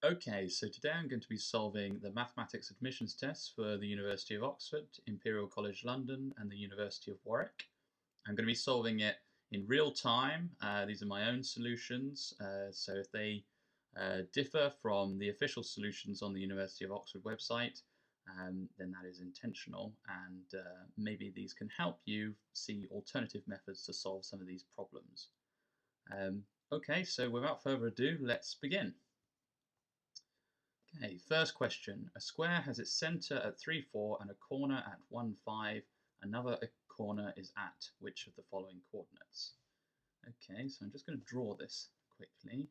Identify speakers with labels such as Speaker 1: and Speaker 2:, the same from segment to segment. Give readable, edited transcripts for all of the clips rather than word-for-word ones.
Speaker 1: Okay, so today I'm going to be solving the mathematics admissions tests for the University of Oxford, Imperial College London, and the University of Warwick. I'm going to be solving it in real time. These are my own solutions, so if they differ from the official solutions on the University of Oxford website, then that is intentional, and maybe these can help you see alternative methods to solve some of these problems. Okay, so without further ado, let's begin. Okay, first question. A square has its centre at 3, 4 and a corner at 1, 5. Another corner is at which of the following coordinates? Okay, so I'm just going to draw this quickly.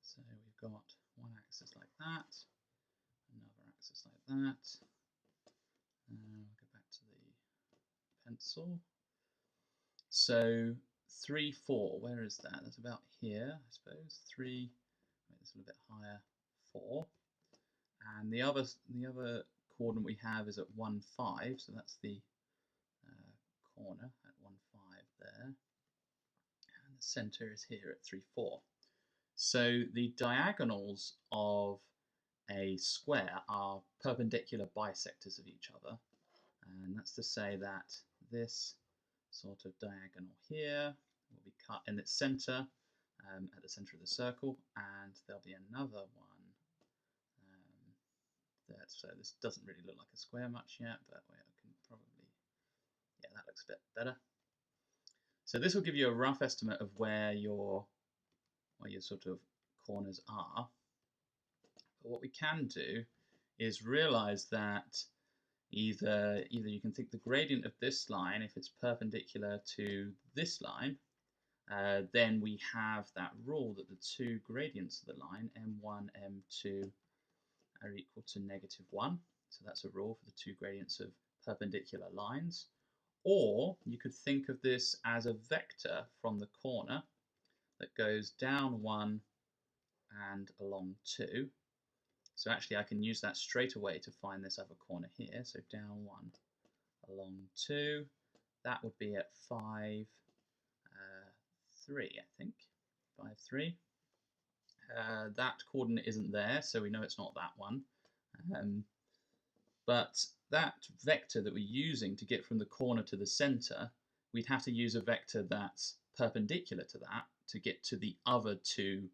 Speaker 1: So we've got one axis like that, another axis like that. We'll go back to the pencil. So 3, 4, where is that? That's about here, I suppose. 3, make this a little bit higher. 4, and the other coordinate we have is at 1, 5, so that's the corner at 1, 5 there, and the centre is here at 3, 4. So the diagonals of a square are perpendicular bisectors of each other, and that's to say that this sort of diagonal here will be cut in its centre, at the centre of the circle, and there'll be another one. So this doesn't really look like a square much yet, but we can probably, yeah, that looks a bit better. So this will give you a rough estimate of where your sort of corners are. But what we can do is realize that either you can think the gradient of this line, if it's perpendicular to this line, then we have that rule that the two gradients of the line, m1, m2, are equal to -1. So that's a rule for the two gradients of perpendicular lines. Or you could think of this as a vector from the corner that goes down 1 and along 2. So actually I can use that straight away to find this other corner here. So down 1 along 2. That would be at 5, 3, I think. 5, 3. That coordinate isn't there, so we know it's not that one. But that vector that we're using to get from the corner to the centre, we'd have to use a vector that's perpendicular to that to get to the other two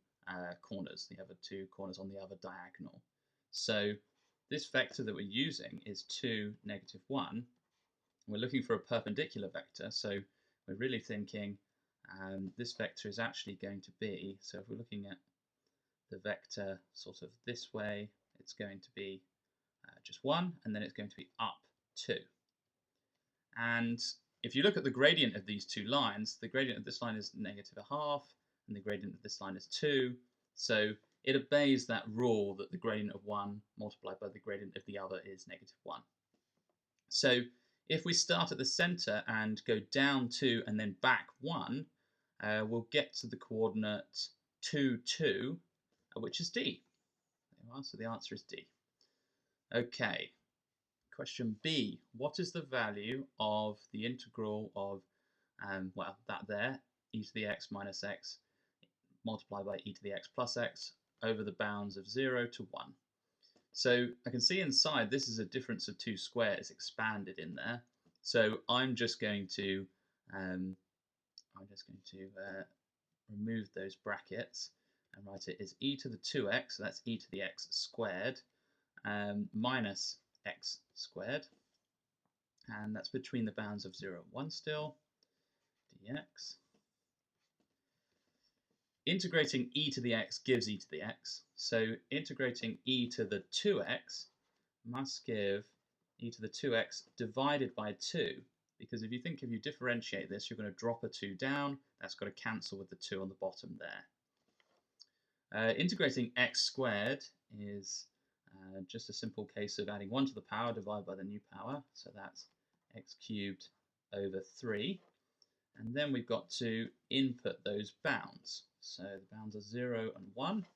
Speaker 1: corners, the other two corners on the other diagonal. So this vector that we're using is 2, -1. We're looking for a perpendicular vector, so we're really thinking this vector is actually going to be, so if we're looking at the vector sort of this way, it's going to be just 1, and then it's going to be up 2. And if you look at the gradient of these two lines, the gradient of this line is -1/2, and the gradient of this line is 2. So it obeys that rule that the gradient of one multiplied by the gradient of the other is -1. So if we start at the center and go down 2 and then back 1, we'll get to the coordinate 2, 2, which is D. There you are, so the answer is D. Okay, question B. What is the value of the integral of, well, that there, e to the x minus x multiplied by e to the x plus x over the bounds of 0 to 1? So I can see inside this is a difference of two squares expanded in there. So I'm just going to remove those brackets and write it as e to the 2x, so that's e to the x squared, minus x squared, and that's between the bounds of 0 and 1 still, dx. Integrating e to the x gives e to the x, so integrating e to the 2x must give e to the 2x divided by 2, because if you differentiate this, you're going to drop a 2 down, that's got to cancel with the 2 on the bottom there. Integrating x squared is just a simple case of adding 1 to the power divided by the new power, so that's x cubed over 3. And then we've got to input those bounds. So the bounds are 0 and 1.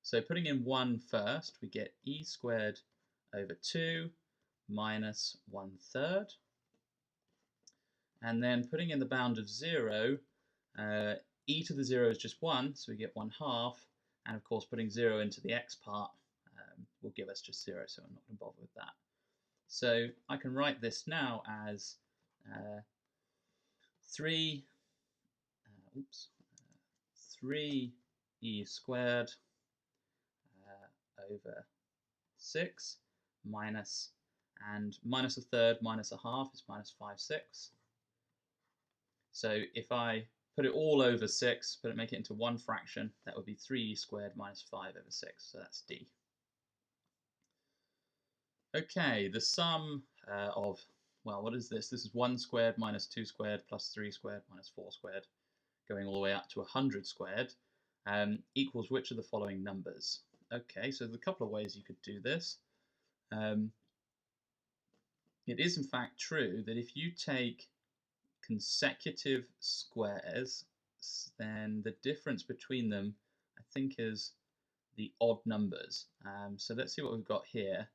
Speaker 1: So putting in 1 first, we get e squared over 2 minus 1/3. And then putting in the bound of 0, e to the 0 is just 1, so we get 1/2. And of course, putting 0 into the x part will give us just 0, so I'm not going to bother with that. So I can write this now as 3e squared over 6 minus, and minus a third minus a half is minus 5/6. So if I put it all over 6, but make it into one fraction, that would be 3e squared minus 5 over 6, so that's d. Okay, the sum of, well, what is this? This is 1 squared minus 2 squared plus 3 squared minus 4 squared, going all the way up to 100 squared, equals which of the following numbers? Okay, so there's a couple of ways you could do this. It is in fact true that if you take consecutive squares, then the difference between them, I think, is the odd numbers. So let's see what we've got here.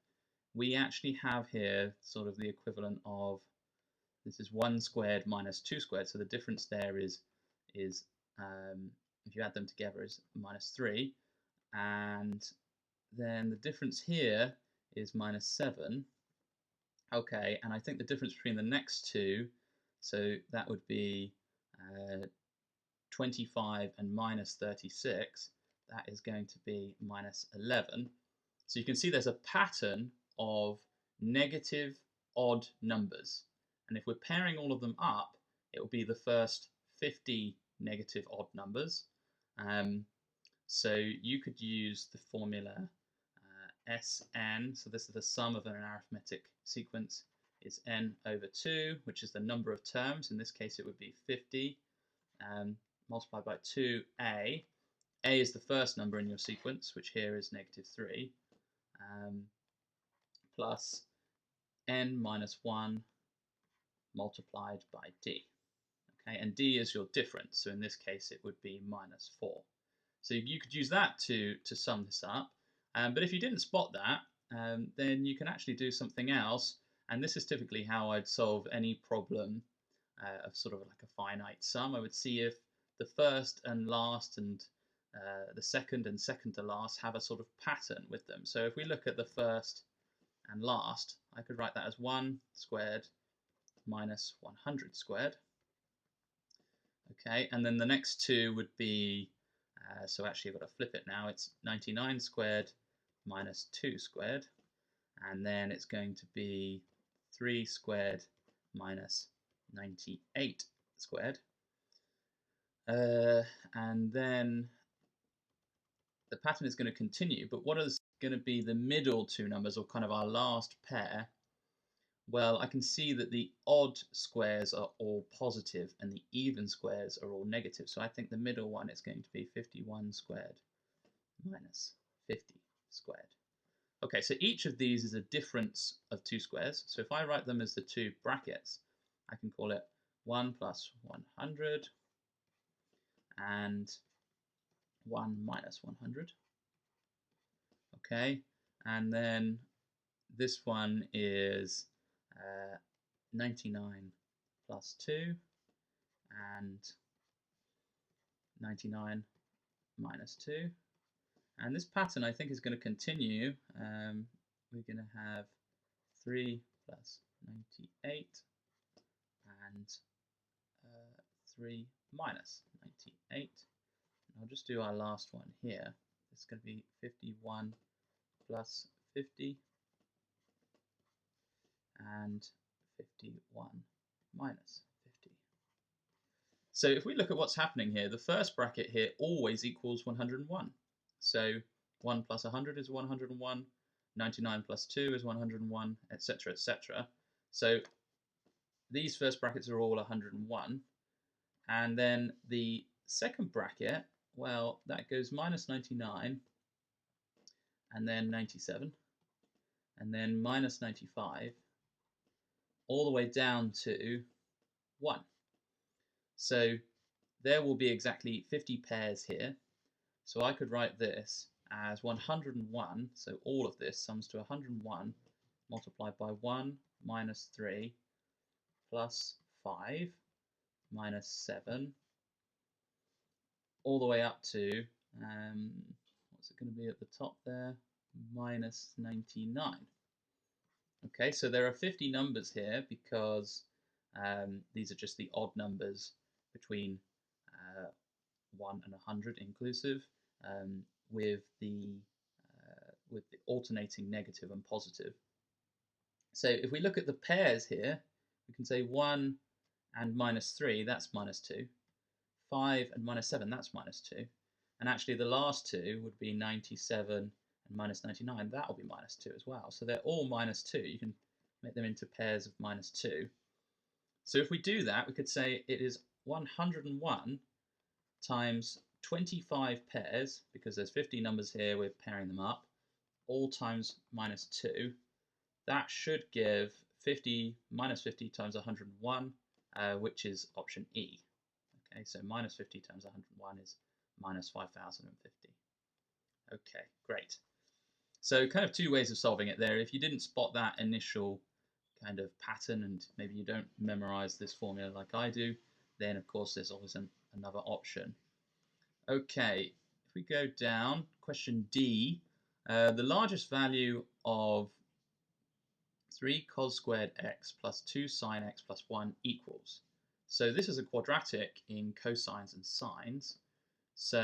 Speaker 1: We actually have here sort of the equivalent of, this is 1 squared minus 2 squared, so the difference there is if you add them together, is minus 3, and then the difference here is minus 7. Okay, and I think the difference between the next two, so that would be 25 and minus 36, that is going to be minus 11. So you can see there's a pattern of negative odd numbers, and if we're pairing all of them up, it will be the first 50 negative odd numbers. So you could use the formula Sn, so this is the sum of an arithmetic sequence, is n over 2, which is the number of terms. In this case it would be 50, multiplied by 2a. A is the first number in your sequence, which here is negative 3, plus n minus 1 multiplied by d. Okay, and d is your difference, so in this case it would be minus 4. So you could use that to sum this up. But if you didn't spot that, then you can actually do something else, and this is typically how I'd solve any problem of sort of like a finite sum. I would see if the first and last and the second and second to last have a sort of pattern with them. So if we look at the first and last, I could write that as 1 squared minus 100 squared. Okay, and then the next two would be, so actually I've got to flip it now, it's 99 squared minus 2 squared, and then it's going to be 3 squared minus 98 squared, and then the pattern is going to continue, but what is going to be the middle two numbers, or kind of our last pair? Well, I can see that the odd squares are all positive and the even squares are all negative, so I think the middle one is going to be 51 squared minus 50 squared. Okay, so each of these is a difference of two squares, so if I write them as the two brackets, I can call it 1 plus 100 and 1 minus 100. Okay, and then this one is 99 plus 2 and 99 minus 2. And this pattern, I think, is going to continue. We're going to have 3 plus 98 and 3 minus 98. And I'll just do our last one here. It's going to be 51 plus 50 and 51 minus 50. So if we look at what's happening here, the first bracket here always equals 101. So 1 plus 100 is 101, 99 plus 2 is 101, etc., etc. So these first brackets are all 101. And then the second bracket, well, that goes minus 99, and then 97, and then minus 95, all the way down to 1. So there will be exactly 50 pairs here. So I could write this as 101, so all of this sums to 101 multiplied by 1 minus 3 plus 5 minus 7, all the way up to it going to be at the top there? Minus 99. Okay, so there are 50 numbers here because these are just the odd numbers between 1 and 100 inclusive, with the alternating negative and positive. So if we look at the pairs here, we can say 1 and minus 3, that's minus 2. 5 and minus 7, that's minus 2. And actually the last two would be 97 and minus 99, that will be minus 2 as well. So they're all minus 2. You can make them into pairs of minus 2. So if we do that, we could say it is 101 times 25 pairs, because there's 50 numbers here, we're pairing them up, all times minus 2. That should give 50 minus 50 times 101, which is option E. Okay, so minus 50 times 101 is minus 5050. Okay, great. So kind of two ways of solving it there. If you didn't spot that initial kind of pattern and maybe you don't memorize this formula like I do, then of course there's always another option. Okay, if we go down, question D, the largest value of 3 cos squared x plus 2 sine x plus 1 equals. So this is a quadratic in cosines and sines. So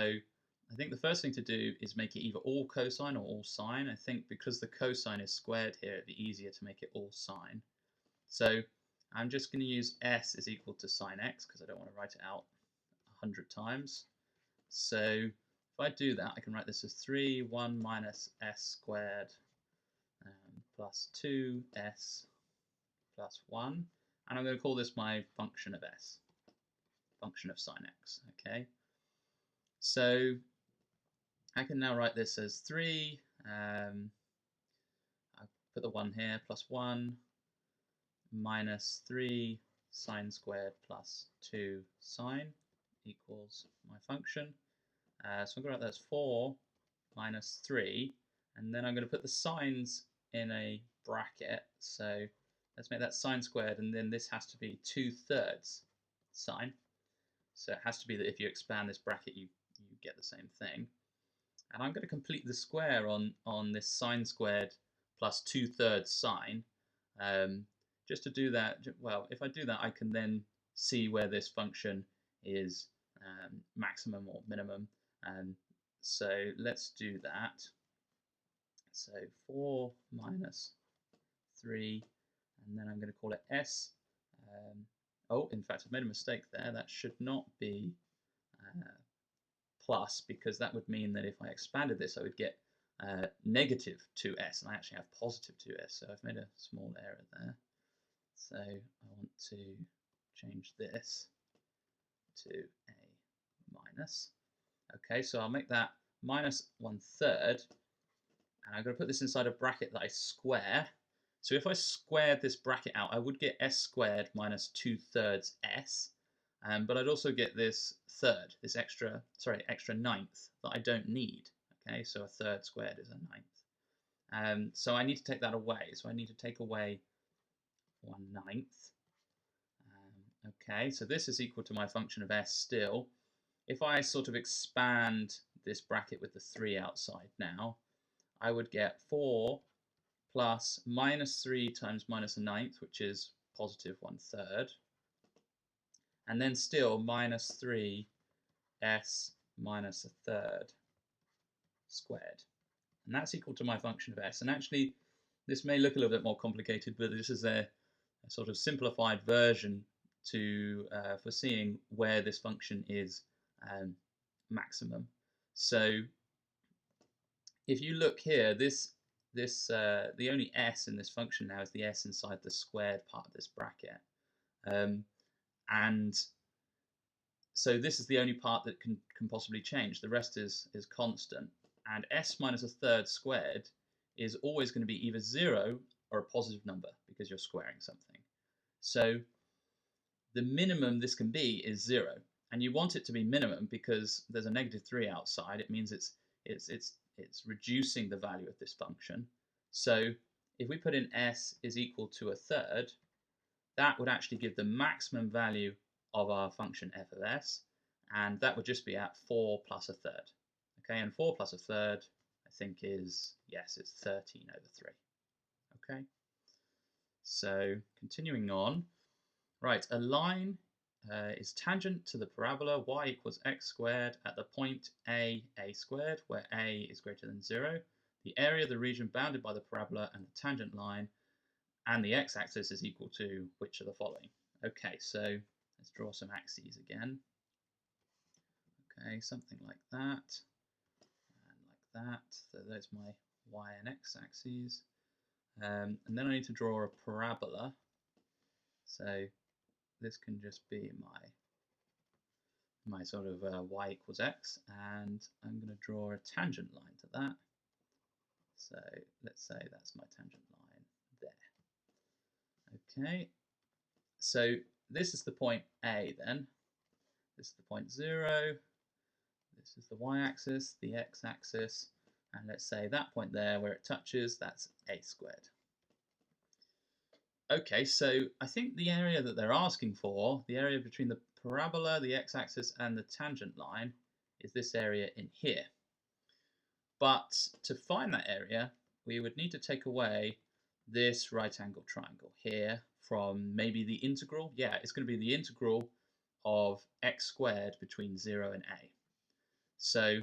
Speaker 1: I think the first thing to do is make it either all cosine or all sine. I think because the cosine is squared here, it'd be easier to make it all sine. So I'm just going to use s is equal to sine x because I don't want to write it out 100 times. So if I do that, I can write this as 1 minus s squared plus 2s plus 1. And I'm going to call this my function of s, function of sine x. Okay. So I can now write this as 3, I'll put the 1 here, plus 1, minus 3 sine squared plus 2 sine equals my function. So I'm going to write that as 4 minus 3, and then I'm going to put the sines in a bracket. So let's make that sine squared, and then this has to be 2/3 sine. So it has to be that if you expand this bracket, you get the same thing. And I'm going to complete the square on this sine squared plus 2/3 sine. Just to do that, well, if I do that, I can then see where this function is maximum or minimum. So let's do that. So 4 minus 3, and then I'm going to call it s. Oh, in fact, I've made a mistake there. That should not be plus, because that would mean that if I expanded this, I would get negative 2s, and I actually have positive 2s, so I've made a small error there. So I want to change this to a minus. Okay, so I'll make that minus 1/3, and I'm going to put this inside a bracket that I square. So if I squared this bracket out, I would get s squared minus 2/3 s, but I'd also get this third, this extra ninth that I don't need. Okay, so a third squared is a ninth. So I need to take that away. So I need to take away 1/9. Okay, so this is equal to my function of s still. If I sort of expand this bracket with the 3 outside now, I would get 4 plus minus 3 times minus 1/9, which is positive 1/3. And then still minus 3s minus 1/3 squared. And that's equal to my function of s. And actually, this may look a little bit more complicated, but this is a sort of simplified version for seeing where this function is maximum. So if you look here, the only s in this function now is the s inside the squared part of this bracket. And so this is the only part that can possibly change. The rest is constant. And s minus 1/3 squared is always going to be either 0 or a positive number because you're squaring something. So the minimum this can be is 0. And you want it to be minimum because there's a negative 3 outside. It means it's reducing the value of this function. So if we put in s is equal to 1/3, that would actually give the maximum value of our function f of s, and that would just be at 4 plus 1/3. Okay, and 4 plus 1/3 I think is, yes, it's 13 over 3. Okay, so continuing on. Right, a line is tangent to the parabola y equals x squared at the point a squared, where a is greater than 0. The area of the region bounded by the parabola and the tangent line and the x-axis is equal to which of the following? Okay, so let's draw some axes again. Okay, something like that, and like that. So there's my y and x axes. And then I need to draw a parabola. So this can just be my sort of y equals x, and I'm going to draw a tangent line to that. So let's say that's my tangent line there. Okay, so this is the point A then. This is the point 0. This is the y-axis, the x-axis, and let's say that point there where it touches, that's a squared. Okay, so I think the area that they're asking for, the area between the parabola, the x-axis, and the tangent line, is this area in here. But to find that area, we would need to take away this right-angled triangle here from maybe the integral. Yeah, it's going to be the integral of x squared between 0 and a. So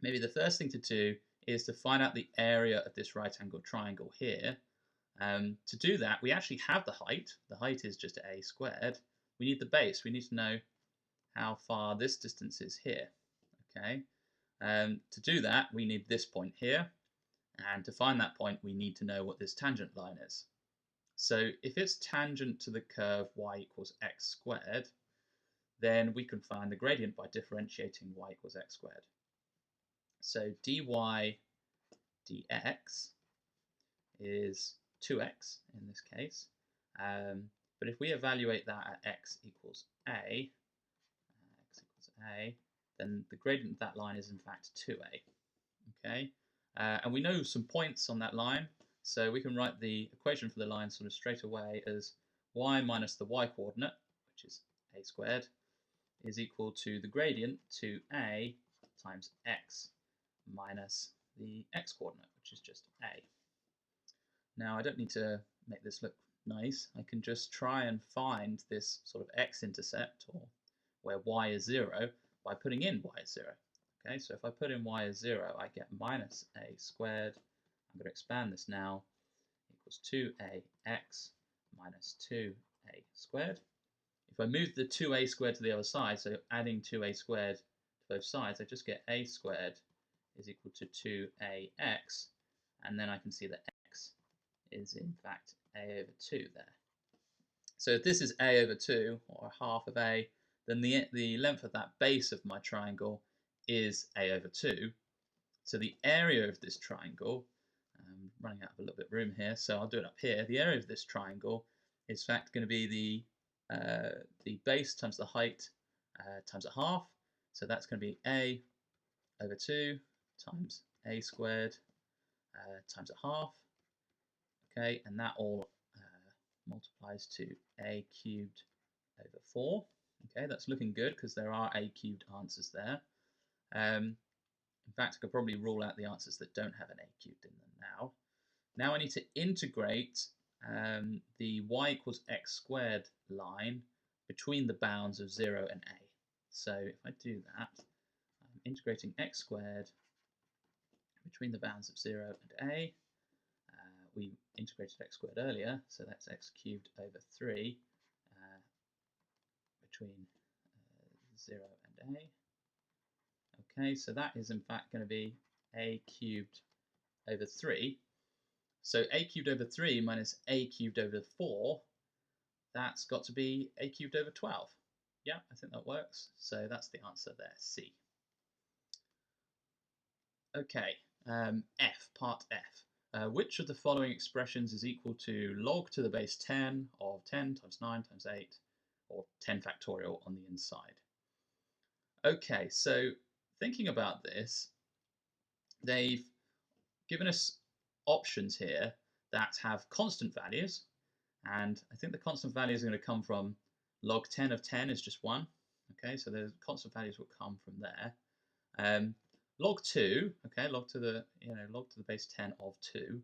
Speaker 1: maybe the first thing to do is to find out the area of this right-angled triangle here. To do that, we actually have the height. The height is just a squared. We need the base. We need to know how far this distance is here. Okay. To do that, we need this point here. And to find that point, we need to know what this tangent line is. So if it's tangent to the curve y equals x squared, then we can find the gradient by differentiating y equals x squared. So dy dx is 2x in this case. But if we evaluate that at x equals a, then the gradient of that line is in fact 2a. Okay, and we know some points on that line, so we can write the equation for the line sort of straight away as y minus the y coordinate, which is a squared, is equal to the gradient 2a times x minus the x coordinate, which is just a. Now I don't need to make this look nice. I can just try and find this sort of x-intercept, or where y is 0, by putting in y is 0. Okay, so if I put in y as 0, I get minus a squared. I'm going to expand this now, equals 2ax minus 2a squared. If I move the 2a squared to the other side, so adding 2a squared to both sides, I just get a squared is equal to 2ax, and then I can see that x is in fact a over 2 there. So if this is a over 2, or half of a, then the length of that base of my triangle is a over 2. So the area of this triangle, I'm running out of a little bit of room here, so I'll do it up here. The area of this triangle is in fact going to be the base times the height times a half. So that's going to be a over 2 times a squared times a half. Okay, and that all multiplies to a cubed over 4. Okay, that's looking good because there are a cubed answers there. In fact, I could probably rule out the answers that don't have an a cubed in them now. Now I need to integrate the y equals x squared line between the bounds of 0 and a. So if I do that, I'm integrating x squared between the bounds of 0 and a. We integrated x squared earlier, so that's x cubed over 3 between 0 and a. Okay, so that is in fact going to be a cubed over 3. So a cubed over 3 minus a cubed over 4, that's got to be a cubed over 12. Yeah, I think that works. So that's the answer there, C. Okay, F, part F. Which of the following expressions is equal to log to the base 10 of 10 times 9 times 8, or 10 factorial on the inside? Okay, so thinking about this, they've given us options here that have constant values, and I think the constant values are going to come from log 10 of 10 is just 1. Okay, so the constant values will come from there. log 2, okay, log to the base 10 of 2,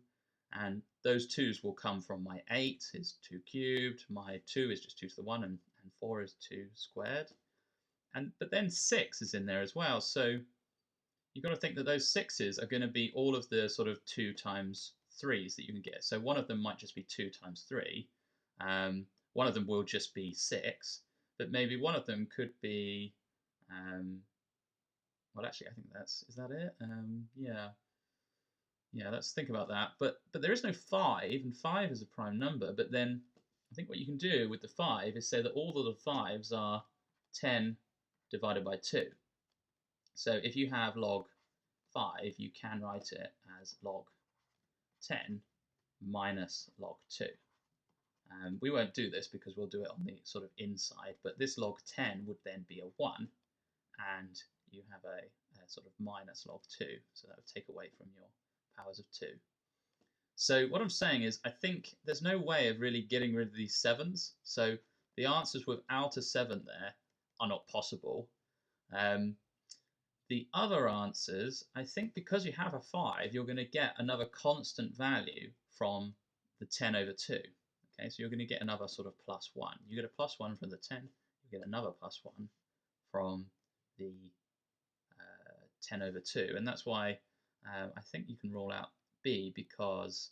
Speaker 1: and those 2's will come from my 8 is 2 cubed, my 2 is just 2 to the 1, and 4 is 2 squared. But then 6 is in there as well, so you've got to think that those 6's are going to be all of the sort of 2 times 3's that you can get. So one of them might just be 2 times 3. One of them will just be 6, but maybe one of them could be, well, actually, I think is that it? Yeah, let's think about that. But there is no 5, and 5 is a prime number, but then I think what you can do with the 5 is say that all of the 5's are 10 divided by 2. So if you have log 5, you can write it as log 10 minus log 2. We won't do this because we'll do it on the sort of inside, but this log 10 would then be a 1, and you have a sort of minus log 2, so that would take away from your powers of 2. So what I'm saying is I think there's no way of really getting rid of these 7's, so the answers without a 7 there are not possible. The other answers, I think because you have a 5, you're going to get another constant value from the 10 over 2. Okay, so you're going to get another sort of plus 1. You get a plus 1 from the 10, you get another plus 1 from the 10 over 2. And that's why I think you can roll out B because,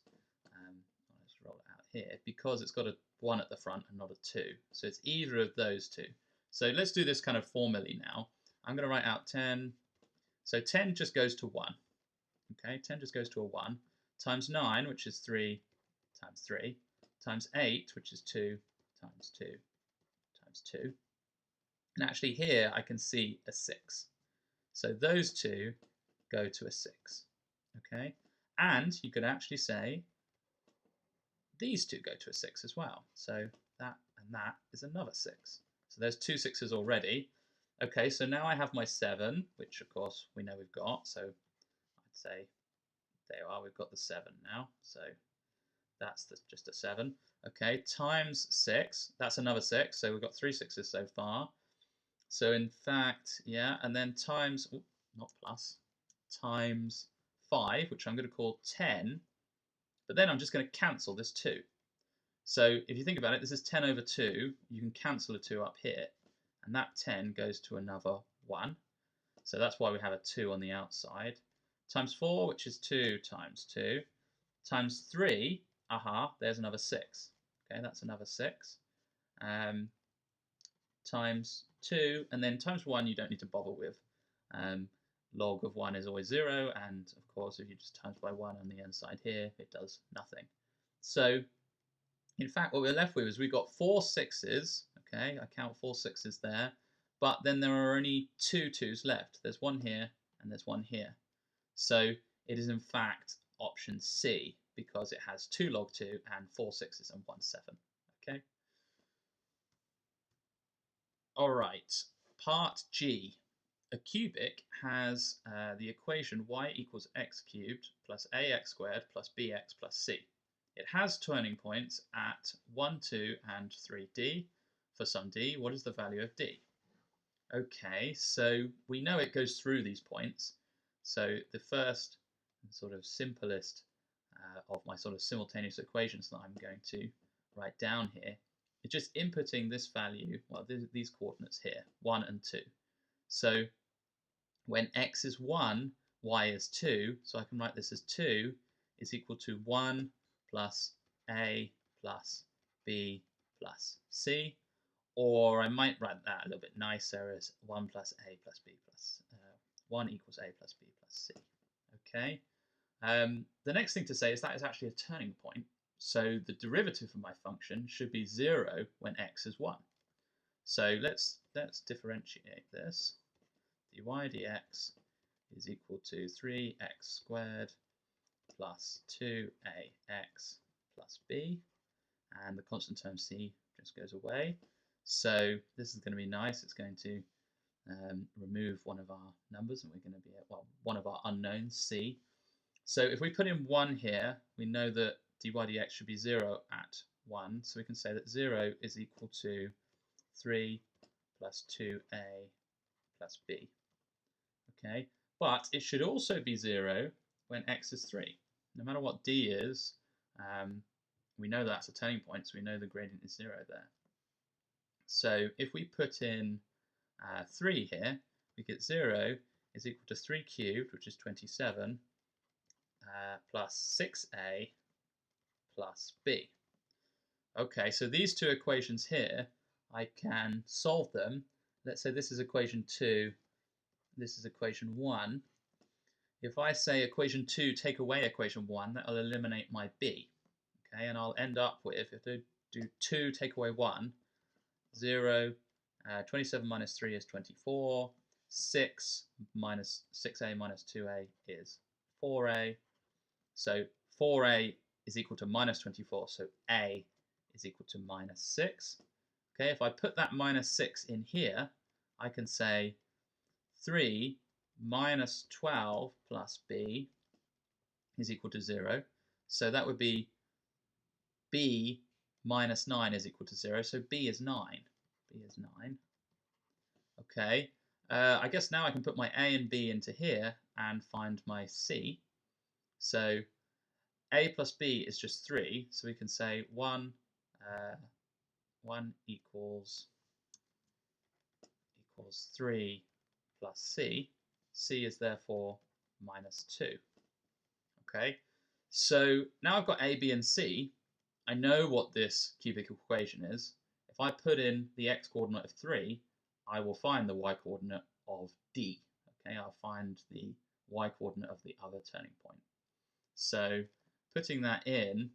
Speaker 1: let's roll it out here, because it's got a 1 at the front and not a 2. So it's either of those two. So let's do this kind of formally now. I'm going to write out 10. So 10 just goes to 1. Okay, 10 just goes to a 1, times 9, which is 3 times 3, times 8, which is 2 times 2 times 2. And actually here I can see a 6. So those two go to a 6. Okay, and you could actually say these two go to a 6 as well. So that and that is another 6. So there's 2 6's already. Okay, so now I have my 7, which of course we know we've got. So I'd say there you are, we've got the 7 now. So that's just a 7. Okay, times 6, that's another 6. So we've got 3 6's so far. So in fact, yeah, and then times, not plus, times 5, which I'm going to call 10. But then I'm just going to cancel this 2. So if you think about it, this is 10 over 2. You can cancel a 2 up here. And that 10 goes to another 1. So that's why we have a 2 on the outside. Times 4, which is 2 times 2. Times 3, there's another 6. Okay, that's another 6. Times 2, and then times 1 you don't need to bother with. Log of 1 is always 0, and of course if you just times by 1 on the inside here, it does nothing. So in fact what we're left with is we've got 4 6's. Okay, I count 4 6's there, but then there are only 2 2's left. There's one here and there's one here. So it is in fact option C because it has 2 log 2 and 4 6's and 1 7. Okay. All right, part G. A cubic has the equation y equals x cubed plus ax squared plus bx plus c. It has turning points at 1, 2, and 3D. For some d, what is the value of d? Okay, so we know it goes through these points. So the first sort of simplest of my sort of simultaneous equations that I'm going to write down here is just inputting this value, well, these coordinates here, 1 and 2. So when x is 1, y is 2, so I can write this as 2 is equal to 1 plus a plus b plus c. Or I might write that a little bit nicer as 1 plus a plus b plus 1 equals a plus b plus c. Okay. The next thing to say is that is actually a turning point. So the derivative of my function should be 0 when x is 1. So let's differentiate this. dy dx is equal to 3x squared plus 2ax plus b, and the constant term c just goes away. So this is going to be nice. It's going to remove one of our numbers, and we're going to be at, well, one of our unknowns, c. So if we put in 1 here, we know that dy dx should be 0 at 1. So we can say that 0 is equal to 3 plus 2a plus b. Okay, but it should also be 0 when x is 3. No matter what d is, we know that's a turning point, so we know the gradient is 0 there. So if we put in 3 here, we get 0 is equal to 3 cubed, which is 27, plus 6a plus b. Okay, so these two equations here, I can solve them. Let's say this is equation 2, this is equation 1. If I say equation 2 take away equation 1, that'll eliminate my b. Okay, and I'll end up with, if I do 2 take away 1, 0, 27 minus 3 is 24, 6 minus 6a minus 2a is 4a. So 4a is equal to minus 24, so a is equal to minus 6. Okay, if I put that minus 6 in here, I can say 3 minus 12 plus b is equal to 0. So that would be b minus 9 is equal to 0. So b is 9. B is 9. Okay, I guess now I can put my a and b into here and find my c. So a plus b is just 3. So we can say 1 equals 3 plus c. C is therefore minus 2. Okay, so now I've got a, b, and c. I know what this cubic equation is. If I put in the x-coordinate of 3, I will find the y-coordinate of d. Okay, I'll find the y-coordinate of the other turning point. So putting that in,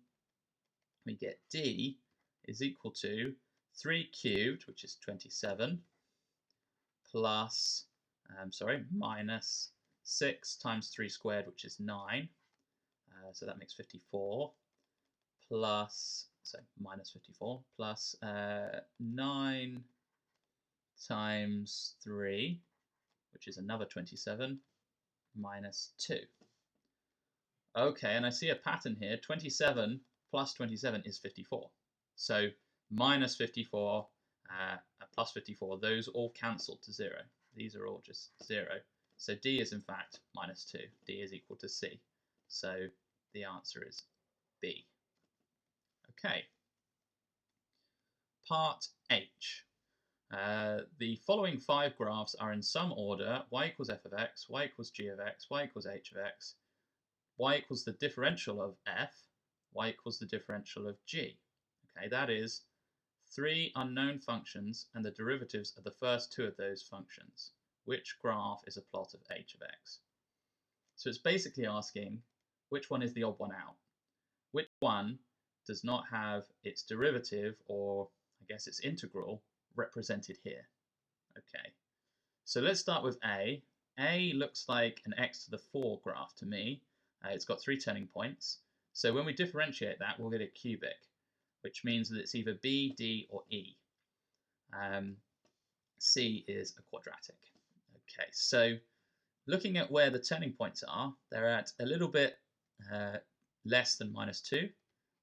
Speaker 1: we get d is equal to 3 cubed, which is 27, plus, minus 6 times 3 squared, which is 9. So that makes 54, plus, so minus 54, plus 9 times 3, which is another 27, minus 2. Okay, and I see a pattern here. 27 plus 27 is 54. So minus 54, plus 54, those all cancel to 0. These are all just 0. So d is in fact minus 2. D is equal to c. So the answer is B. Okay. Part H. The following 5 graphs are in some order: y equals f of x, y equals g of x, y equals h of x, y equals the differential of f, y equals the differential of g. Okay, that is 3 unknown functions and the derivatives of the first 2 of those functions. Which graph is a plot of h of x? So it's basically asking which one is the odd one out. Which one does not have its derivative, or I guess its integral, represented here? Okay, so let's start with A. A looks like an x to the 4 graph to me. It's got 3 turning points. So when we differentiate that, we'll get a cubic, which means that it's either B, D, or E. C is a quadratic. Okay, so looking at where the turning points are, they're at a little bit less than minus 2.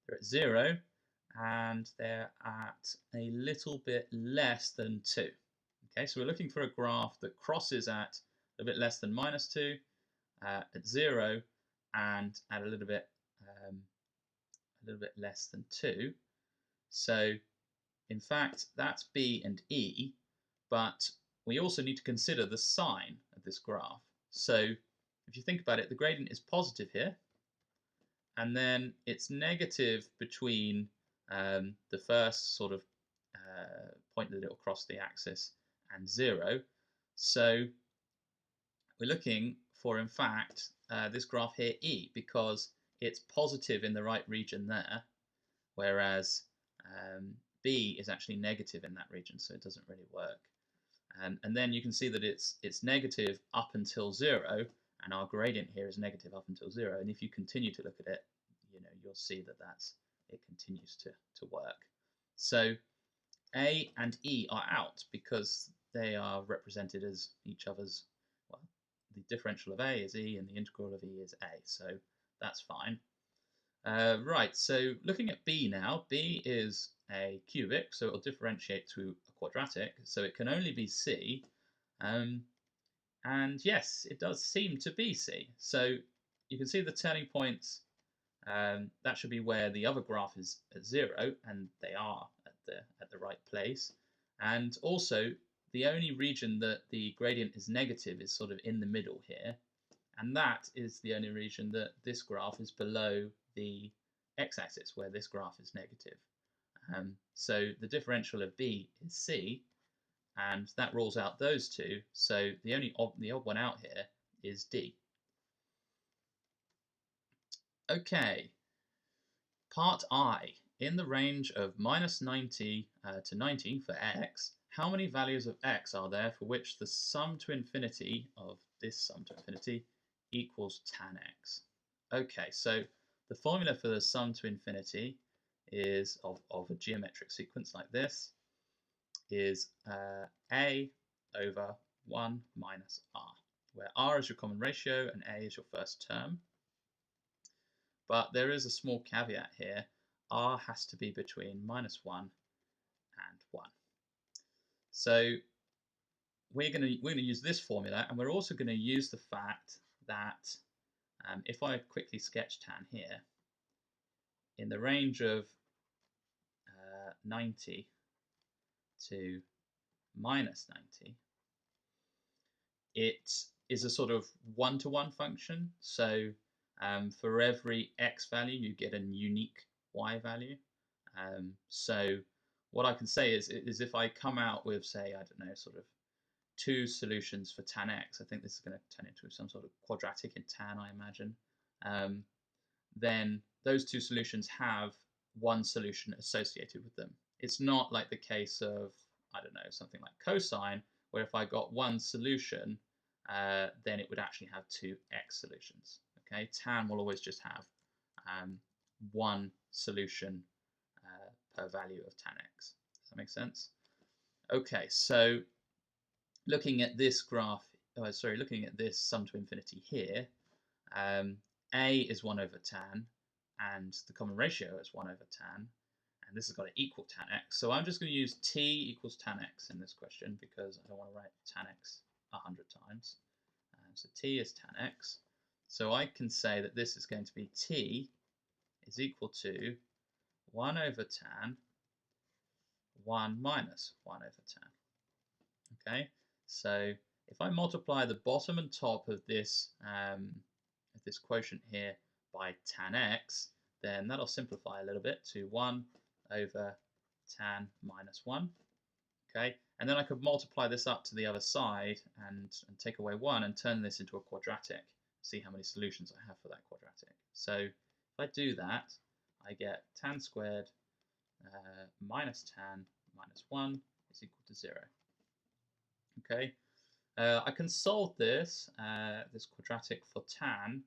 Speaker 1: They're at 0, and they're at a little bit less than 2. Okay, so we're looking for a graph that crosses at a bit less than minus 2, at 0, and at a little bit less than 2. So in fact, that's B and E, but we also need to consider the sign of this graph. So if you think about it, the gradient is positive here, and then it's negative between the first sort of point that it will cross the axis and 0. So we're looking for, in fact, this graph here, E, because it's positive in the right region there, whereas B is actually negative in that region, so it doesn't really work. And then you can see that it's negative up until 0, and our gradient here is negative up until 0. And if you continue to look at it, you'll see that it continues to work. So A and E are out because they are represented as each other's. Well, the differential of A is E and the integral of E is A, so that's fine. Right, so looking at B now, B is a cubic, so it will differentiate to a quadratic, so it can only be C, and And yes, it does seem to be C. So you can see the turning points. That should be where the other graph is at 0, and they are at the right place. And also, the only region that the gradient is negative is sort of in the middle here, and that is the only region that this graph is below the x-axis, where this graph is negative. So the differential of b is c, and that rules out those two. So the odd one out here is d. Okay, part I. In the range of minus 90 to 90 for x, how many values of x are there for which the sum to infinity of this sum to infinity equals tan x? Okay, so the formula for the sum to infinity is of a geometric sequence like this is a over 1 minus r, where r is your common ratio and a is your first term. But there is a small caveat here. R has to be between minus 1 and 1. So we're going to use this formula, and we're also going to use the fact that if I quickly sketch tan here, in the range of 90 to minus 90, it is a sort of one-to-one function. So for every x value, you get a unique y value. So what I can say is if I come out with, say, I don't know, sort of 2 solutions for tan x, I think this is going to turn into some sort of quadratic in tan, I imagine, then those 2 solutions have one solution associated with them. It's not like the case of, I don't know, something like cosine, where if I got one solution, then it would actually have 2 x solutions. Okay, tan will always just have one solution per value of tan x. Does that make sense? Okay, so looking at this graph, looking at this sum to infinity here, a is 1 over tan, and the common ratio is 1 over tan, and this has got to equal tan x. So I'm just going to use t equals tan x in this question because I don't want to write tan x 100 times. So t is tan x. So I can say that this is going to be t is equal to 1 over tan 1 minus 1 over tan. Okay, so if I multiply the bottom and top of this quotient here by tan x, then that'll simplify a little bit to 1 over tan minus 1. Okay, and then I could multiply this up to the other side and take away 1 and turn this into a quadratic. See how many solutions I have for that quadratic. So if I do that, I get tan squared minus tan minus 1 is equal to 0. Okay, I can solve this quadratic for tan.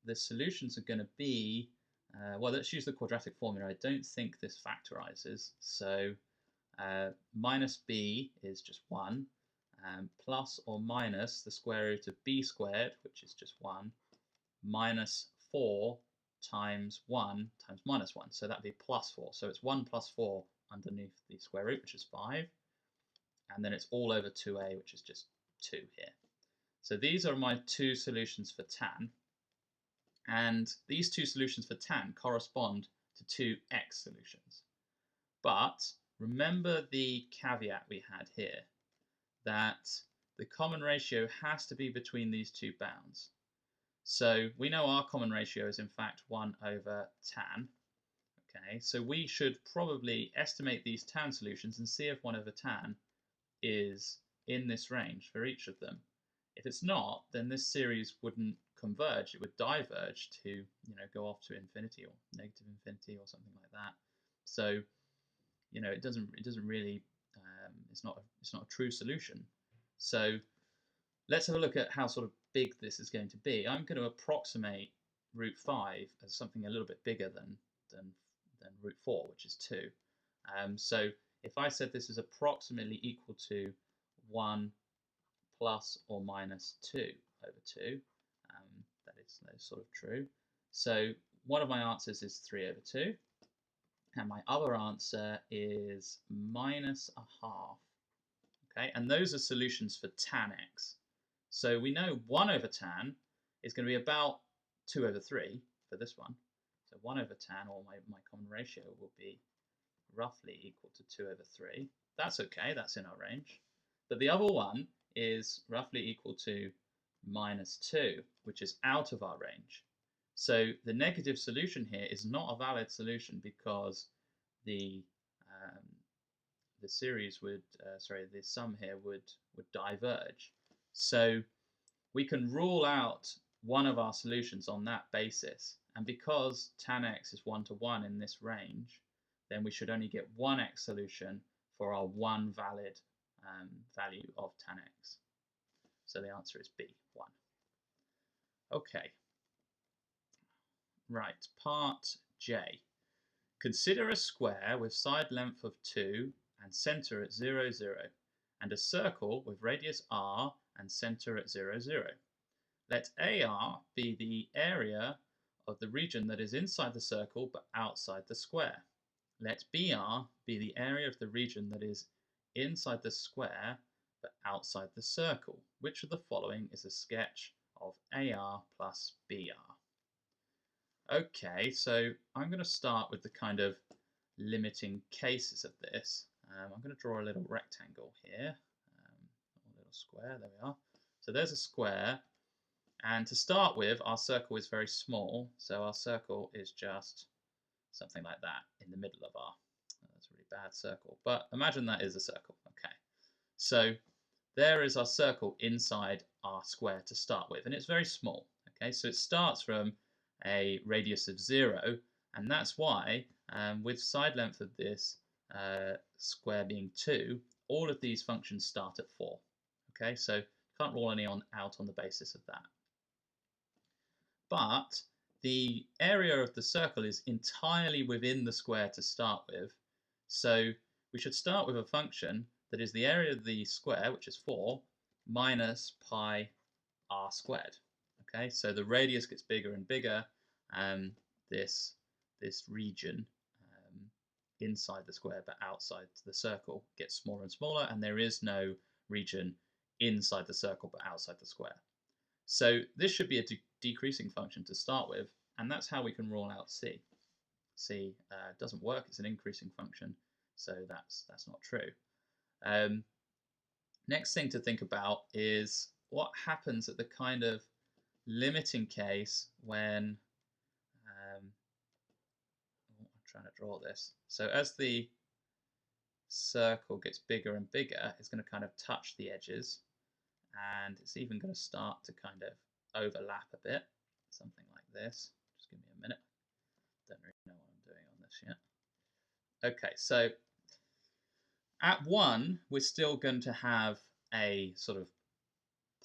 Speaker 1: The solutions are going to be, well, let's use the quadratic formula. I don't think this factorizes, so minus b is just 1, plus or minus the square root of b squared, which is just 1, minus 4 times 1 times minus 1, so that'd be plus 4. So it's 1 plus 4 underneath the square root, which is 5, and then it's all over 2a, which is just 2 here. So these are my 2 solutions for tan, and these 2 solutions for tan correspond to 2 x solutions. But remember the caveat we had here, that the common ratio has to be between these 2 bounds. So we know our common ratio is in fact 1 over tan. Okay, so we should probably estimate these tan solutions and see if 1 over tan is in this range for each of them. If it's not, then this series wouldn't converge, it would diverge to, go off to infinity or negative infinity or something like that. So, it doesn't really, it's not a true solution. So let's have a look at how sort of big this is going to be. I'm going to approximate root 5 as something a little bit bigger than root 4, which is 2. So if I said this is approximately equal to 1 plus or minus 2 over 2, that is sort of true. So one of my answers is 3 over 2, and my other answer is minus a half. Okay, and those are solutions for tan x. So we know 1 over tan is going to be about 2 over 3 for this one. So 1 over tan, or my common ratio, will be roughly equal to 2 over 3. That's okay, that's in our range. But the other one is roughly equal to minus 2, which is out of our range. So the negative solution here is not a valid solution because the series would, the sum here would diverge. So we can rule out one of our solutions on that basis. And because tan x is 1 to 1 in this range, then we should only get one x solution for our one valid value of tan x. So the answer is B, 1. Okay. Right, part J. Consider a square with side length of 2 and centre at 0, 0, and a circle with radius r and centre at 0, 0. Let AR be the area of the region that is inside the circle but outside the square. Let BR be the area of the region that is inside the square but outside the circle. Which of the following is a sketch of AR plus BR? Okay, so I'm going to start with the kind of limiting cases of this. I'm going to draw a little rectangle here, a little square, there we are. So there's a square, and to start with, our circle is very small, so our circle is just something like that in the middle of our, that's a really bad circle, but imagine that is a circle, okay. So there is our circle inside our square to start with, and it's very small, okay, so it starts from a radius of 0, and that's why with side length of this square being 2, all of these functions start at 4. Okay, so you can't rule any out on the basis of that. But the area of the circle is entirely within the square to start with, so we should start with a function that is the area of the square, which is 4, minus pi r squared. Okay, so the radius gets bigger and bigger, and this region inside the square but outside the circle gets smaller and smaller, and there is no region inside the circle but outside the square. So this should be a decreasing function to start with, and that's how we can rule out C. C doesn't work, it's an increasing function, so that's not true. Next thing to think about is what happens at the kind of limiting case when I'm trying to draw this. So as the circle gets bigger and bigger, it's going to kind of touch the edges, and it's even going to start to kind of overlap a bit, something like this. Just give me a minute. Don't really know what I'm doing on this yet. Okay, so at 1, we're still going to have a sort of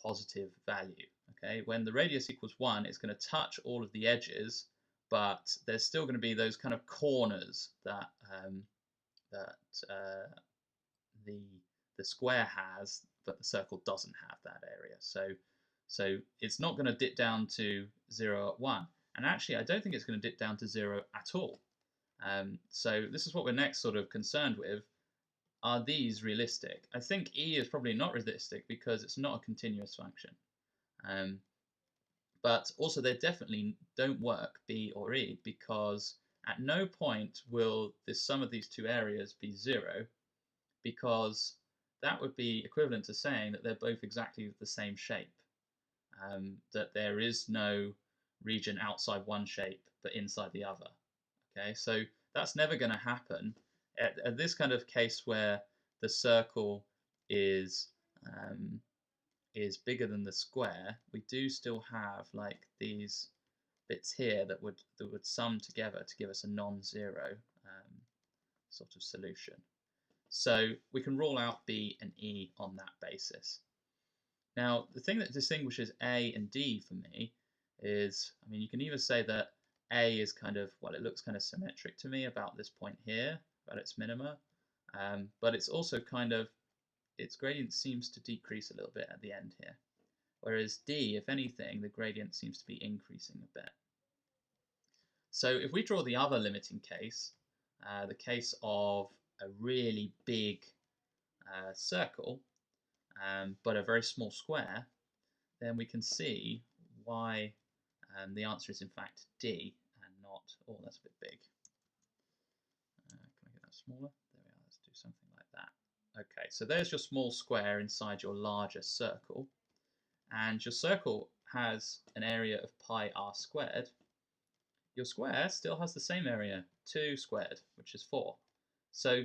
Speaker 1: positive value. Okay, when the radius equals 1, it's going to touch all of the edges, but there's still going to be those kind of corners that the square has, but the circle doesn't have that area. So it's not going to dip down to 0 at 1, and actually I don't think it's going to dip down to 0 at all. So this is what we're next sort of concerned with. Are these realistic? I think E is probably not realistic because it's not a continuous function. But also they definitely don't work, B or E, because at no point will the sum of these two areas be 0, because that would be equivalent to saying that they're both exactly the same shape, that there is no region outside one shape but inside the other. Okay, so that's never going to happen. At this kind of case where the circle is bigger than the square, we do still have like these bits here that would sum together to give us a non-zero sort of solution. So we can rule out B and E on that basis. Now, the thing that distinguishes A and D for me is, I mean, you can either say that A is kind of, well, it looks kind of symmetric to me about this point here, about its minima, but it's also kind of, its gradient seems to decrease a little bit at the end here. Whereas D, if anything, the gradient seems to be increasing a bit. So if we draw the other limiting case, the case of a really big circle, but a very small square, then we can see why the answer is in fact D and not, oh, that's a bit big. Can I get that smaller? There we are, let's do something like that. Okay, so there's your small square inside your larger circle, and your circle has an area of pi r squared. Your square still has the same area, 2 squared, which is 4. So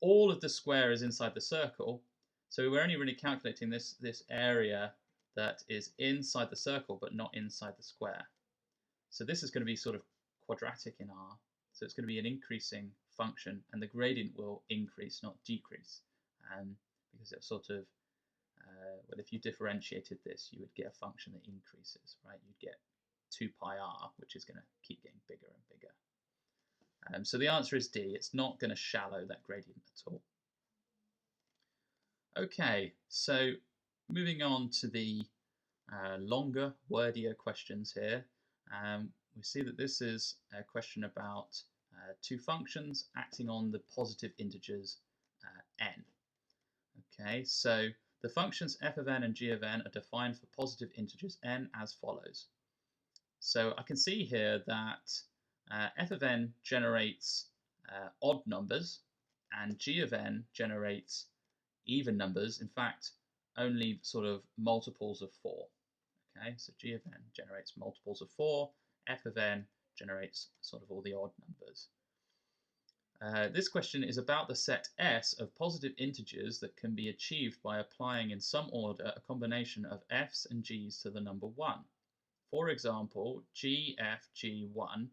Speaker 1: all of the square is inside the circle, so we're only really calculating this area that is inside the circle but not inside the square. So this is going to be sort of quadratic in R, so it's going to be an increasing function, and the gradient will increase, not decrease, because it's sort of, well, if you differentiated this, you would get a function that increases, right? You'd get 2 pi r, which is going to keep getting bigger and bigger. So the answer is D. It's not going to shallow that gradient at all. Okay, so moving on to the longer, wordier questions here. We see that this is a question about two functions acting on the positive integers n. Okay, so the functions f of n and g of n are defined for positive integers n as follows. So I can see here that f of n generates odd numbers and g of n generates even numbers, in fact only sort of multiples of 4. Okay, so g of n generates multiples of 4, f of n generates sort of all the odd numbers. This question is about the set S of positive integers that can be achieved by applying in some order a combination of f's and g's to the number 1. For example, gfg1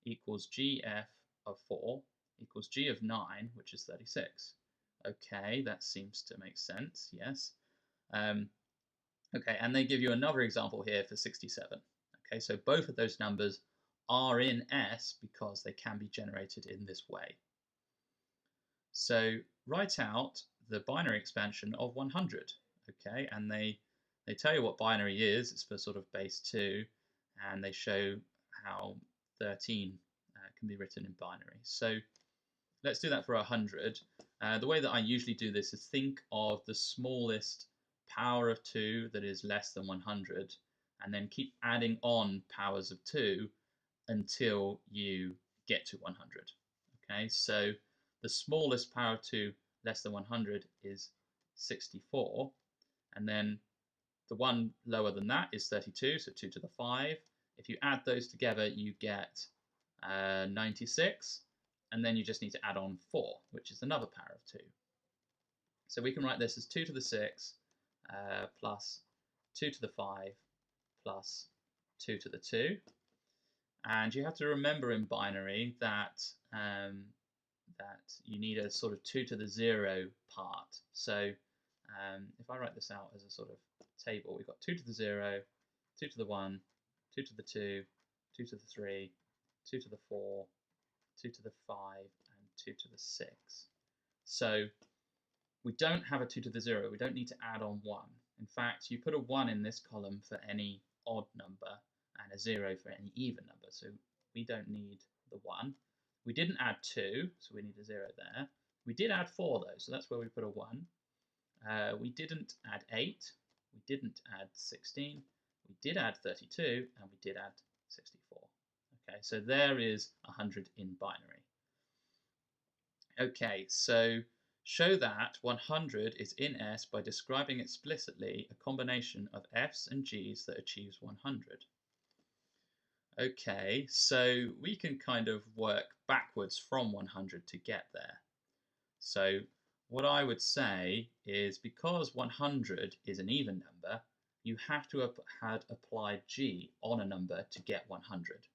Speaker 1: equals gf of 4 equals g of 9, which is 36. Okay, that seems to make sense, yes. Okay, and they give you another example here for 67. Okay, so both of those numbers are in S because they can be generated in this way. So write out the binary expansion of 100. Okay, and they tell you what binary is. It's for sort of base 2, and they show how 13 can be written in binary. So let's do that for 100. The way that I usually do this is think of the smallest power of 2 that is less than 100, and then keep adding on powers of 2 until you get to 100. Okay, so the smallest power of 2 less than 100 is 64, and then the one lower than that is 32, so 2 to the 5. If you add those together, you get 96, and then you just need to add on 4, which is another power of 2. So we can write this as 2 to the 6 plus 2 to the 5 plus 2 to the 2. And you have to remember in binary that that you need a sort of 2 to the 0 part. So if I write this out as a sort of table, we've got 2 to the 0, 2 to the 1, 2 to the 2, 2 to the 3, 2 to the 4, 2 to the 5, and 2 to the 6. So we don't have a 2 to the 0. We don't need to add on 1. In fact, you put a 1 in this column for any odd number and a 0 for any even number. So we don't need the 1. We didn't add 2, so we need a 0 there. We did add 4 though, so that's where we put a 1. We didn't add 8. We didn't add 16. We did add 32, and we did add 64. Okay, so there is 100 in binary. Okay, so show that 100 is in S by describing explicitly a combination of F's and G's that achieves 100. Okay, so we can kind of work backwards from 100 to get there. So what I would say is, because 100 is an even number, you have to have had applied G on a number to get 100.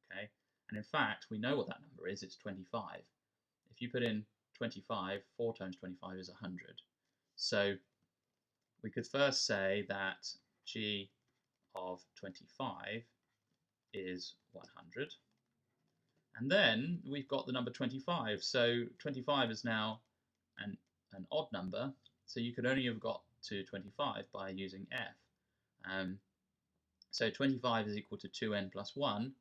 Speaker 1: Okay, and in fact, we know what that number is. It's 25. If you put in 25, 4 times 25 is 100. So we could first say that G of 25 is 100. And then we've got the number 25. So 25 is now an odd number. So you could only have got to 25 by using F. So 25 is equal to 2n plus 1.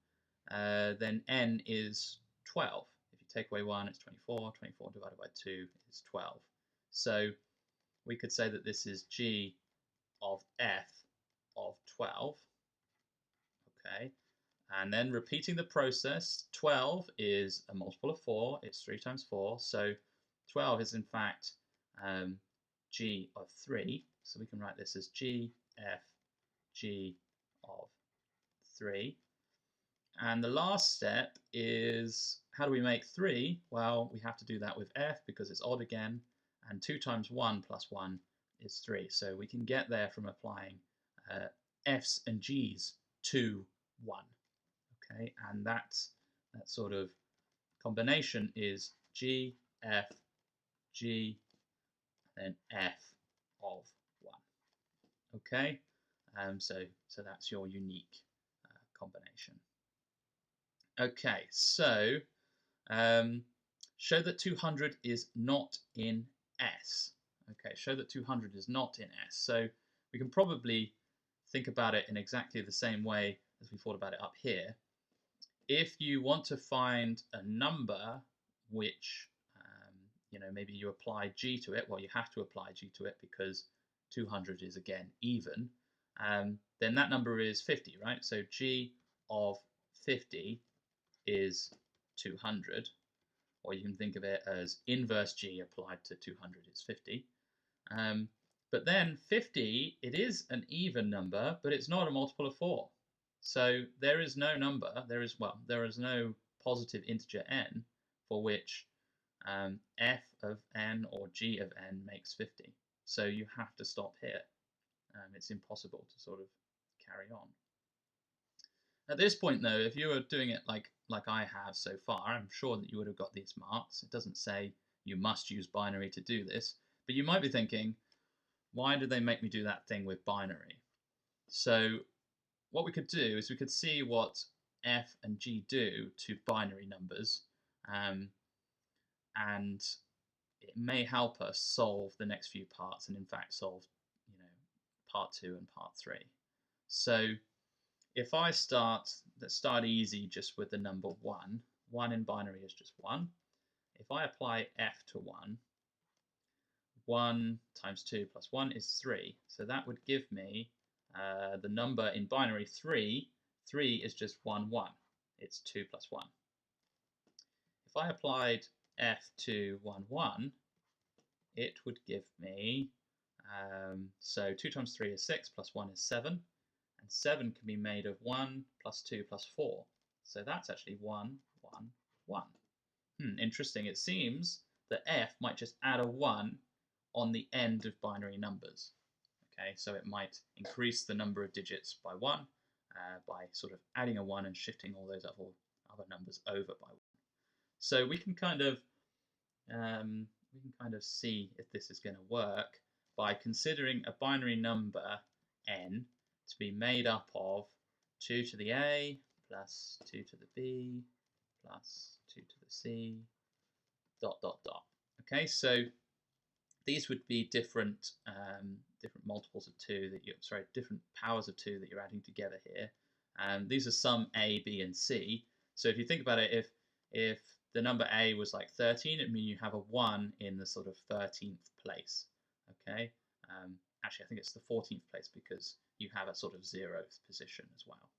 Speaker 1: Then n is 12. If you take away 1, it's 24. 24 divided by 2 is 12. So we could say that this is g of f of 12. Okay, and then repeating the process, 12 is a multiple of 4, it's 3 times 4, so 12 is in fact g of 3, so we can write this as g f g of 3. And the last step is, how do we make 3? Well, we have to do that with f because it's odd again, and 2 times 1 plus 1 is 3. So we can get there from applying f's and g's to 1. Okay, and that sort of combination is g, f, g, and then f of 1. Okay, so that's your unique combination. Okay, so show that 200 is not in S. Okay, show that 200 is not in S. So we can probably think about it in exactly the same way as we thought about it up here. If you want to find a number which, maybe you apply g to it, well, you have to apply g to it because 200 is again even, then that number is 50, right? So g of 50 is 200, or you can think of it as inverse g applied to 200 is 50. But then 50, it is an even number, but it's not a multiple of 4. So there is no number, there is no positive integer n for which f of n or g of n makes 50. So you have to stop here. It's impossible to sort of carry on. At this point, though, if you were doing it like I have so far, I'm sure that you would have got these marks. It doesn't say you must use binary to do this, but you might be thinking, why did they make me do that thing with binary? So what we could do is we could see what f and g do to binary numbers, and it may help us solve the next few parts, and in fact solve, part 2 and part 3. So if I let's start easy just with the number 1. 1 in binary is just 1. If I apply f to 1, 1 times 2 plus 1 is 3. So that would give me the number in binary 3. 3 is just 1, 1. It's 2 plus 1. If I applied f to 1, 1, it would give me, so 2 times 3 is 6, plus 1 is 7. And 7 can be made of 1 plus 2 plus 4. So that's actually 1, 1, 1. Interesting. It seems that f might just add a 1 on the end of binary numbers. Okay, so it might increase the number of digits by 1 by sort of adding a 1 and shifting all those other numbers over by 1. So we can kind of see if this is going to work by considering a binary number n to be made up of 2 to the a plus 2 to the b plus 2 to the c dot dot dot. Okay, so these would be different multiples of 2 that different powers of 2 that you're adding together here. These are some a, b, and c. So if you think about it, if the number a was like 13, it means you have a 1 in the sort of 13th place. Okay, actually I think it's the 14th place because you have a sort of 0th position as well.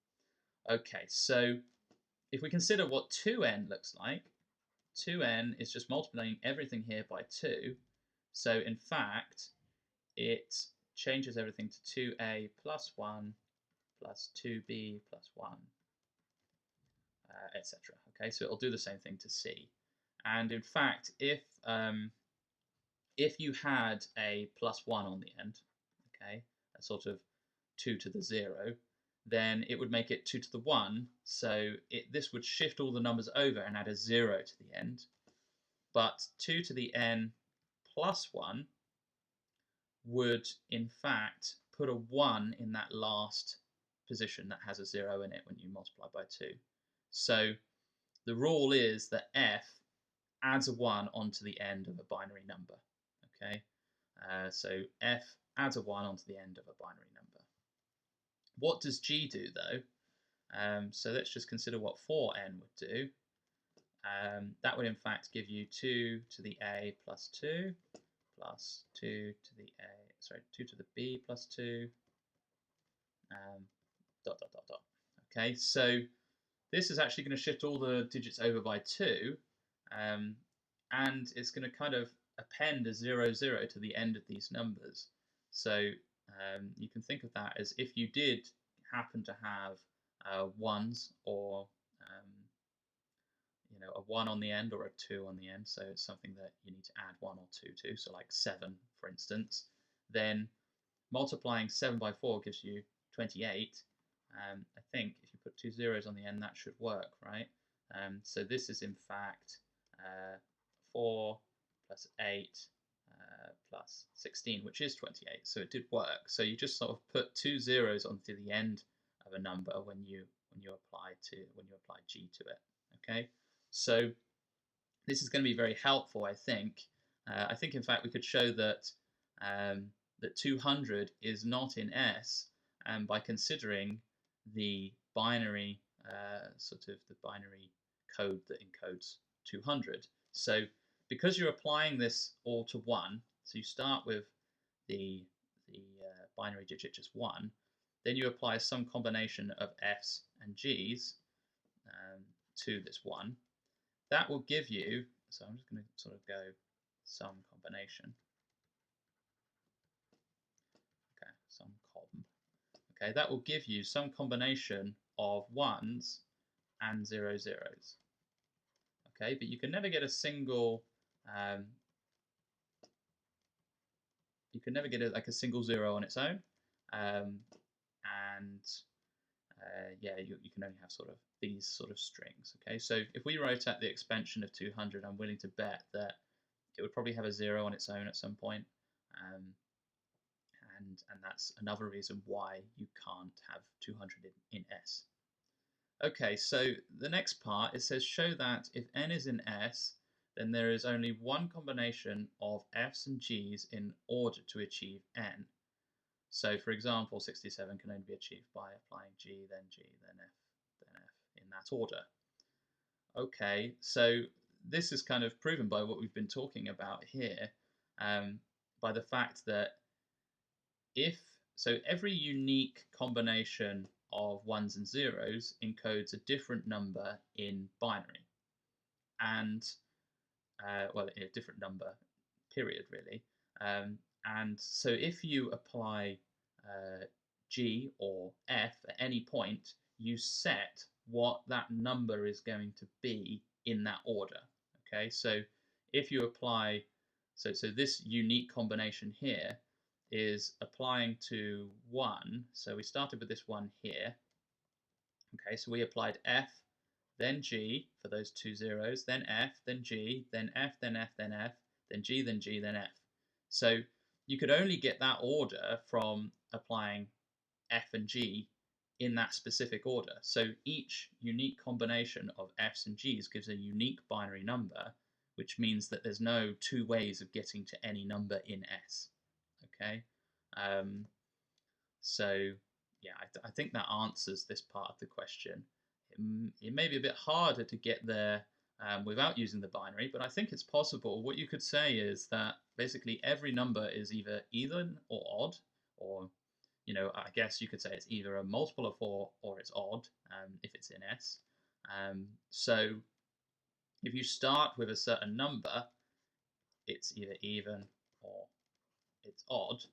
Speaker 1: Okay, so if we consider what 2n looks like, 2n is just multiplying everything here by 2. So in fact, it changes everything to 2a plus 1 plus 2b plus 1, etc. Okay, so it'll do the same thing to c. And in fact, if you had a plus 1 on the end, okay, a sort of 2 to the 0, then it would make it 2 to the 1. So this would shift all the numbers over and add a 0 to the end. But 2 to the n plus 1 would, in fact, put a 1 in that last position that has a 0 in it when you multiply by 2. So the rule is that f adds a 1 onto the end of a binary number. Okay, so f adds a 1 onto the end of a binary number. What does g do, though? So let's just consider what 4n would do. That would in fact give you 2 to the a plus 2 plus 2 to the a, sorry, 2 to the b plus 2, dot, dot, dot, dot. Okay, so this is actually going to shift all the digits over by 2, and it's going to kind of append a 0, 0 to the end of these numbers. So you can think of that as if you did happen to have ones or a 1 on the end or a 2 on the end, so it's something that you need to add 1 or 2 to, so like 7 for instance, then multiplying 7 by 4 gives you 28. I think if you put 2 zeros on the end, that should work, right? So this is in fact 4 plus 8 plus 16, which is 28, so it did work. So you just sort of put 2 zeros onto the end of a number when you apply g to it. Okay, so this is going to be very helpful, I think. I think in fact we could show that that 200 is not in S by considering the binary the binary code that encodes 200. So because you're applying this all to 1, so you start with the binary digit just 1, then you apply some combination of F's and G's to this 1. That will give you, so I'm just going to sort of go some combination. Okay, some comm. Okay, that will give you some combination of 1s and 0, 0s. Okay, but you can never get a single you can never get a single 0 on its own, yeah, you can only have sort of these sort of strings. Okay, so if we wrote out the expansion of 200, I'm willing to bet that it would probably have a 0 on its own at some point, and that's another reason why you can't have 200 in S. Okay, so the next part, it says show that if n is in S, then there is only one combination of F's and G's in order to achieve n. So for example, 67 can only be achieved by applying G, then F, then F in that order. Okay, so this is kind of proven by what we've been talking about here, by the fact that every unique combination of 1s and 0s encodes a different number in binary, and well, a different number, period, really. And so if you apply G or F at any point, you set what that number is going to be in that order. Okay, so if you apply, so this unique combination here is applying to 1, so we started with this 1 here. Okay, so we applied F, then G for those 2 zeros, then F, then G, then F, then F, then F, then G, then G, then F. So you could only get that order from applying F and G in that specific order. So each unique combination of F's and G's gives a unique binary number, which means that there's no two ways of getting to any number in S. Okay, so yeah, I think that answers this part of the question. It may be a bit harder to get there without using the binary, but I think it's possible. What you could say is that basically every number is either even or odd, or I guess you could say it's either a multiple of 4 or it's odd if it's in S. So if you start with a certain number, it's either even or it's odd.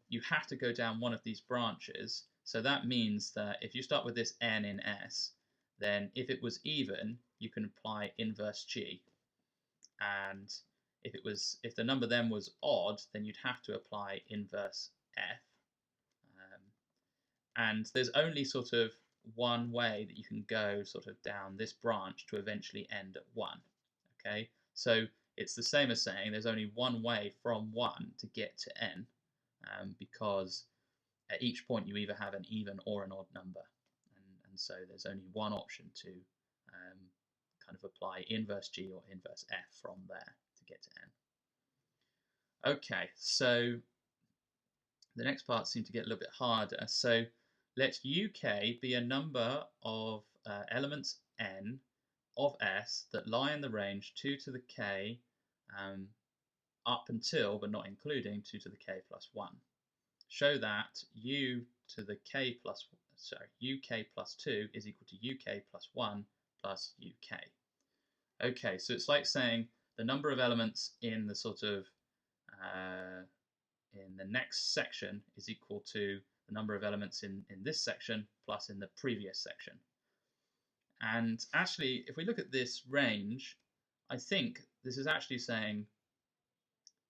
Speaker 1: You have to go down one of these branches. So that means that if you start with this n in S, then if it was even, you can apply inverse G. And if the number then was odd, then you'd have to apply inverse F. And there's only sort of one way that you can go sort of down this branch to eventually end at 1. Okay, so it's the same as saying there's only one way from 1 to get to n, because at each point you either have an even or an odd number, and so there's only one option to kind of apply inverse G or inverse F from there to get to n. Okay, so the next part seemed to get a little bit harder. So let UK be a number of elements n of S that lie in the range 2 to the k up until, but not including, 2 to the k plus 1. Show that uk plus 2 is equal to uk plus 1 plus uk. Okay, so it's like saying the number of elements in the sort of in the next section is equal to the number of elements in this section plus in the previous section. And actually, if we look at this range, I think this is actually saying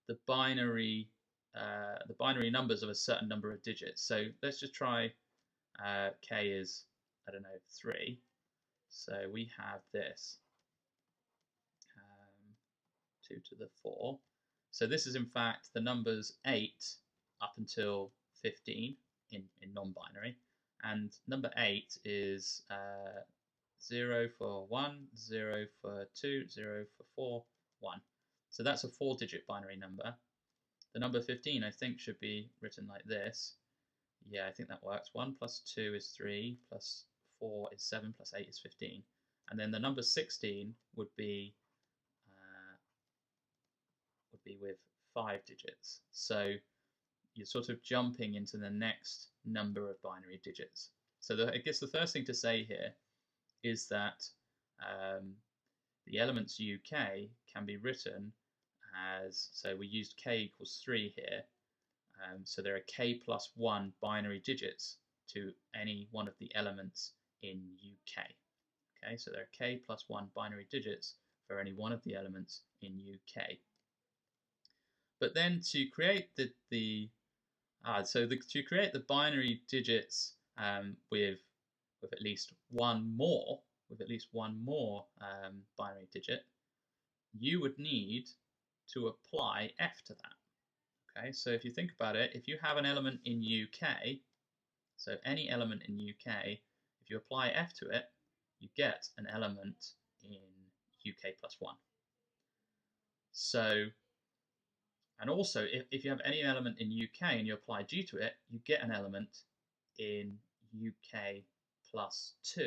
Speaker 1: the binary numbers of a certain number of digits. So let's just try k is, I don't know, 3. So we have this 2 to the 4. So this is in fact the numbers 8 up until 15 in non-binary, and number 8 is 0 for 1, 0 for 2, 0 for 4, 1. So that's a 4-digit binary number. The number 15 I think should be written like this. Yeah, I think that works. 1 plus 2 is 3, plus 4 is 7, plus 8 is 15. And then the number 16 would be with 5 digits. So you're sort of jumping into the next number of binary digits. So I guess the first thing to say here is that the elements uk can be written as, so we used k equals 3 here, so there are k plus 1 binary digits to any one of the elements in uk. Okay, so there are k plus 1 binary digits for any one of the elements in uk. But then to create to create the binary digits with at least one more binary digit, you would need to apply f to that. Okay, so if you think about it, if you have an element in UK, so any element in UK, if you apply f to it, you get an element in UK plus 1. So, and also if you have any element in UK and you apply g to it, you get an element in UK plus 2.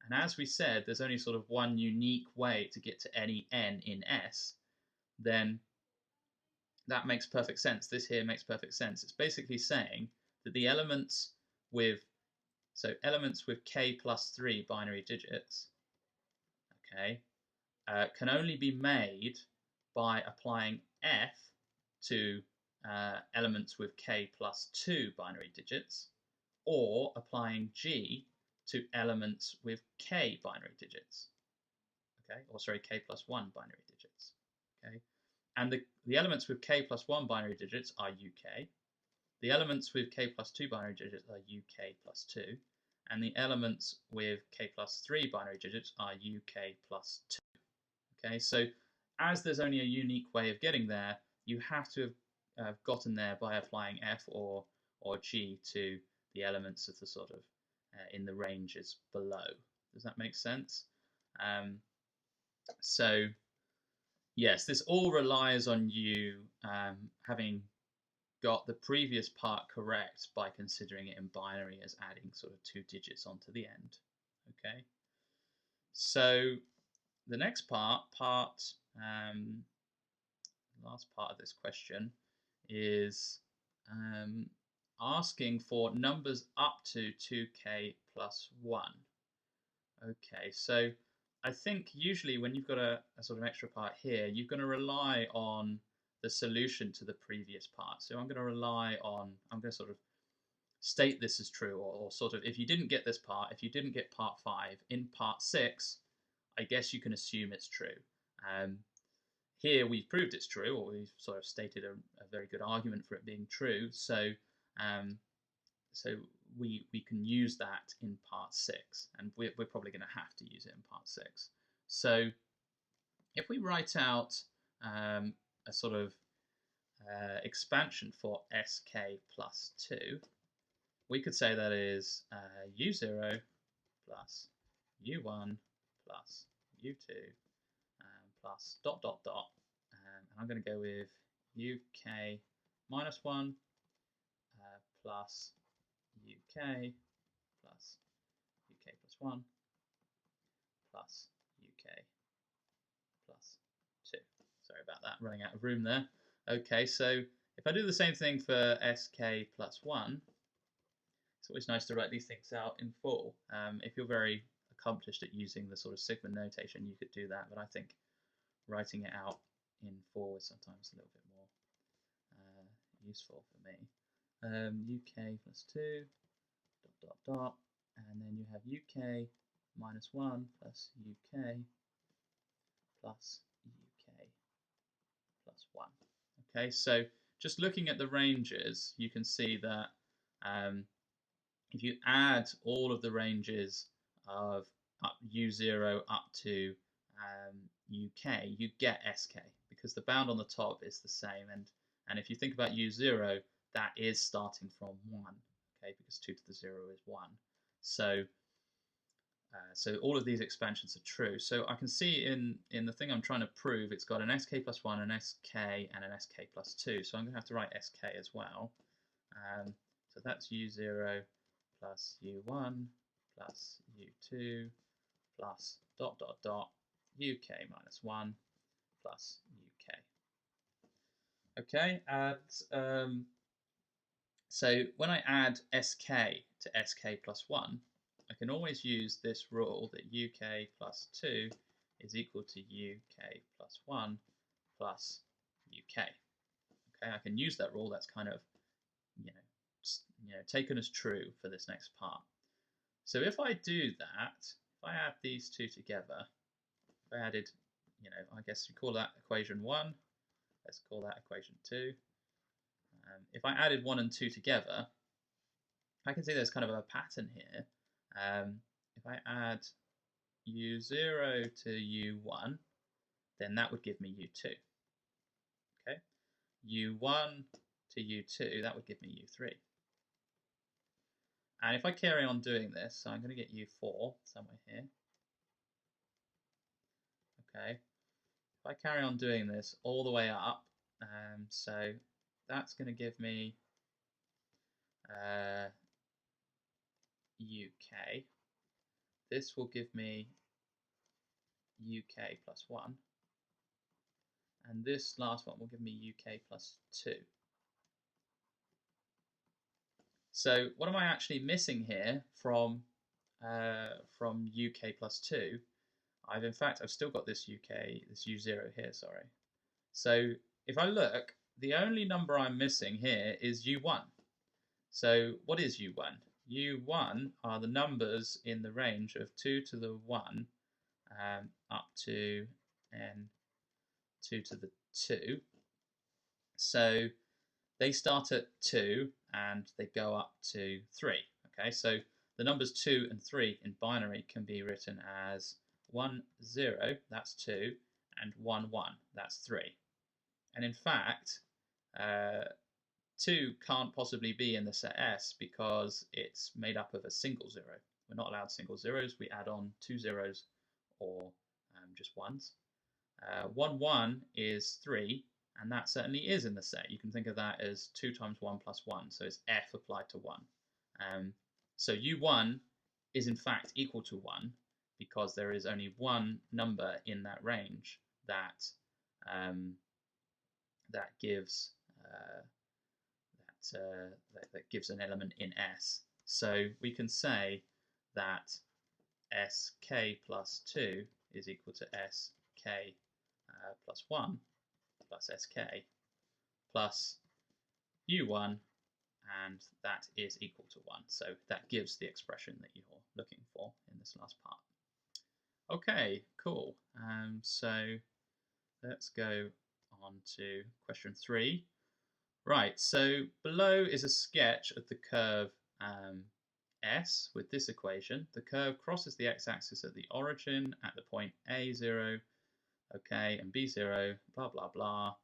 Speaker 1: And as we said, there's only sort of one unique way to get to any n in S, then that makes perfect sense. This here makes perfect sense. It's basically saying that the elements with k plus 3 binary digits, okay, can only be made by applying f to elements with k plus 2 binary digits, or applying g to elements with k binary digits, okay, or sorry, k plus 1 binary digits, okay. And the elements with k plus 1 binary digits are UK. The elements with k plus 2 binary digits are UK plus 2. And the elements with k plus 3 binary digits are UK plus 2. Okay, so as there's only a unique way of getting there, you have to have gotten there by applying f or g to the elements of the sort of in the ranges below. Does that make sense? So yes, this all relies on you having got the previous part correct by considering it in binary as adding sort of 2 digits onto the end. Okay, so the next last part of this question is asking for numbers up to 2k plus 1. Okay, so I think usually when you've got a sort of extra part here, you're going to rely on the solution to the previous part. So I'm going to sort of state this as true, or sort of, if you didn't get this part, if you didn't get part 5, in part 6, I guess you can assume it's true. Here we've proved it's true, or we've sort of stated a very good argument for it being true. So we can use that in part 6, and we're probably going to have to use it in part 6. So if we write out a sort of expansion for sk plus 2, we could say that is u0 plus u1 plus u2 plus ... and I'm going to go with uk minus 1 plus UK plus UK plus 1 plus UK plus 2. Sorry about that. running out of room there. Okay, so if I do the same thing for sk plus 1, it's always nice to write these things out in full. If you're very accomplished at using the sort of sigma notation, you could do that, but I think writing it out in full is sometimes a little bit more useful for me. uk plus 2, dot, dot, dot, and then you have uk minus 1 plus uk plus uk plus 1. Okay, so just looking at the ranges, you can see that if you add all of the ranges of u0 up to uk, you get sk, because the bound on the top is the same, and if you think about u0, that is starting from 1, okay, because 2 to the 0 is 1. So so all of these expansions are true. So I can see in the thing I'm trying to prove, it's got an sk plus 1, an sk, and an sk plus 2. So I'm going to have to write sk as well. So that's u0 plus u1 plus u2 plus dot, dot, dot, uk minus 1 plus uk. Okay, and so when I add sk to sk plus 1, I can always use this rule that uk plus 2 is equal to uk plus 1 plus uk. Okay, I can use that rule. That's kind of taken as true for this next part. So if I do that, if I add these two together, if I added, I guess we call that equation 1. Let's call that equation 2. If I added 1 and 2 together, I can see there's kind of a pattern here. If I add u0 to u1, then that would give me u2. Okay, u1 to u2, that would give me u3. And if I carry on doing this, so I'm going to get u4 somewhere here. Okay, if I carry on doing this all the way up, so that's going to give me uk. This will give me uk plus 1. And this last one will give me uk plus 2. So what am I actually missing here from uk plus 2? I've still got this this u0 here, sorry. So if I look, the only number I'm missing here is u1. So what is u1? u1 are the numbers in the range of 2 to the 1 up to n 2 to the 2. So they start at 2 and they go up to 3. Okay, so the numbers 2 and 3 in binary can be written as 1, 0, that's 2, and 1, 1, that's 3. And in fact, 2 can't possibly be in the set S because it's made up of a single 0. We're not allowed single zeros. We add on 2 zeros or just 1s. 1, 1 is 3, and that certainly is in the set. You can think of that as 2 times 1 plus 1, so it's f applied to 1. So u1 is in fact equal to 1 because there is only one number in that range that that gives that gives an element in S. So we can say that sk plus 2 is equal to sk plus 1 plus sk plus u1, and that is equal to 1. So that gives the expression that you're looking for in this last part. Okay, cool. So let's go on to question 3. Right, so below is a sketch of the curve S with this equation. The curve crosses the x-axis at the origin at the point A0, okay, and B0, blah, blah, blah.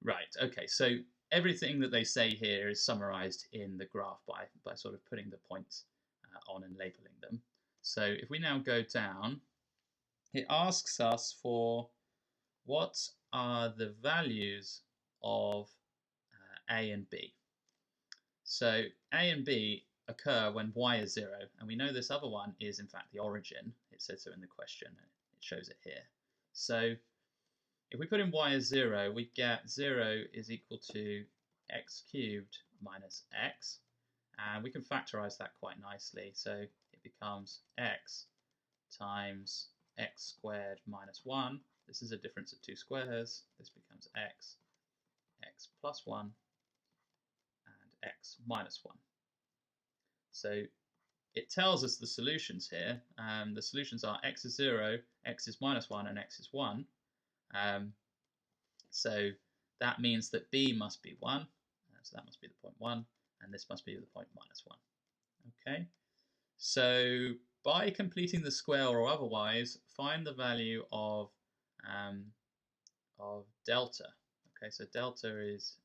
Speaker 1: Right, okay, so everything that they say here is summarized in the graph by sort of putting the points on and labeling them. So if we now go down, it asks us for what are the values of A and B. So A and B occur when y is 0, and we know this other one is in fact the origin. It says so in the question, it shows it here. So If we put in y as 0, we get 0 is equal to x cubed minus x, and we can factorize that quite nicely. So it becomes x times x squared minus 1. This is a difference of two squares. This becomes x plus 1, and x minus 1. So it tells us the solutions here. The solutions are x is 0, x is minus 1, and x is 1. So that means that b must be 1. So that must be the point 1, and this must be the point minus 1. Okay. So by completing the square or otherwise, find the value of delta. Okay, so delta is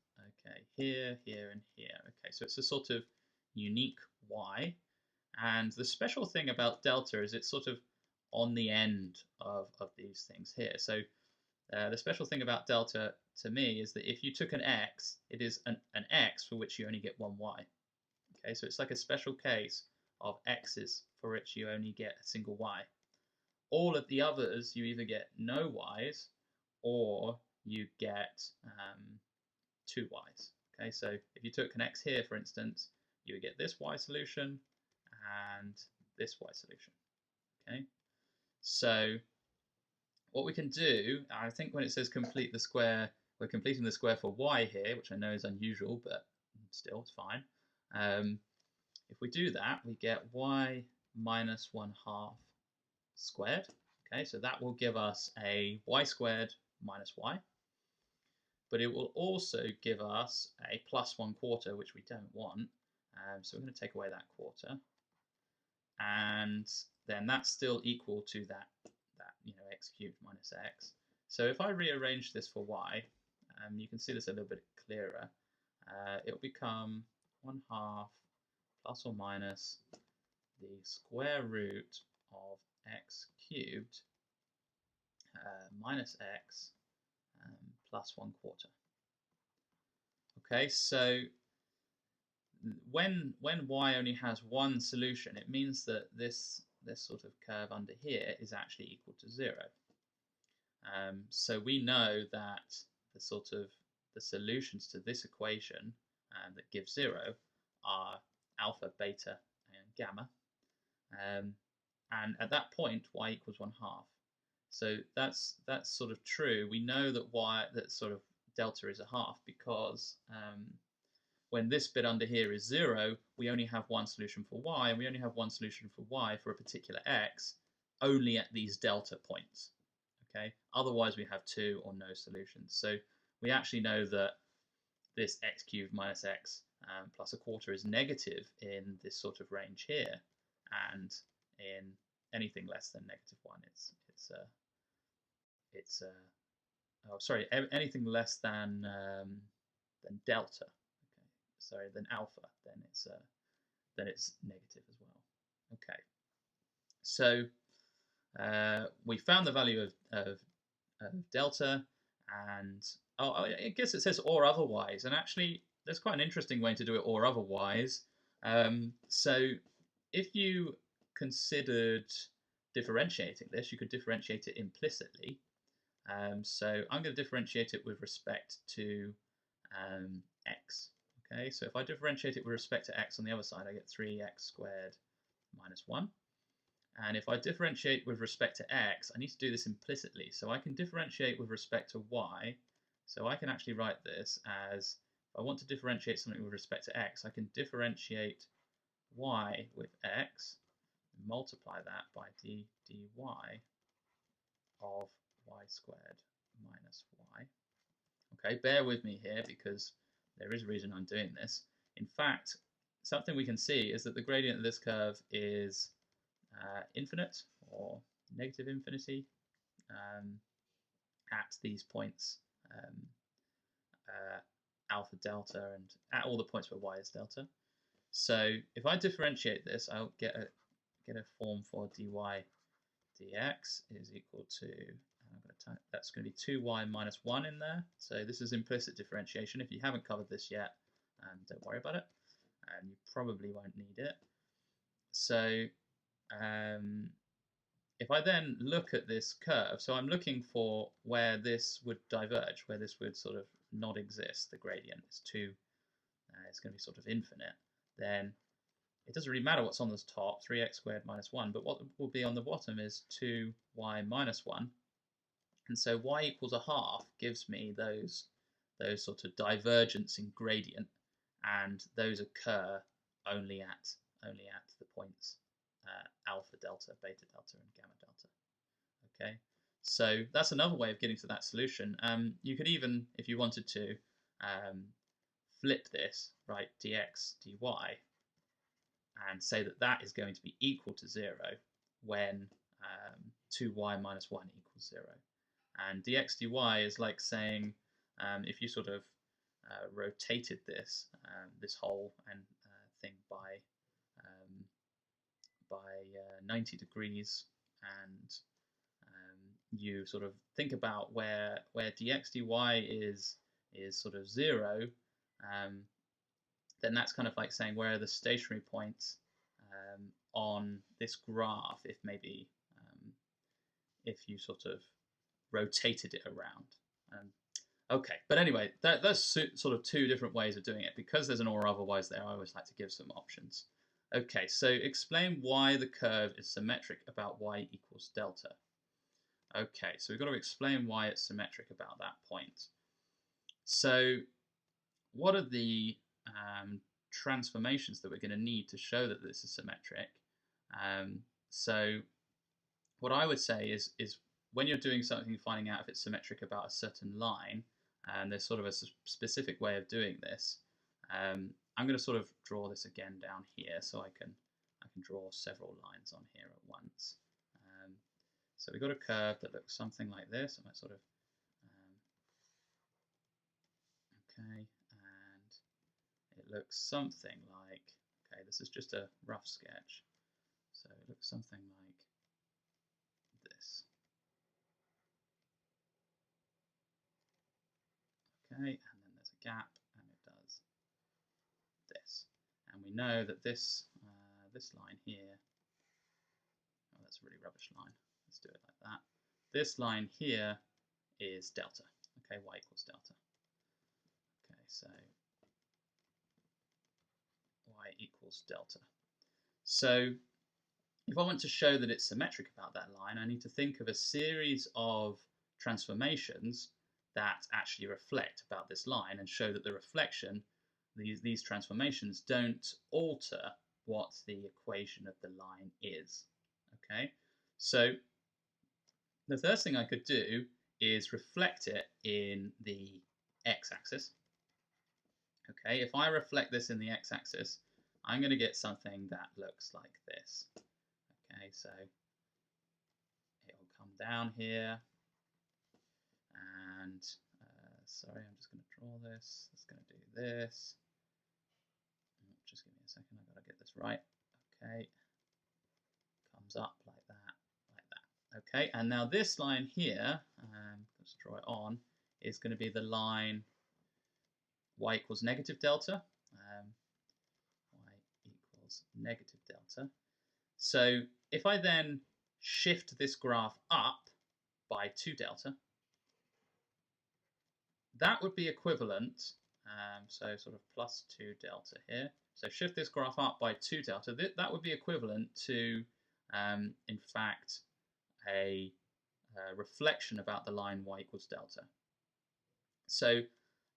Speaker 1: here, here, and here. Okay, so it's a sort of unique y, and the special thing about delta is it's sort of on the end of these things here. So the special thing about delta to me is that if you took an x, it is an x for which you only get one y. Okay, so it's like a special case of x's for which you only get a single y. All of the others, you either get no y's or you get two y's. Okay, so if you took an x here, for instance, you would get this y solution and this y solution. Okay, so what we can do, I think when it says complete the square, we're completing the square for y here, which I know is unusual, but still it's fine. If we do that, we get y minus 1/2 squared. Okay, so that will give us a y squared minus y. But it will also give us a plus 1/4, which we don't want. So we're going to take away that quarter. And then that's still equal to that x cubed minus x. So if I rearrange this for y, you can see this a little bit clearer. It will become 1/2 plus or minus the square root of x cubed minus x plus 1/4. Okay, so when y only has one solution, it means that this sort of curve under here is actually equal to 0. So we know that the solutions to this equation that gives 0 are alpha, beta, and gamma. And at that point, y equals 1/2. So that's sort of true. We know that sort of delta is 1/2 because when this bit under here is 0, we only have one solution for y, and we only have one solution for y for a particular x, only at these delta points. Okay, otherwise we have 2 or no solutions. So we actually know that this x cubed minus x plus 1/4 is negative in this sort of range here, and in anything less than -1, anything less than delta. Okay, sorry, than alpha, then it's negative as well. Okay, so we found the value of delta, and I guess it says or otherwise, and actually there's quite an interesting way to do it or otherwise. So if you considered differentiating this, you could differentiate it implicitly. So I'm going to differentiate it with respect to x. Okay, so if I differentiate it with respect to x on the other side, I get 3x squared minus 1. And if I differentiate with respect to x, I need to do this implicitly. So I can differentiate with respect to y. So I can actually write this as, if I want to differentiate something with respect to x, I can differentiate y with x, and multiply that by dy of y squared minus y. Okay, bear with me here because there is a reason I'm doing this. In fact, something we can see is that the gradient of this curve is infinite or negative infinity at these points alpha, delta, and at all the points where y is delta. So if I differentiate this, I'll get a form for dy dx is equal to, that's going to be 2y minus 1 in there. So this is implicit differentiation. If you haven't covered this yet, don't worry about it, and you probably won't need it. So if I then look at this curve, so I'm looking for where this would diverge, where this would sort of not exist, the gradient is too, it's going to be sort of infinite, then it doesn't really matter what's on the top, 3x squared minus 1, but what will be on the bottom is 2y minus 1. And so y equals a half gives me those sort of divergence in gradient, and those occur only at the points alpha delta, beta delta, and gamma delta. Okay, so that's another way of getting to that solution. You could even, if you wanted to, flip this, right, dx dy, and say that that is going to be equal to 0 when 2y minus 1 equals 0. And dx dy is like saying, if you sort of rotated this this whole and thing by 90 degrees, and you sort of think about where dx dy is sort of 0, then that's kind of like saying where are the stationary points on this graph if maybe if you sort of rotated it around. Okay, but anyway, that's sort of two different ways of doing it. Because there's an or otherwise there, I always like to give some options. Okay, so explain why the curve is symmetric about y equals delta. Okay, so we've got to explain why it's symmetric about that point. So what are the transformations that we're going to need to show that this is symmetric? So what I would say is when you're doing something, finding out if it's symmetric about a certain line, and there's sort of a specific way of doing this. I'm going to sort of draw this again down here, so I can draw several lines on here at once. So we've got a curve that looks something like this. I might sort of okay, and it looks something like, okay, this is just a rough sketch, so it looks something like this. Okay, and then there's a gap, and it does this. And we know that this this line here, oh, that's a really rubbish line. Let's do it like that. This line here is delta. Okay, y equals delta. Okay, so y equals delta. So if I want to show that it's symmetric about that line, I need to think of a series of transformations that actually reflect about this line and show that the reflection, these transformations, don't alter what the equation of the line is. Okay, so the first thing I could do is reflect it in the x-axis. Okay, if I reflect this in the x-axis, I'm going to get something that looks like this. Okay, so it will come down here, and sorry, I'm just going to draw this. It's going to do this. Just give me a second, I've got to get this right. Okay, comes up like that, like that. Okay, and now this line here, let's draw it on, is going to be the line y equals negative delta. Y equals negative delta. So if I then shift this graph up by 2 delta, that would be equivalent, so sort of plus 2 delta here. So shift this graph up by 2 delta, that would be equivalent to, in fact, a reflection about the line y equals delta. So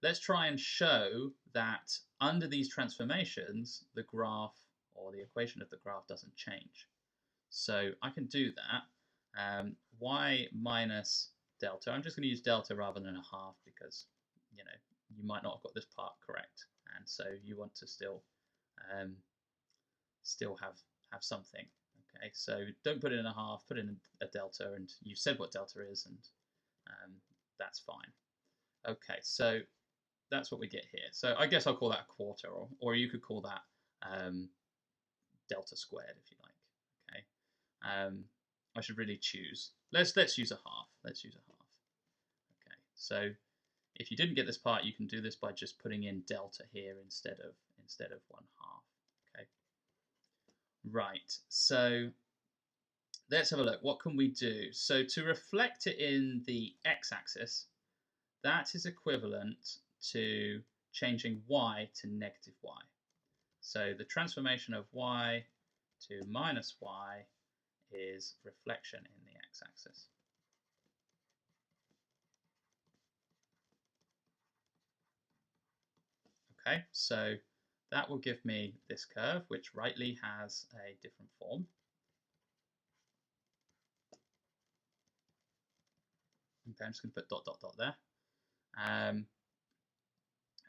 Speaker 1: let's try and show that under these transformations, the graph or the equation of the graph doesn't change. So I can do that. Y minus delta, I'm just going to use delta rather than a half because, you know, you might not have got this part correct, and so you want to still have something. Okay, so don't put in a half, put in a delta, and you've said what delta is, and that's fine. Okay, so that's what we get here. So I guess I'll call that a quarter, or you could call that delta squared if you like. Okay, I should really choose. Let's use a half. Let's use a half. Okay, so if you didn't get this part, you can do this by just putting in delta here instead of 1/2. Okay, right. So let's have a look. What can we do? So to reflect it in the x-axis, that is equivalent to changing y to negative y. So the transformation of y to minus y is reflection in the x-axis. Okay, so that will give me this curve, which rightly has a different form. Okay, I'm just going to put dot, dot, dot there.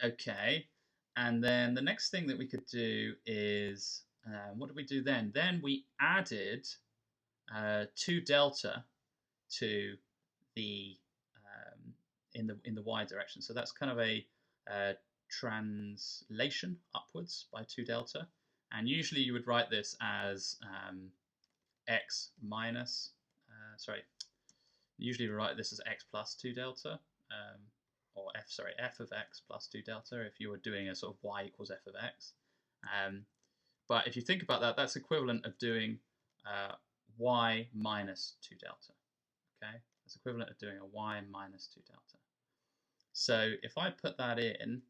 Speaker 1: Okay, and then the next thing that we could do is, what did we do then? Then we added 2 delta to the in the y direction. So that's kind of a translation upwards by 2 delta. And usually you would write this as x minus, usually we write this as x plus 2 delta, or f of x plus 2 delta if you were doing a sort of y equals f of x. But if you think about that, that's equivalent of doing y minus 2 delta. Okay, that's equivalent of doing a y minus 2 delta. So if I put that in,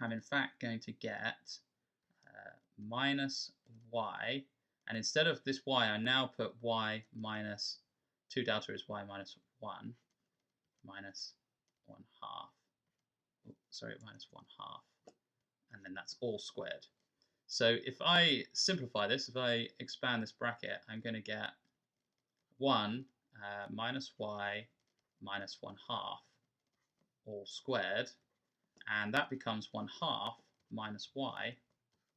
Speaker 1: I'm in fact going to get minus y, and instead of this y, I now put y minus 2 delta is y minus 1 minus 1 half. Minus 1 half, and then that's all squared. So if I simplify this, if I expand this bracket, I'm going to get 1 minus y minus 1 half all squared, and that becomes 1 half minus y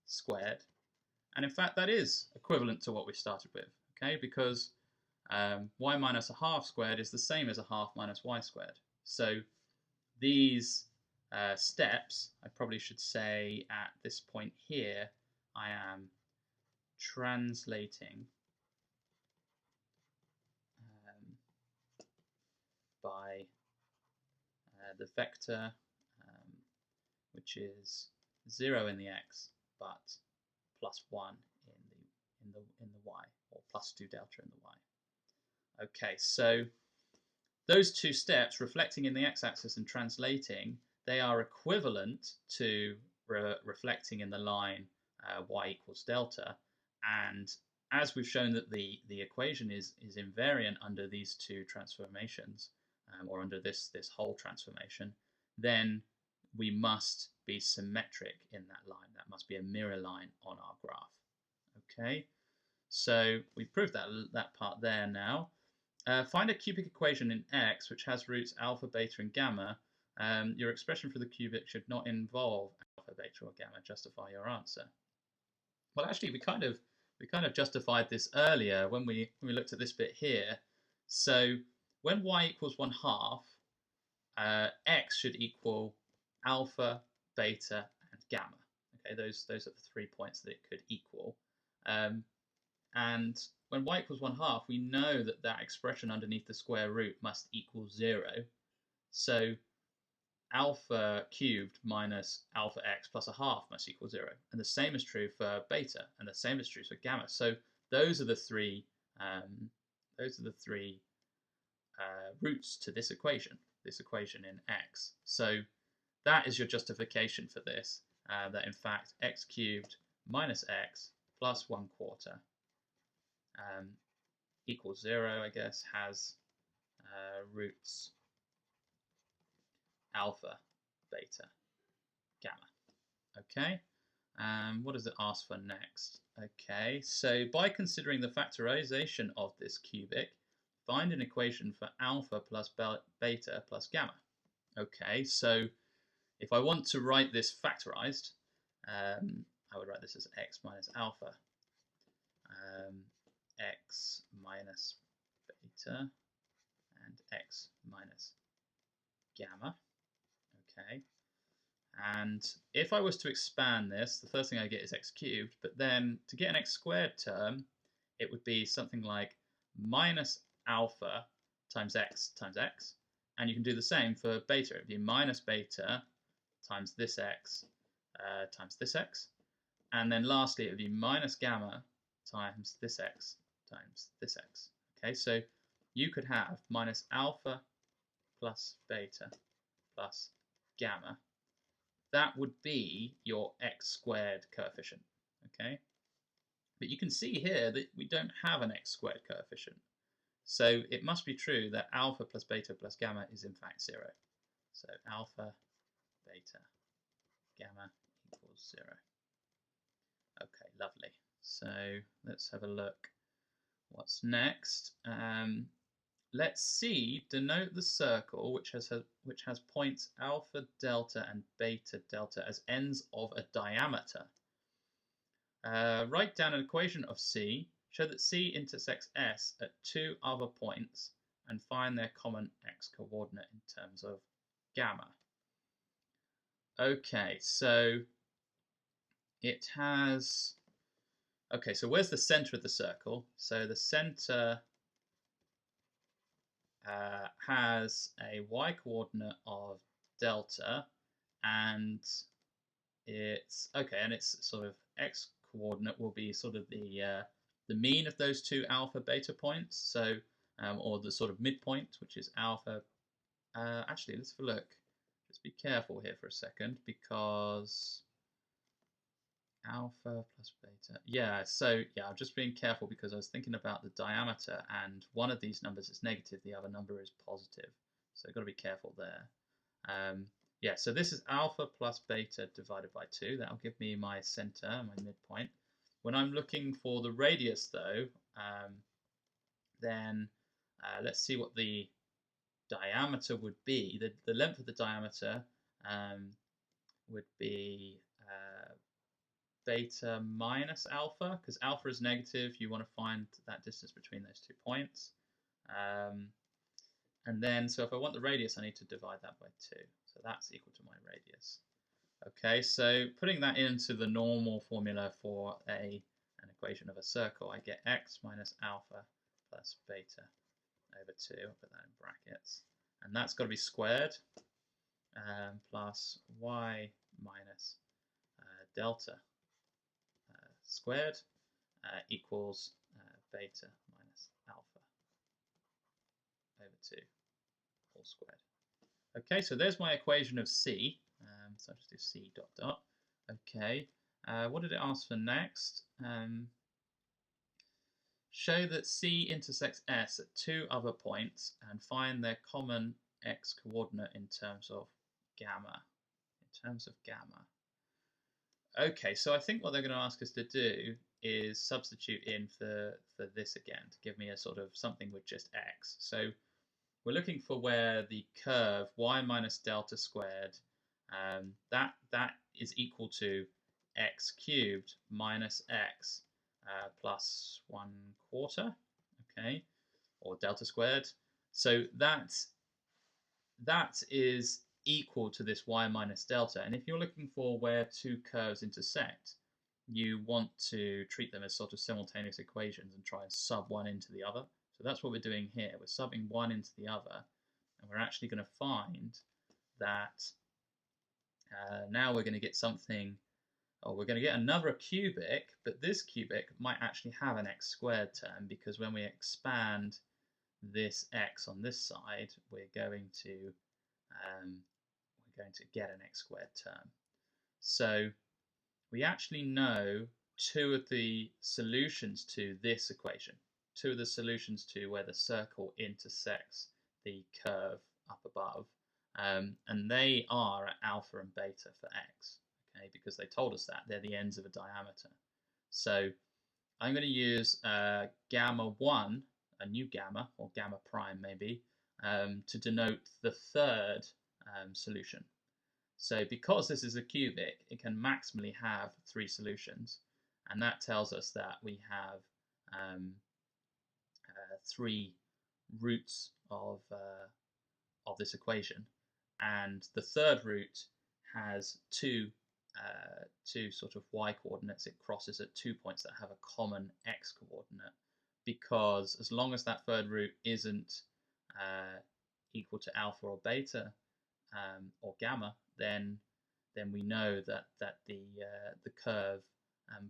Speaker 1: squared. And in fact, that is equivalent to what we started with, okay? Because y minus a half squared is the same as a half minus y squared. So these steps, I probably should say at this point here, I am translating by the vector which is 0 in the x, but plus 1 in the y, or plus 2 delta in the y. Okay, so those 2 steps, reflecting in the x-axis and translating, they are equivalent to reflecting in the line y equals delta. And as we've shown that the equation is invariant under these 2 transformations, or under this whole transformation, then we must be symmetric in that line. That must be a mirror line on our graph. Okay, so we proved that part there now. Find a cubic equation in X which has roots alpha, beta, and gamma. Your expression for the cubic should not involve alpha, beta, or gamma. Justify your answer. Well, actually, we kind of justified this earlier when we looked at this bit here. So when y equals 1 half, x should equal alpha, beta, and gamma. Okay, those are the 3 points that it could equal. And when y equals 1 half, we know that that expression underneath the square root must equal 0. So alpha cubed minus alpha x plus a half must equal 0. And the same is true for beta, and the same is true for gamma. So those are the three roots to this equation in x. So that is your justification for this, that in fact x cubed minus x plus 1/4 equals 0, I guess, has roots alpha, beta, gamma. Okay, what does it ask for next? Okay, so by considering the factorization of this cubic, find an equation for alpha plus beta plus gamma. Okay, so if I want to write this factorized, I would write this as x minus alpha, x minus beta, and x minus gamma. Okay, and if I was to expand this, the first thing I get is x cubed, but then to get an x squared term, it would be something like minus alpha times x, and you can do the same for beta. It would be minus beta times this x times this x, and then lastly it would be minus gamma times this x times this x. Okay, so you could have minus alpha plus beta plus gamma. That would be your x squared coefficient. Okay, but you can see here that we don't have an x squared coefficient. So it must be true that alpha plus beta plus gamma is in fact 0. So alpha, beta, gamma equals 0. Okay, lovely. So let's have a look. What's next? Let C denote the circle which has points alpha delta and beta delta as ends of a diameter. Write down an equation of C. Show that C intersects S at 2 other points and find their common x coordinate in terms of gamma. Okay, so it has... Okay, so where's the center of the circle? So the center has a y coordinate of delta, and its sort of x coordinate will be sort of the mean of those two alpha beta points. So or the sort of midpoint, which is alpha. Actually, let's have a look. Just be careful here for a second, because alpha plus beta. Yeah, so yeah, I'm just being careful because I was thinking about the diameter, and one of these numbers is negative, the other number is positive. So I've got to be careful there. Yeah, so this is alpha plus beta divided by 2. That'll give me my center, my midpoint. When I'm looking for the radius, though, then let's see what the diameter would be. The length of the diameter would be beta minus alpha, because alpha is negative. You want to find that distance between those 2 points. And then, so if I want the radius, I need to divide that by 2. So that's equal to my radius. Okay, so putting that into the normal formula for an equation of a circle, I get x minus alpha plus beta over 2. I'll put that in brackets. And that's got to be squared, plus y minus delta squared equals beta minus alpha over 2 all squared. Okay, so there's my equation of C. So I'll just do C dot dot. Okay, what did it ask for next? Show that C intersects S at 2 other points and find their common x coordinate in terms of gamma. Okay, so I think what they're going to ask us to do is substitute in for this again to give me a sort of something with just x. So we're looking for where the curve y minus delta squared, that is equal to x cubed minus x plus 1/4, okay, or delta squared. So that is equal to this y minus delta. And if you're looking for where 2 curves intersect, you want to treat them as sort of simultaneous equations and try and sub one into the other. So that's what we're doing here. We're subbing one into the other, and we're actually going to find that now we're going to get something, or we're going to get another cubic, but this cubic might actually have an x squared term, because when we expand this x on this side, we're going to get an x squared term. So we actually know 2 of the solutions to this equation, 2 of the solutions to where the circle intersects the curve up above, and they are at alpha and beta for x, okay, because they told us that they're the ends of a diameter. So I'm going to use gamma 1, a new gamma, or gamma prime maybe, to denote the third solution. So because this is a cubic, it can maximally have 3 solutions, and that tells us that we have 3 roots of this equation, and the third root has two sort of y coordinates. It crosses at 2 points that have a common x coordinate, because as long as that third root isn't equal to alpha or beta or gamma, then we know that the curve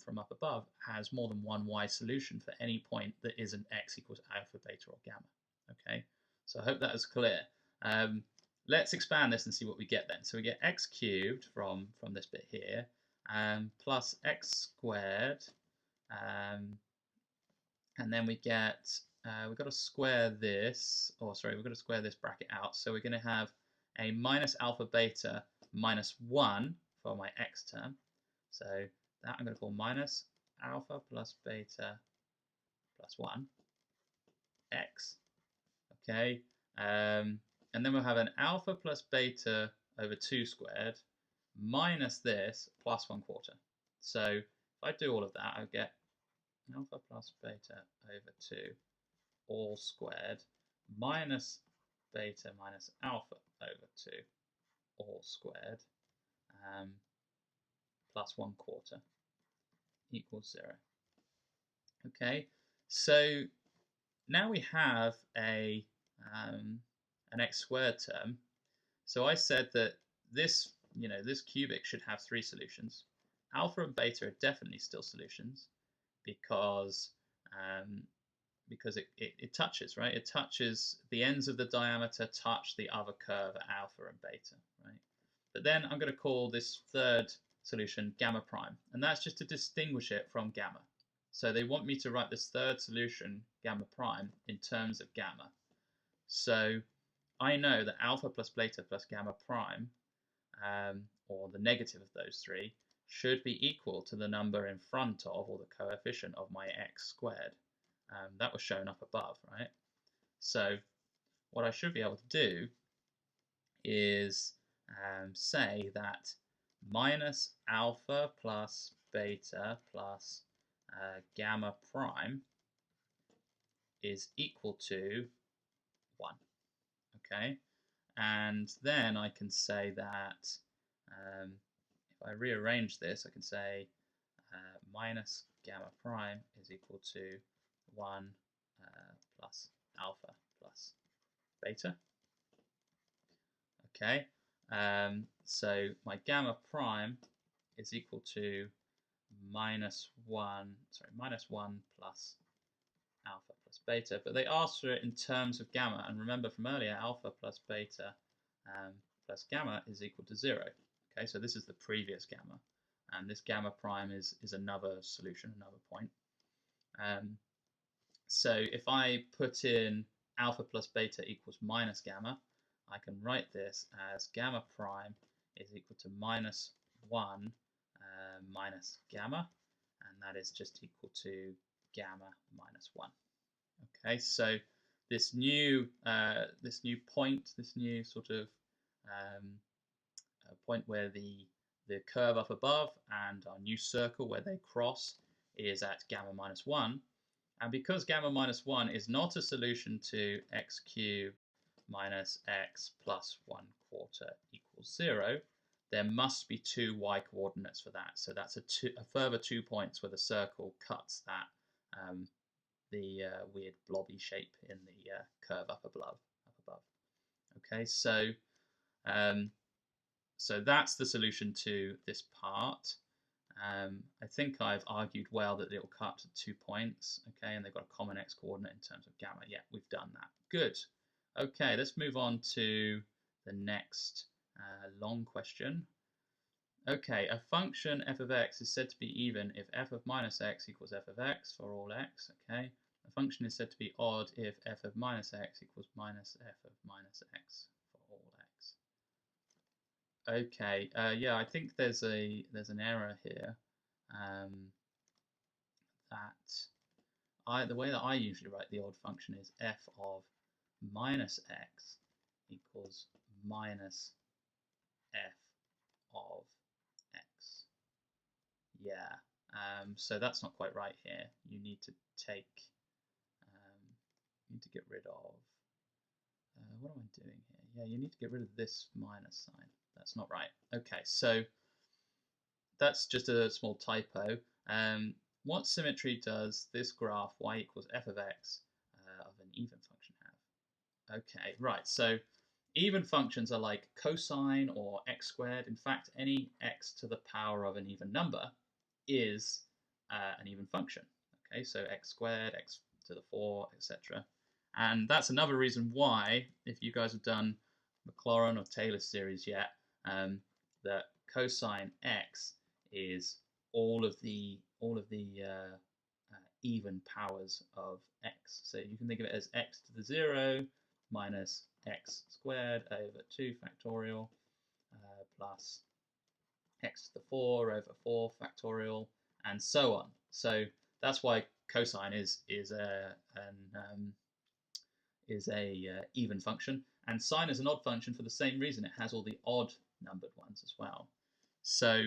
Speaker 1: from up above has more than one y solution for any point that isn't x equals alpha, beta, or gamma. Okay, so I hope that is clear. Let's expand this and see what we get then. So we get x cubed from this bit here, plus x squared, and then we get, we've got to square this, or sorry, we've got to square this bracket out. So we're going to have a minus alpha beta minus 1 for my x term. So that I'm going to call minus alpha plus beta plus 1 x. Okay, and then we'll have an alpha plus beta over 2 squared minus this plus 1/4. So if I do all of that, I'll get alpha plus beta over 2 all squared minus beta minus alpha over 2 all squared plus 1/4 equals 0. Okay, so now we have an x squared term. So I said that this, this cubic should have 3 solutions. Alpha and beta are definitely still solutions because it touches, right? It touches the ends of the diameter, touch the other curve at alpha and beta, right? But then I'm going to call this third solution gamma prime, and that's just to distinguish it from gamma. So they want me to write this third solution, gamma prime, in terms of gamma. So I know that alpha plus beta plus gamma prime, or the negative of those 3, should be equal to the number in front of, or the coefficient of, my x squared. That was shown up above, right? So what I should be able to do is say that minus alpha plus beta plus gamma prime is equal to 1. Okay, and then I can say that if I rearrange this, I can say minus gamma prime is equal to 1 plus alpha plus beta. Okay, so my gamma prime is equal to minus 1 plus alpha plus beta, but they asked for it in terms of gamma, and remember from earlier, alpha plus beta plus gamma is equal to 0. Okay, so this is the previous gamma, and this gamma prime is another solution, another point. So if I put in alpha plus beta equals minus gamma, I can write this as gamma prime is equal to minus 1 minus gamma, and that is just equal to gamma minus 1. Okay, so this new point, this new sort of point where the curve up above and our new circle where they cross is at gamma minus 1. And because gamma minus 1 is not a solution to x cubed minus x plus 1/4 equals 0, there must be 2 y coordinates for that. So that's a further 2 points where the circle cuts that the weird blobby shape in the curve up above. Okay, so so that's the solution to this part. I think I've argued well that it'll cut to 2 points, okay, and they've got a common x coordinate in terms of gamma. Yeah, we've done that. Good. Okay, let's move on to the next long question. Okay, a function f of x is said to be even if f of minus x equals f of x for all x, okay? A function is said to be odd if f of minus x equals minus f of minus x for all x. Okay, yeah, I think there's an error here. The way that I usually write the odd function is f of minus x equals minus f of x. Yeah, so that's not quite right here. You need to get rid of, what am I doing here? Yeah, you need to get rid of this minus sign. That's not right. Okay, so that's just a small typo. What symmetry does this graph y equals f of x of an even function have? Okay, right, so even functions are like cosine or x squared. In fact, any x to the power of an even number is an even function. Okay, so x squared, x to the 4, etc. And that's another reason why, if you guys have done Maclaurin or Taylor series yet, that cosine x is all of the even powers of x. So you can think of it as x to the 0 minus x squared over 2 factorial plus x to the 4 over 4 factorial, and so on. So that's why cosine is a even function, and sine is an odd function for the same reason. It has all the odd numbered ones as well. So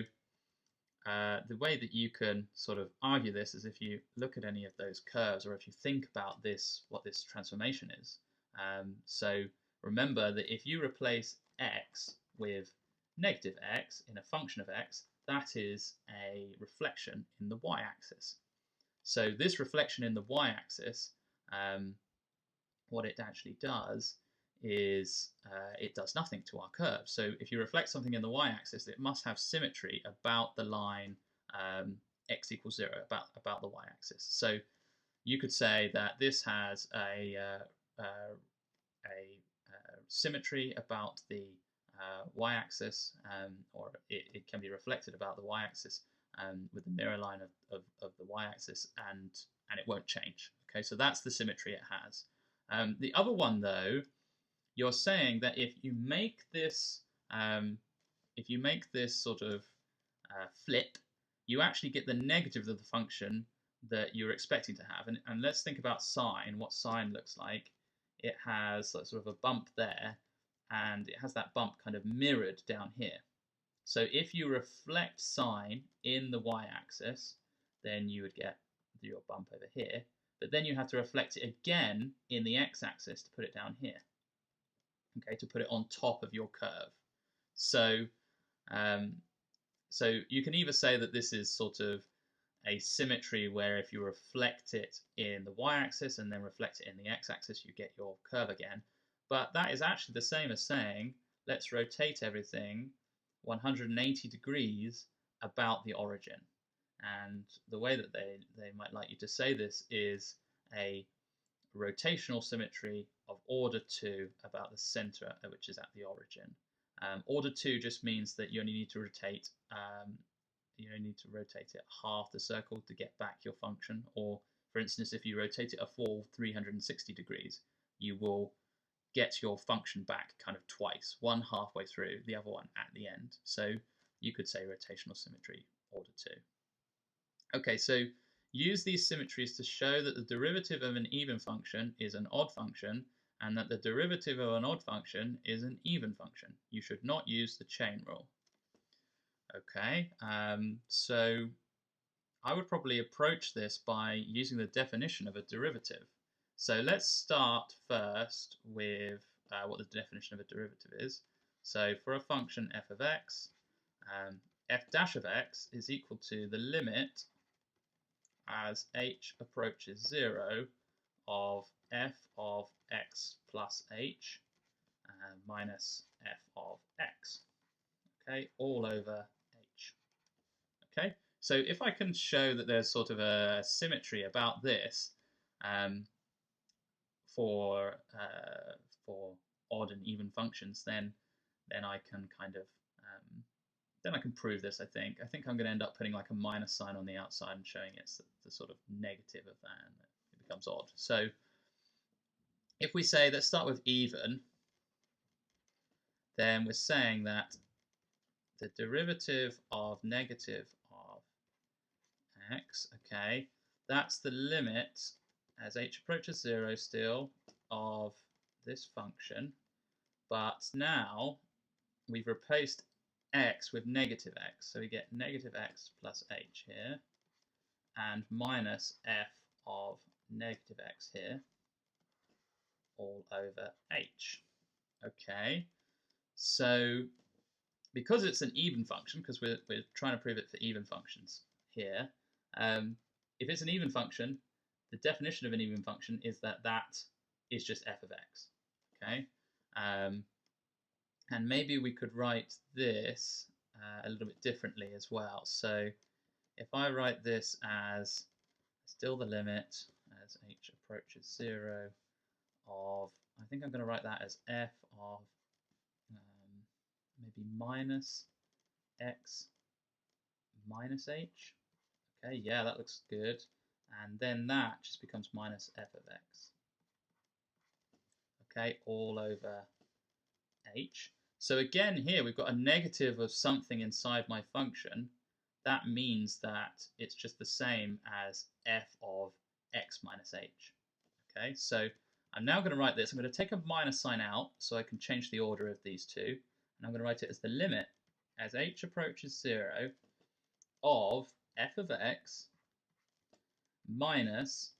Speaker 1: the way that you can sort of argue this is if you look at any of those curves, or if you think about this, what this transformation is. So remember that if you replace x with negative x in a function of x, that is a reflection in the y-axis. So this reflection in the y-axis, what it actually does is it does nothing to our curve. So if you reflect something in the y-axis, it must have symmetry about the line x equals 0, about the y-axis. So you could say that this has a symmetry about the y-axis, or it can be reflected about the y-axis with the mirror line of the y-axis, and it won't change. Okay, so that's the symmetry it has. The other one, though, you're saying that if you make this sort of flip, you actually get the negative of the function that you're expecting to have. And let's think about sine, what sine looks like. It has sort of a bump there, and it has that bump kind of mirrored down here. So if you reflect sine in the y-axis, then you would get your bump over here. But then you have to reflect it again in the x-axis to put it down here. Okay, to put it on top of your curve. So, so you can either say that this is sort of a symmetry where if you reflect it in the y-axis and then reflect it in the x-axis, you get your curve again. But that is actually the same as saying, let's rotate everything 180 degrees about the origin. And the way that they might like you to say this is a rotational symmetry of order 2 about the center, which is at the origin. Order 2 just means that you only need to rotate it half the circle to get back your function. Or, for instance, if you rotate it a full 360 degrees, you will get your function back kind of twice, one halfway through, the other one at the end. So you could say rotational symmetry order 2. Okay, so use these symmetries to show that the derivative of an even function is an odd function, and that the derivative of an odd function is an even function. You should not use the chain rule. Okay, so I would probably approach this by using the definition of a derivative. So let's start first with what the definition of a derivative is. So for a function f of x, f dash of x is equal to the limit as h approaches 0 of f of x plus h minus f of x, okay, all over h. Okay, so if I can show that there's sort of a symmetry about this for odd and even functions, then I can kind of then I can prove this. I think I'm going to end up putting like a minus sign on the outside and showing it's the sort of negative of that, and it becomes odd. So if we say, let's start with even, then we're saying that the derivative of negative of x, okay, that's the limit as h approaches 0 still of this function, but now we've replaced x with negative x, so we get negative x plus h here, and minus f of negative x here, all over h. Okay, so because it's an even function, because we're trying to prove it for even functions here, if it's an even function, the definition of an even function is that that is just f of x. Okay, and maybe we could write this a little bit differently as well. So if I write this as still the limit as h approaches 0 of, I think I'm going to write that as f of maybe minus x minus h. Okay, yeah, that looks good. And then that just becomes minus f of x. Okay, all over h. So again, here we've got a negative of something inside my function. That means that it's just the same as f of x minus h. Okay, so I'm now going to write this. I'm going to take a minus sign out so I can change the order of these two. And I'm going to write it as the limit as h approaches 0 of f of x minus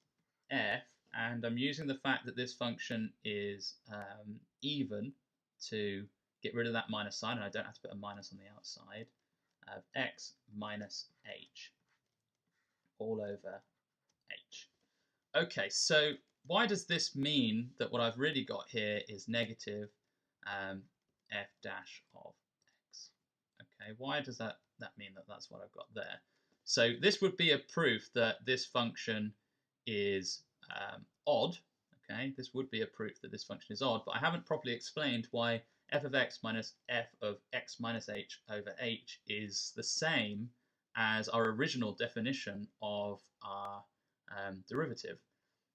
Speaker 1: f, and I'm using the fact that this function is even to get rid of that minus sign, and I don't have to put a minus on the outside, of x minus h all over h. Okay, so why does this mean that what I've really got here is negative f dash of x? Okay, why does that mean that that's what I've got there? So this would be a proof that this function is odd. Okay, this would be a proof that this function is odd, but I haven't properly explained why f of x minus f of x minus h over h is the same as our original definition of our derivative.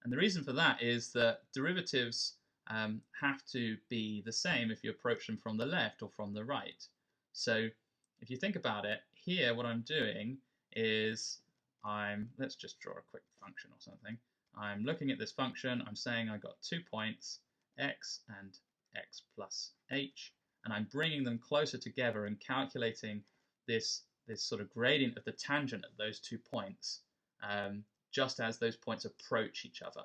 Speaker 1: And the reason for that is that derivatives have to be the same if you approach them from the left or from the right. So if you think about it, here what I'm doing is let's just draw a quick function or something. I'm looking at this function, I'm saying I got 2 points, x and x plus h, and I'm bringing them closer together and calculating this sort of gradient of the tangent at those 2 points, just as those points approach each other.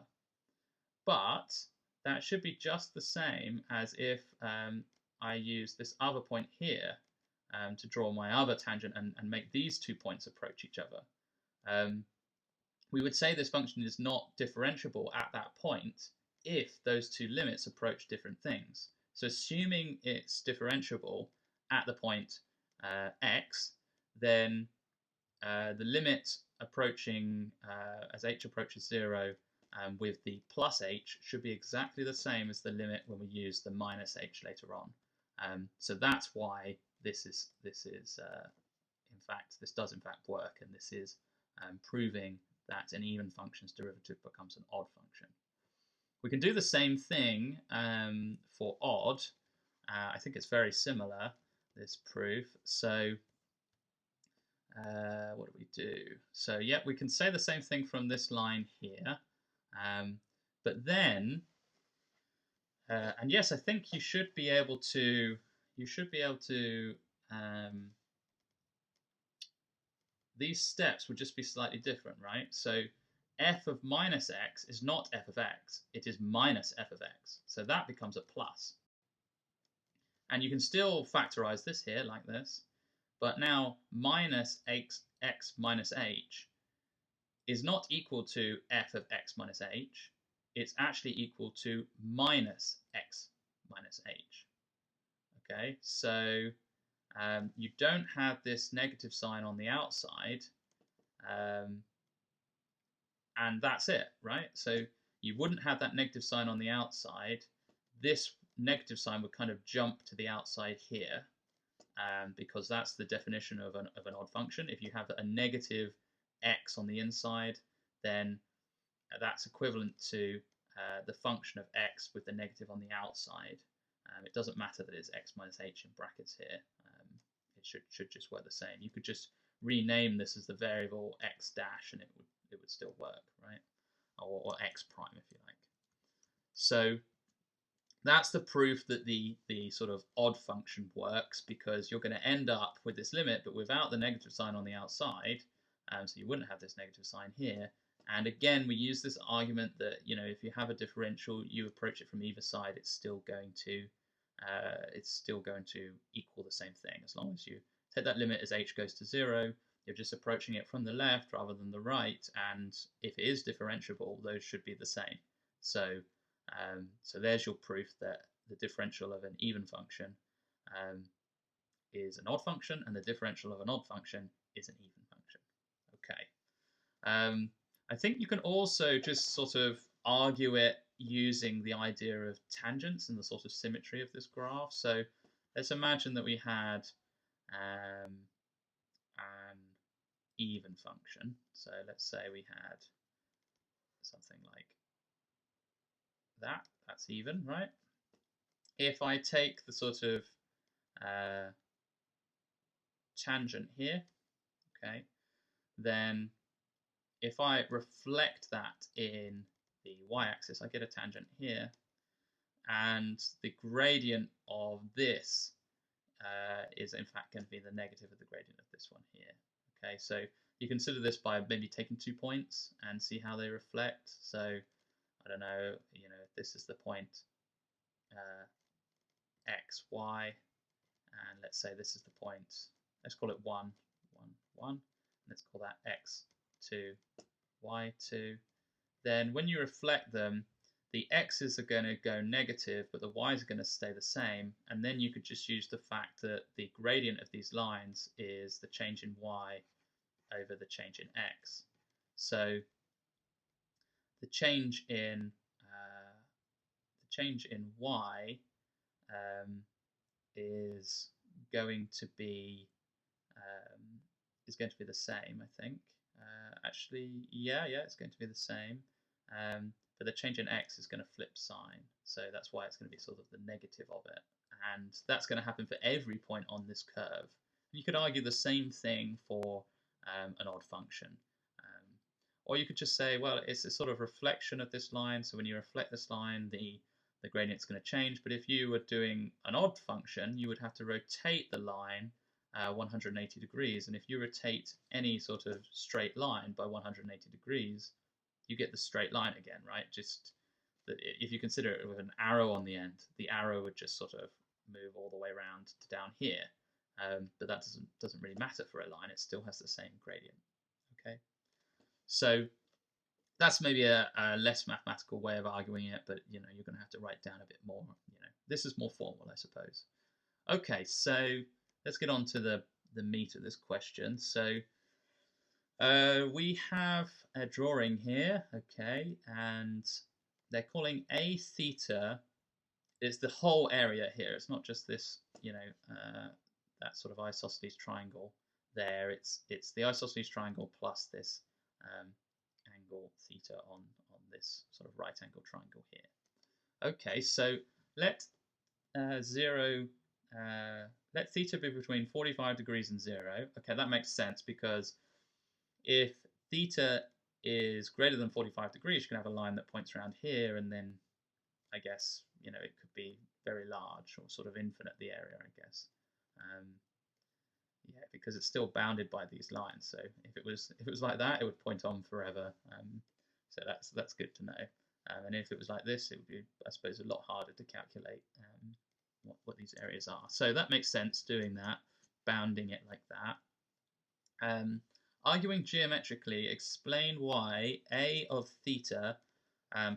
Speaker 1: But that should be just the same as if I use this other point here to draw my other tangent and make these 2 points approach each other. We would say this function is not differentiable at that point if those two limits approach different things. So assuming it's differentiable at the point x, then the limit approaching as h approaches 0 with the plus h should be exactly the same as the limit when we use the minus h later on. So that's why this does in fact work, and this is proving that an even function's derivative becomes an odd function. We can do the same thing for odd. I think it's very similar, this proof. So what do we do? So yeah, we can say the same thing from this line here, but then, and yes, I think you should be able to. These steps would just be slightly different, right? So f of minus x is not f of x, it is minus f of x. So that becomes a plus. And you can still factorize this here like this, but now minus x minus h is not equal to f of x minus h, it's actually equal to minus x minus h. Okay, so you don't have this negative sign on the outside, and that's it, right? So you wouldn't have that negative sign on the outside. This negative sign would kind of jump to the outside here, because that's the definition of an odd function. If you have a negative x on the inside, then that's equivalent to the function of x with the negative on the outside. It doesn't matter that it's x minus h in brackets here. It should just work the same. You could just rename this as the variable x dash, and it would still work, right? Or x prime, if you like. So that's the proof that the sort of odd function works, because you're going to end up with this limit, but without the negative sign on the outside. So you wouldn't have this negative sign here. And again, we use this argument that, you know, if you have a differential, you approach it from either side, it's still going to equal the same thing. As long as you take that limit as h goes to 0, you're just approaching it from the left rather than the right, and if it is differentiable, those should be the same. So so there's your proof that the differential of an even function is an odd function, and the differential of an odd function is an even function. I think you can also just sort of argue it using the idea of tangents and the sort of symmetry of this graph. So let's imagine that we had an even function. So let's say we had something like that. That's even, right? If I take the sort of tangent here, okay, then if I reflect that in the y-axis, I get a tangent here, and the gradient of this is in fact going to be the negative of the gradient of this one here. Okay, so you consider this by maybe taking 2 points and see how they reflect. So I don't know, if this is the point x, y, and let's say this is the point, let's call it 1, 1, 1, let's call that x2, y2, then when you reflect them, the x's are going to go negative, but the y's are going to stay the same, and then you could just use the fact that the gradient of these lines is the change in y over the change in x. So the change in y is going to be the same, I think. Actually, yeah, it's going to be the same. But the change in x is going to flip sign, so that's why it's going to be sort of the negative of it. And that's going to happen for every point on this curve. You could argue the same thing for an odd function. Or you could just say, well, it's a sort of reflection of this line, so when you reflect this line, the gradient's going to change. But if you were doing an odd function, you would have to rotate the line 180 degrees, and if you rotate any sort of straight line by 180 degrees, you get the straight line again, right? Just if you consider it with an arrow on the end, the arrow would just sort of move all the way around to down here, but that doesn't really matter for a line. It still has the same gradient. Okay, so that's maybe a less mathematical way of arguing it, but you're going to have to write down a bit more. This is more formal, I suppose. Okay, so let's get on to the meat of this question. So we have a drawing here, okay, and they're calling A theta is the whole area here. It's not just this, that sort of isosceles triangle there. It's the isosceles triangle plus this angle theta on this sort of right angle triangle here. Okay, so let let theta be between 45 degrees and 0. Okay, that makes sense, because if theta is greater than 45 degrees, you can have a line that points around here, and then I guess it could be very large or sort of infinite, the area, I guess. Yeah, because it's still bounded by these lines. So if it was like that, it would point on forever. So that's good to know. And if it was like this, it would be, I suppose, a lot harder to calculate what these areas are. So that makes sense, doing that, bounding it like that. Arguing geometrically, explain why a of theta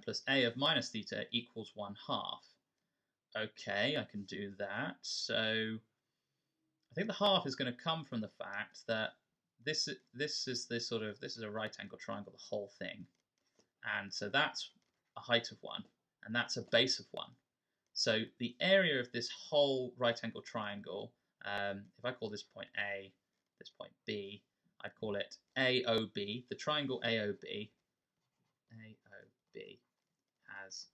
Speaker 1: plus a of minus theta equals 1/2. Okay, I can do that. So I think the half is going to come from the fact that this is a right angle triangle, the whole thing, and so that's a height of 1, and that's a base of 1. So the area of this whole right angle triangle, if I call this point A, this point B, I call it AOB. The triangle AOB has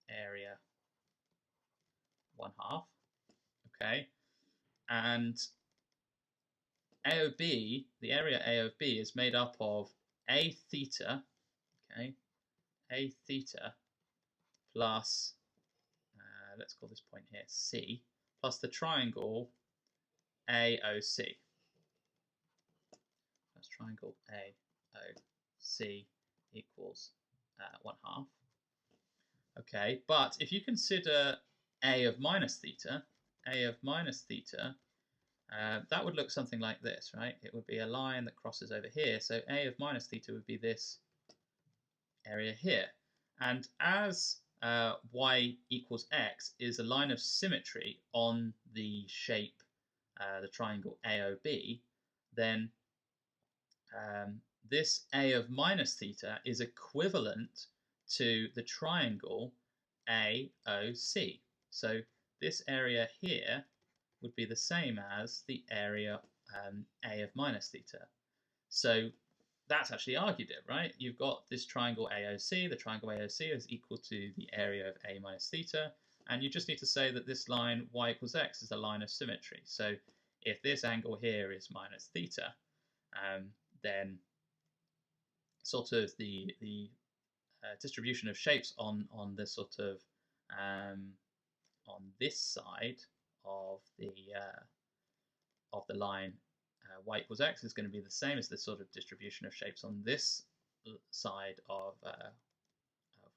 Speaker 1: area 1/2. Okay, and AOB, the area AOB, is made up of A theta, okay, A theta plus, let's call this point here C, plus the triangle AOC. That's triangle AOC equals 1/2. Okay, but if you consider A of minus theta, that would look something like this, right? It would be a line that crosses over here. So A of minus theta would be this area here. And as y equals x is a line of symmetry on the shape, the triangle AOB, then this a of minus theta is equivalent to the triangle AOC. So this area here would be the same as the area a of minus theta. So that's actually argued it, right? You've got this triangle AOC. The triangle AOC is equal to the area of a minus theta. And you just need to say that this line y equals x is a line of symmetry. So if this angle here is minus theta, then sort of the distribution of shapes on this sort of on this side of the line y equals x is going to be the same as the sort of distribution of shapes on this side of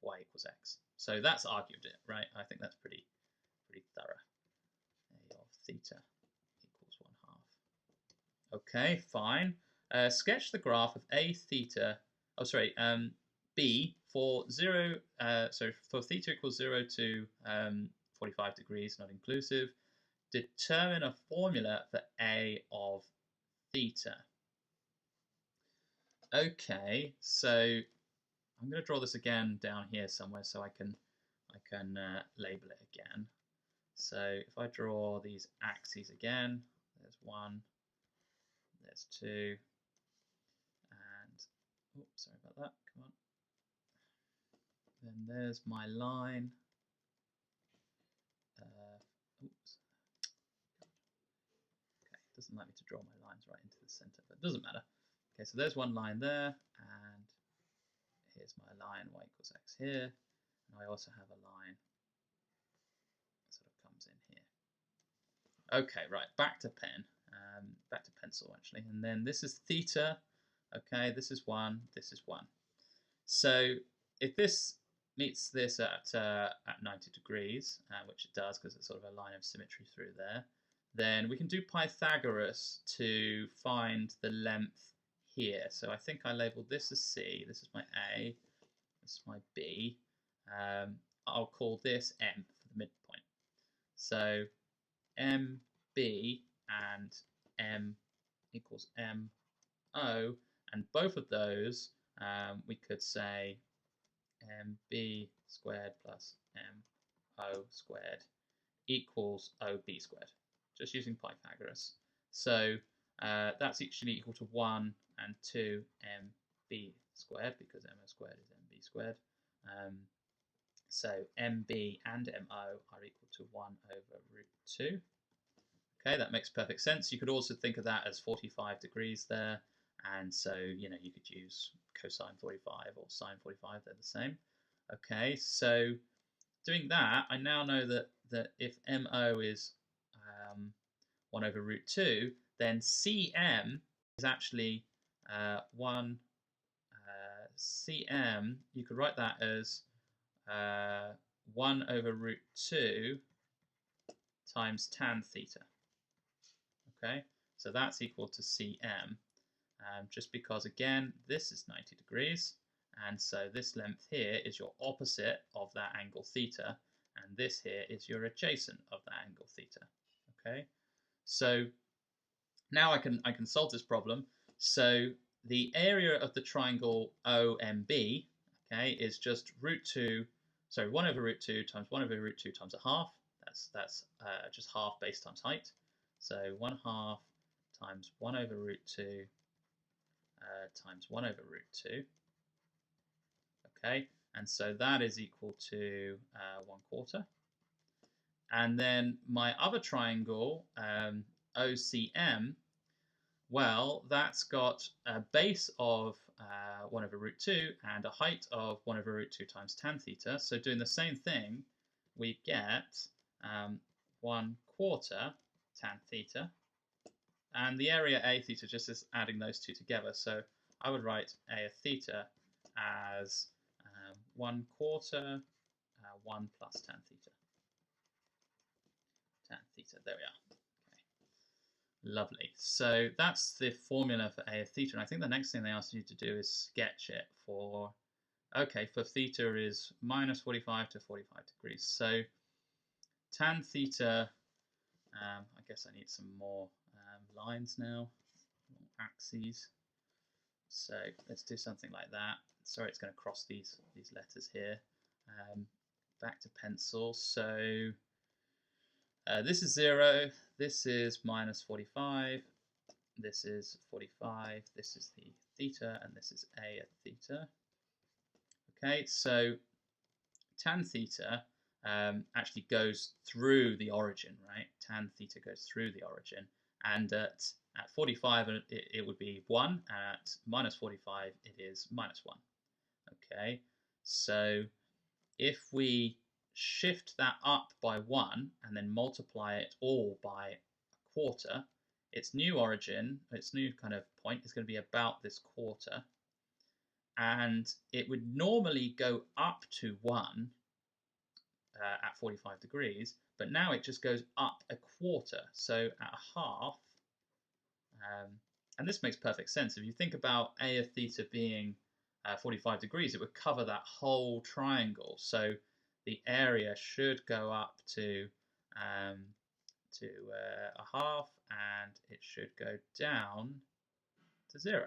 Speaker 1: y equals x. So that's argued it, right? I think that's pretty thorough. A of theta equals 1/2. Okay, fine. Sketch the graph of a theta. Oh, sorry. B for for theta equals 0 to 45 degrees, not inclusive. Determine a formula for a of theta. Okay, so I'm going to draw this again down here somewhere so I can label it again. So if I draw these axes again, there's 1, there's 2, and oops, sorry about that. Come on. Then there's my line. Oops. Okay, it doesn't like me to draw my lines right into the center, but it doesn't matter. Okay, so there's one line there, and here's my line y equals x here, and I also have a line that sort of comes in here. Okay, right, back to pen, back to pencil actually, and then this is theta. Okay, this is 1, this is 1. So if this meets this at 90 degrees, which it does because it's sort of a line of symmetry through there, then we can do Pythagoras to find the length here. So I think I labelled this as C, this is my A, this is my B. I'll call this M for the midpoint. So MB and M equals MO, and both of those we could say MB squared plus MO squared equals OB squared, just using Pythagoras. So that's actually equal to 1 and 2 MB squared, because MO squared is MB squared. So MB and MO are equal to 1 over root 2. Okay, that makes perfect sense. You could also think of that as 45 degrees there, and so you could use cosine 45 or sine 45, they're the same. Okay, so doing that, I now know that if MO is 1 over root 2, then CM is actually 1 CM, you could write that as 1 over root 2 times tan theta. Okay, so that's equal to CM, just because, again, this is 90 degrees, and so this length here is your opposite of that angle theta, and this here is your adjacent of that angle theta. Okay, so now I can solve this problem. So the area of the triangle OMB, okay, is just 1 over root 2 times 1 over root 2 times a half. That's just half base times height. So 1/2 times 1 over root 2 times 1 over root 2. Okay, and so that is equal to 1/4. And then my other triangle, OCM, well, that's got a base of 1 over root 2 and a height of 1 over root 2 times tan theta. So doing the same thing, we get 1/4 tan theta. And the area A theta just is adding those two together. So I would write A of theta as 1/4 1 plus tan theta. Tan theta, there we are. Okay, lovely. So that's the formula for A of theta. And I think the next thing they ask you to do is sketch it for, okay, for theta is minus 45 to 45 degrees. So tan theta, I guess I need some more lines now, axes. So let's do something like that. Sorry, it's going to cross these letters here. Back to pencil. So this is 0, this is minus 45, this is 45, this is the theta, and this is a at theta. Okay, so tan theta actually goes through the origin, right? Tan theta goes through the origin, and at 45 it would be 1, and at minus 45 it is minus 1. Okay, so if we shift that up by 1 and then multiply it all by a quarter, its new origin, its new kind of point is going to be about this quarter, and it would normally go up to 1 at 45 degrees, but now it just goes up a quarter, so at a half. And this makes perfect sense. If you think about a of theta being 45 degrees, it would cover that whole triangle. So the area should go up to a half, and it should go down to 0.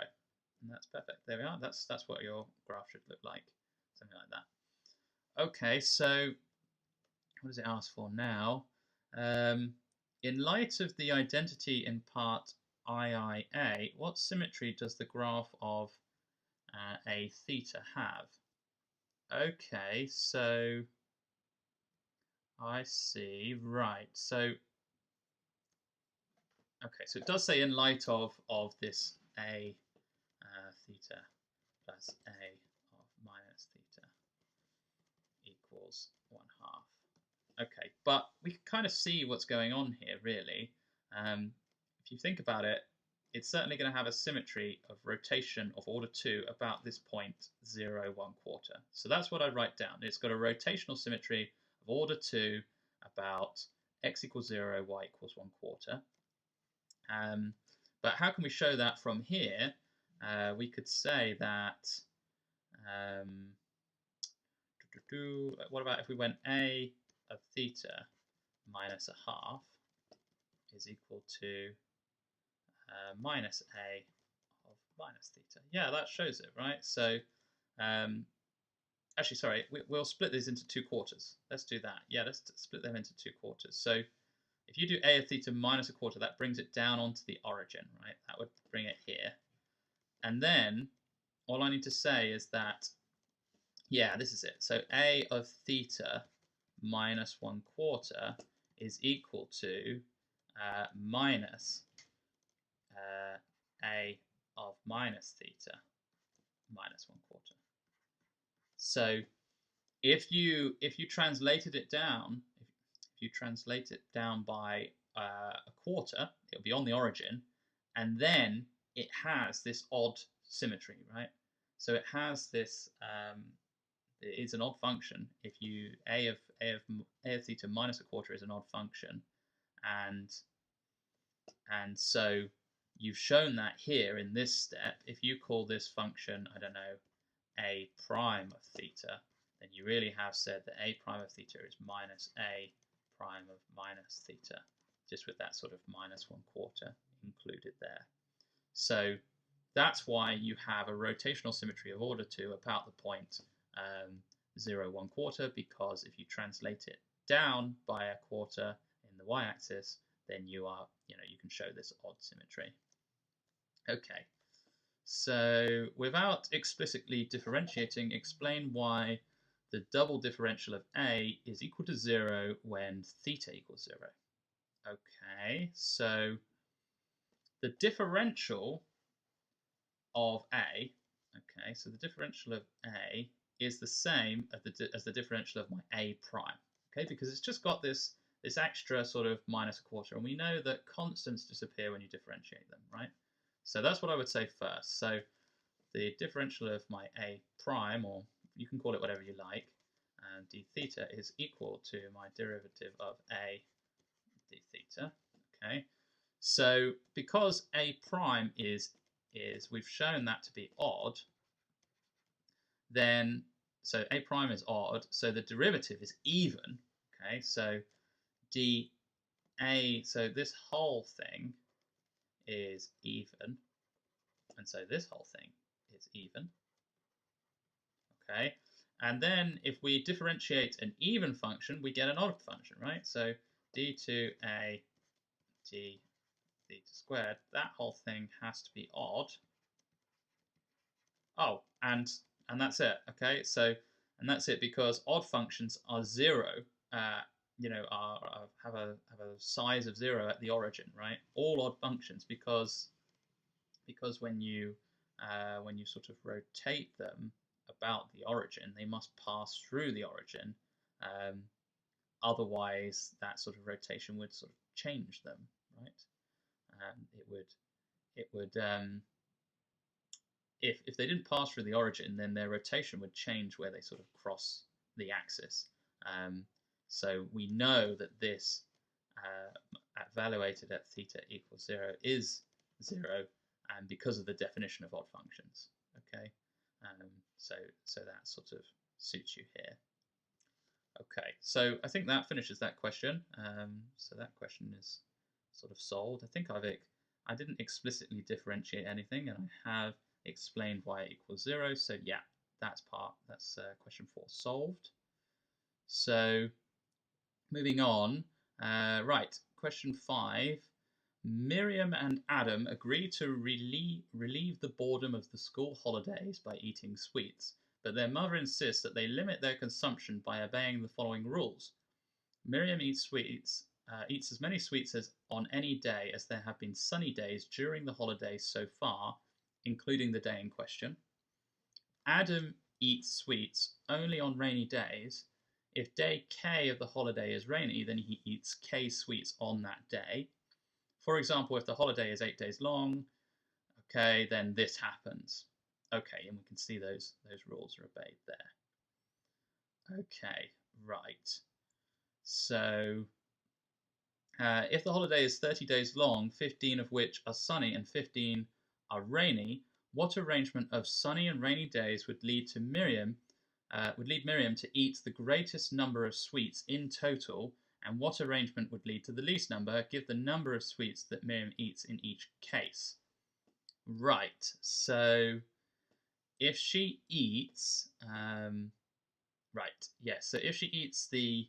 Speaker 1: And that's perfect. There we are. That's what your graph should look like, something like that. Okay, so what does it ask for now? In light of the identity in part IIA, what symmetry does the graph of a theta have? Okay, so I see, right. So, okay, so it does say in light of this a theta plus a of minus theta equals 1/2. Okay, but we can kind of see what's going on here, really. If you think about it, it's certainly going to have a symmetry of rotation of order 2 about this point 0, 1/4. So that's what I write down. It's got a rotational symmetry of order 2 about x equals 0, y equals 1/4. But how can we show that from here? We could say that, what about if we went a of theta minus 1/2 is equal to minus a of minus theta. Yeah, that shows it, right? So, actually, sorry, we'll split these into 2 quarters. Let's do that. Yeah, let's split them into 2 quarters. So, if you do a of theta minus 1/4, that brings it down onto the origin, right? That would bring it here. And then, all I need to say is that, yeah, this is it. So, a of theta minus 1/4 is equal to minus a of minus theta minus 1/4. So if you translated it down, if you translate it down by a quarter, it'll be on the origin, and then it has this odd symmetry, right? So it has this. It is an odd function. If you a of theta minus 1/4 is an odd function, and so you've shown that here in this step. If you call this function, I don't know, a prime of theta, then you really have said that a prime of theta is minus a prime of minus theta, just with that sort of minus 1/4 included there. So that's why you have a rotational symmetry of order 2 about the point 0, 1/4, because if you translate it down by a quarter in the y-axis, then you can show this odd symmetry. Okay, so without explicitly differentiating, explain why the double differential of a is equal to 0 when theta equals 0. Okay, so the differential of a, okay, so the differential of a is the same as the differential of my a prime, okay, because it's just got this extra sort of minus 1/4, and we know that constants disappear when you differentiate them, right? So that's what I would say first. So the differential of my a prime, or you can call it whatever you like, d theta is equal to my derivative of a d theta. Okay, so because a prime is we've shown that to be odd, then so a prime is odd, so the derivative is even. Okay, so so this whole thing is even, and so this whole thing is even. Okay, and then if we differentiate an even function, we get an odd function, right? So d2a d theta squared, that whole thing has to be odd. Oh, and that's it. Okay, so and that's it because odd functions are zero. Have a size of 0 at the origin, right? All odd functions because when you sort of rotate them about the origin, they must pass through the origin. Otherwise, that sort of rotation would sort of change them, right? It would if they didn't pass through the origin, then their rotation would change where they sort of cross the axis. So we know that this evaluated at theta equals 0 is 0, and because of the definition of odd functions. Okay, so that sort of suits you here. Okay, so I think that finishes that question. So that question is sort of solved. I think I didn't explicitly differentiate anything, and I have explained why it equals 0. So yeah, that's question 4 solved. So moving on, right, question 5. Miriam and Adam agree to relieve the boredom of the school holidays by eating sweets, but their mother insists that they limit their consumption by obeying the following rules. Miriam eats as many sweets as on any day as there have been sunny days during the holidays so far, including the day in question. Adam eats sweets only on rainy days. If day K of the holiday is rainy, then he eats K sweets on that day. For example, if the holiday is 8 days long, okay, then this happens. Okay, and we can see those rules are obeyed there. Okay, right. So if the holiday is 30 days long, 15 of which are sunny and 15 are rainy, what arrangement of sunny and rainy days would lead Miriam to eat the greatest number of sweets in total, and what arrangement would lead to the least number? Give the number of sweets that Miriam eats in each case. Right, so if she eats, so if she eats the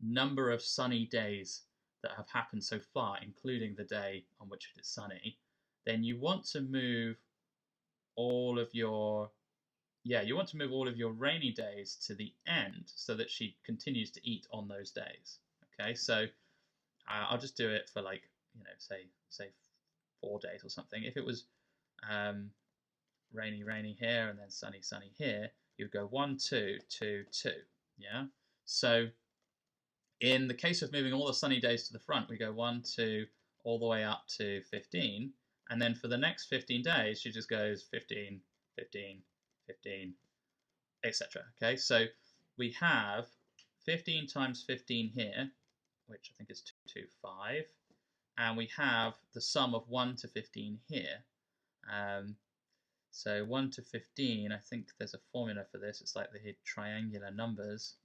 Speaker 1: number of sunny days that have happened so far, including the day on which it is sunny, then you want to move all of your rainy days to the end so that she continues to eat on those days. Okay, so I'll just do it for say 4 days or something. If it was rainy here and then sunny here, you'd go 1, 2, 2, 2. Yeah. So in the case of moving all the sunny days to the front, we go 1, 2, all the way up to 15, and then for the next 15 days, she just goes 15, 15, 15, etc. Okay, so we have 15 times 15 here, which I think is 225, and we have the sum of 1 to 15 here. So 1 to 15, I think there's a formula for this. It's like the triangular numbers.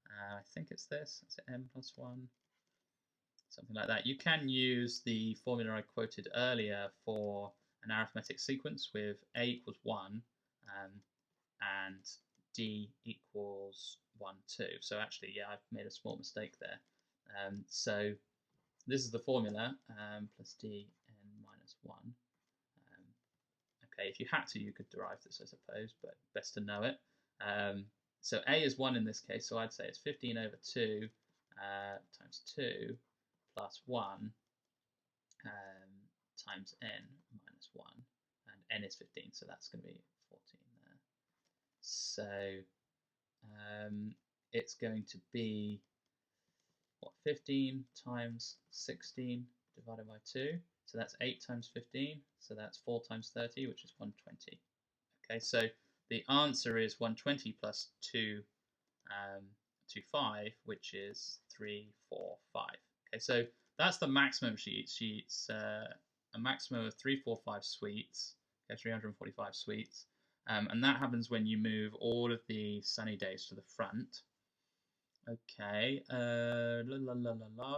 Speaker 1: I think it's this. It's m plus 1, something like that. You can use the formula I quoted earlier for an arithmetic sequence with a equals 1 and d equals 1, 2. So actually, yeah, I've made a small mistake there. So this is the formula, plus d n minus 1. Okay, if you had to, you could derive this, I suppose, but best to know it. So a is 1 in this case, so I'd say it's 15 over 2 times 2 plus 1 times n minus 1, and n is 15, so that's going to be 14 there. So it's going to be, 15 times 16 divided by 2, so that's 8 times 15, so that's 4 times 30, which is 120. Okay, so the answer is 120 plus 225, which is 345. Okay, so that's the maximum she eats. She eats a maximum of 345 sweets, okay, 345 sweets, and that happens when you move all of the sunny days to the front. Okay,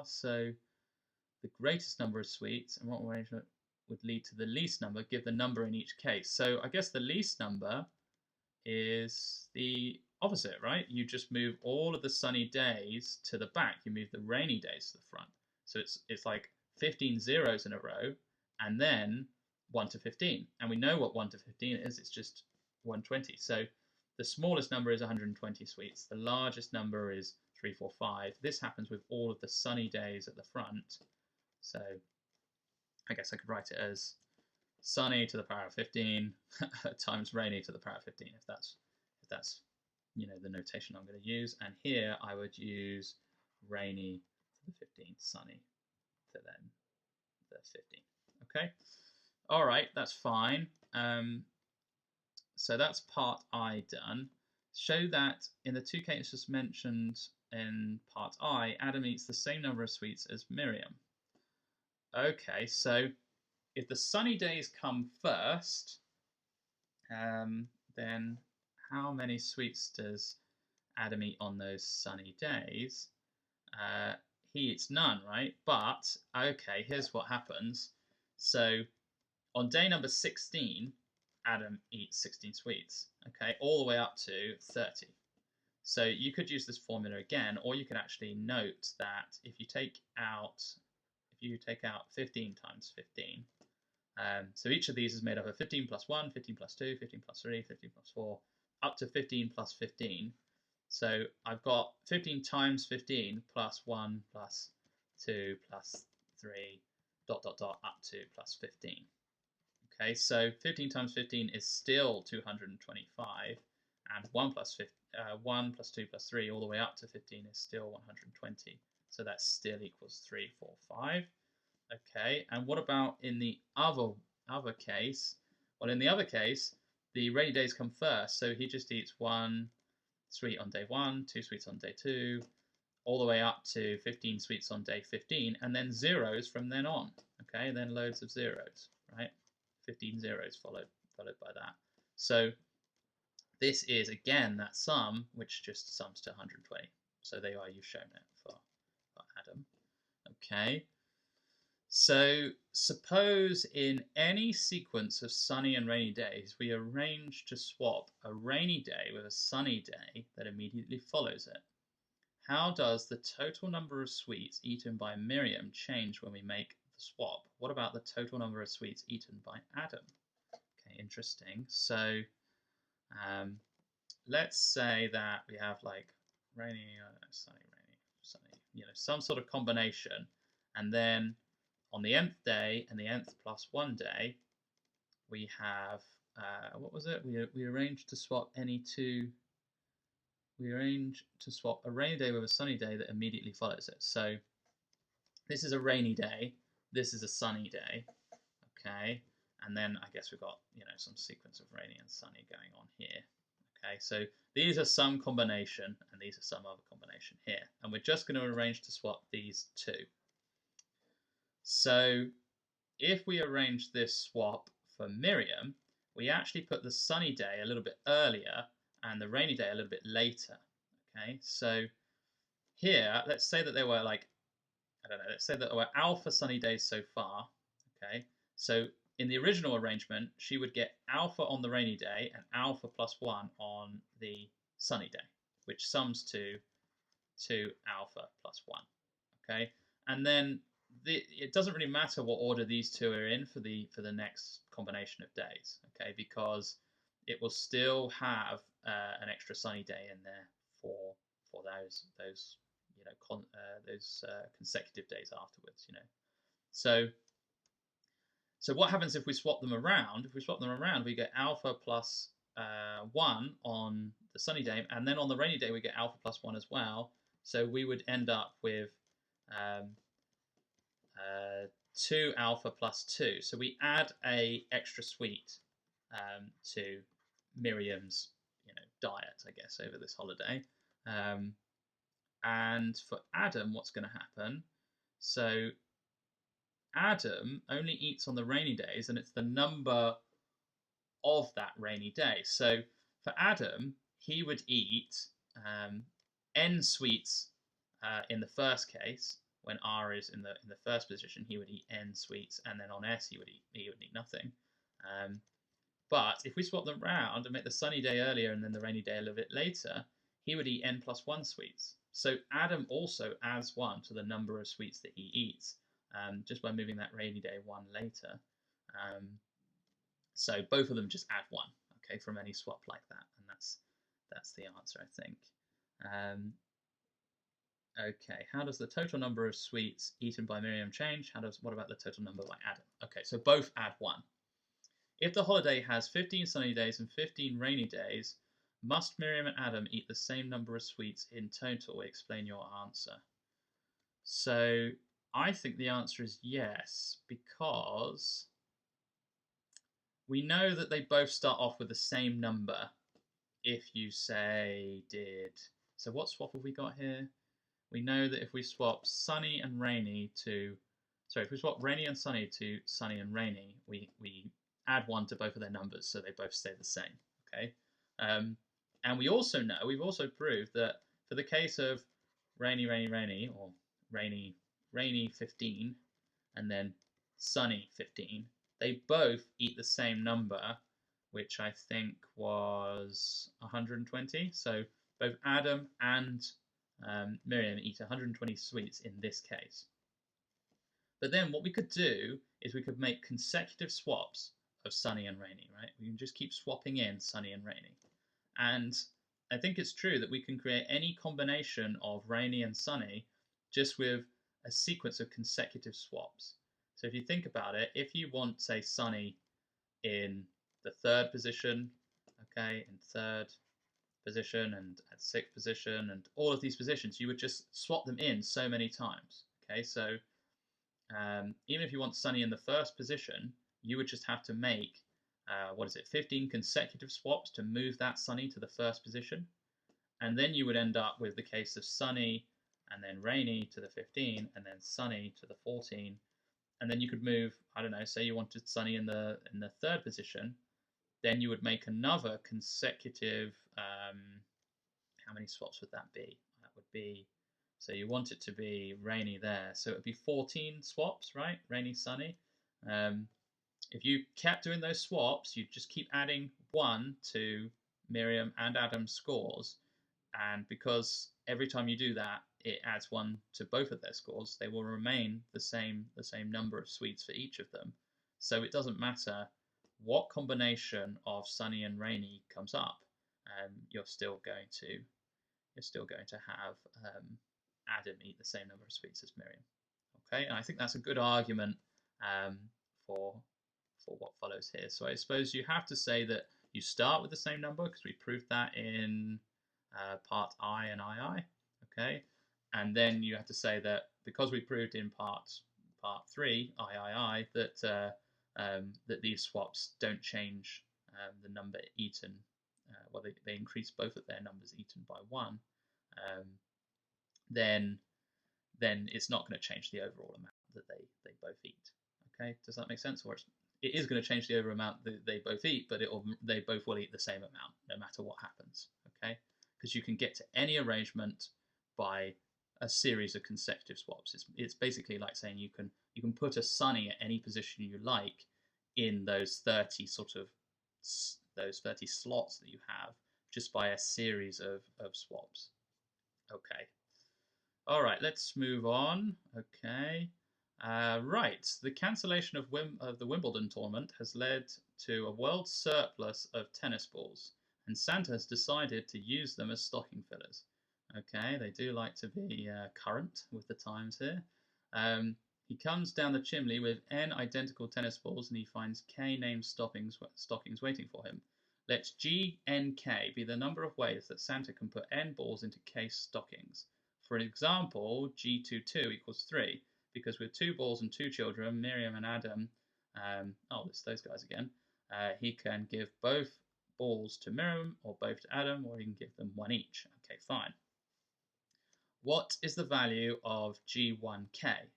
Speaker 1: so the greatest number of sweets, and what arrangement? would lead to the least number, give the number in each case. So I guess the least number is the opposite, right? You just move all of the sunny days to the back. You move the rainy days to the front. So it's like 15 zeros in a row, and then 1 to 15. And we know what 1 to 15 is. It's just 120. So the smallest number is 120 sweets. The largest number is 345. This happens with all of the sunny days at the front. So I guess I could write it as sunny to the power of 15 times rainy to the power of 15, if that's the notation I'm going to use. And here I would use rainy to the 15, sunny to then the 15. Okay, all right, that's fine. So that's part I done. Show that in the two cases mentioned in part I, Adam eats the same number of sweets as Miriam. Okay, so if the sunny days come first, then how many sweets does Adam eat on those sunny days? He eats none, right? But, okay, here's what happens. So, on day number 16, Adam eats 16 sweets, okay, all the way up to 30. So you could use this formula again, or you could actually note that if you take out 15 times 15, so each of these is made up of 15 plus 1, 15 plus 2, 15 plus 3, 15 plus 4, up to 15 plus 15. So I've got 15 times 15 plus 1 plus 2 plus 3, up to plus 15. Okay, so 15 times 15 is still 225, and 1 plus 2 plus 3 all the way up to 15 is still 120. So that still equals 345. Okay, and what about in the other case? Well, in the other case, the rainy days come first, so he just eats 1 sweet on day 1, 2 sweets on day 2, all the way up to 15 sweets on day 15, and then zeros from then on. Okay, then loads of zeros, right? 15 zeros followed by that. So this is again that sum which just sums to 120. So there you are, you've shown it for Adam. Okay. So suppose in any sequence of sunny and rainy days we arrange to swap a rainy day with a sunny day that immediately follows it. How does the total number of sweets eaten by Miriam change when we make the swap? What about the total number of sweets eaten by Adam? Okay, interesting. So let's say that we have like rainy, sunny, rainy, sunny, some sort of combination, and then on the nth day and the nth plus 1 day, we have, what was it? We arranged to swap we arrange to swap a rainy day with a sunny day that immediately follows it. So this is a rainy day, this is a sunny day, okay? And then I guess we've got, some sequence of rainy and sunny going on here. Okay, so these are some combination and these are some other combination here. And we're just going to arrange to swap these two. So if we arrange this swap for Miriam, we actually put the sunny day a little bit earlier and the rainy day a little bit later. Okay, so here, let's say that there were let's say that there were alpha sunny days so far. Okay, so in the original arrangement, she would get alpha on the rainy day and alpha plus 1 on the sunny day, which sums to 2 alpha plus 1. Okay, and then it doesn't really matter what order these two are in for the next combination of days. Okay, because it will still have an extra sunny day in there for those consecutive days afterwards. So what happens if we swap them around? If we swap them around, we get alpha plus 1 on the sunny day, and then on the rainy day we get alpha plus 1 as well. So we would end up with 2 alpha plus 2. So we add a extra sweet to Miriam's diet, I guess, over this holiday. And for Adam, what's going to happen? So Adam only eats on the rainy days, and it's the number of that rainy day. So for Adam, he would eat n sweets in the first case, when R is in the first position, he would eat n sweets, and then on S he would eat nothing. But if we swap them round and make the sunny day earlier and then the rainy day a little bit later, he would eat n+1 sweets. So Adam also adds 1 to the number of sweets that he eats, just by moving that rainy day 1 later. So both of them just add 1, okay, from any swap like that, and that's the answer, I think. Okay, how does the total number of sweets eaten by Miriam change? What about the total number by Adam? Okay, so both add 1. If the holiday has 15 sunny days and 15 rainy days, must Miriam and Adam eat the same number of sweets in total? Explain your answer. So I think the answer is yes, because we know that they both start off with the same number. If you say so what swap have we got here? We know that if we swap sunny and rainy to, if we swap rainy and sunny to sunny and rainy, we add 1 to both of their numbers, so they both stay the same. Okay, and we also know, we've also proved that for the case of rainy, or rainy 15, and then sunny 15, they both eat the same number, which I think was 120. So both Adam and Miriam eat 120 sweets in this case. But then what we could do is we could make consecutive swaps of sunny and rainy, right? We can just keep swapping in sunny and rainy. And I think it's true that we can create any combination of rainy and sunny just with a sequence of consecutive swaps. So if you think about it, if you want, say, sunny in the 3rd position, okay, in 3rd position and at 6th position and all of these positions, you would just swap them in so many times. Okay, so even if you want sunny in the 1st position, you would just have to make 15 consecutive swaps to move that sunny to the 1st position, and then you would end up with the case of sunny and then rainy to the 15 and then sunny to the 14, and then you could move, I don't know, say you wanted sunny in the 3rd position, then you would make another consecutive, how many swaps would that be? That would be, so you want it to be rainy there, so it would be 14 swaps, right? Rainy, sunny. If you kept doing those swaps, you'd just keep adding 1 to Miriam and Adam's scores, and because every time you do that, it adds 1 to both of their scores, they will remain the same number of sweets for each of them. So it doesn't matter what combination of sunny and rainy comes up, you're still going to have Adam eat the same number of sweets as Miriam. Okay, and I think that's a good argument for what follows here. So I suppose you have to say that you start with the same number, because we proved that in part I and II. Okay, and then you have to say that because we proved in part 3 III that these swaps don't change the number eaten. Well, they increase both of their numbers eaten by 1. Then it's not going to change the overall amount that they both eat. Okay, does that make sense? Or it is going to change the overall amount that they both eat, but they both will eat the same amount no matter what happens. Okay, because you can get to any arrangement by a series of consecutive swaps. It's basically like saying you can put a sunny at any position you like in those 30 slots that you have just by a series of swaps. Okay. All right, let's move on. Okay. Right, the cancellation of the Wimbledon tournament has led to a world surplus of tennis balls, and Santa has decided to use them as stocking fillers. Okay, they do like to be current with the times here. He comes down the chimney with n identical tennis balls, and he finds k named stockings waiting for him. Let G n k be the number of ways that Santa can put n balls into k stockings. For an example, G22 equals 3, because with 2 balls and 2 children, Miriam and Adam, it's those guys again, he can give both balls to Miriam or both to Adam, or he can give them 1 each. Okay, fine. What is the value of G1k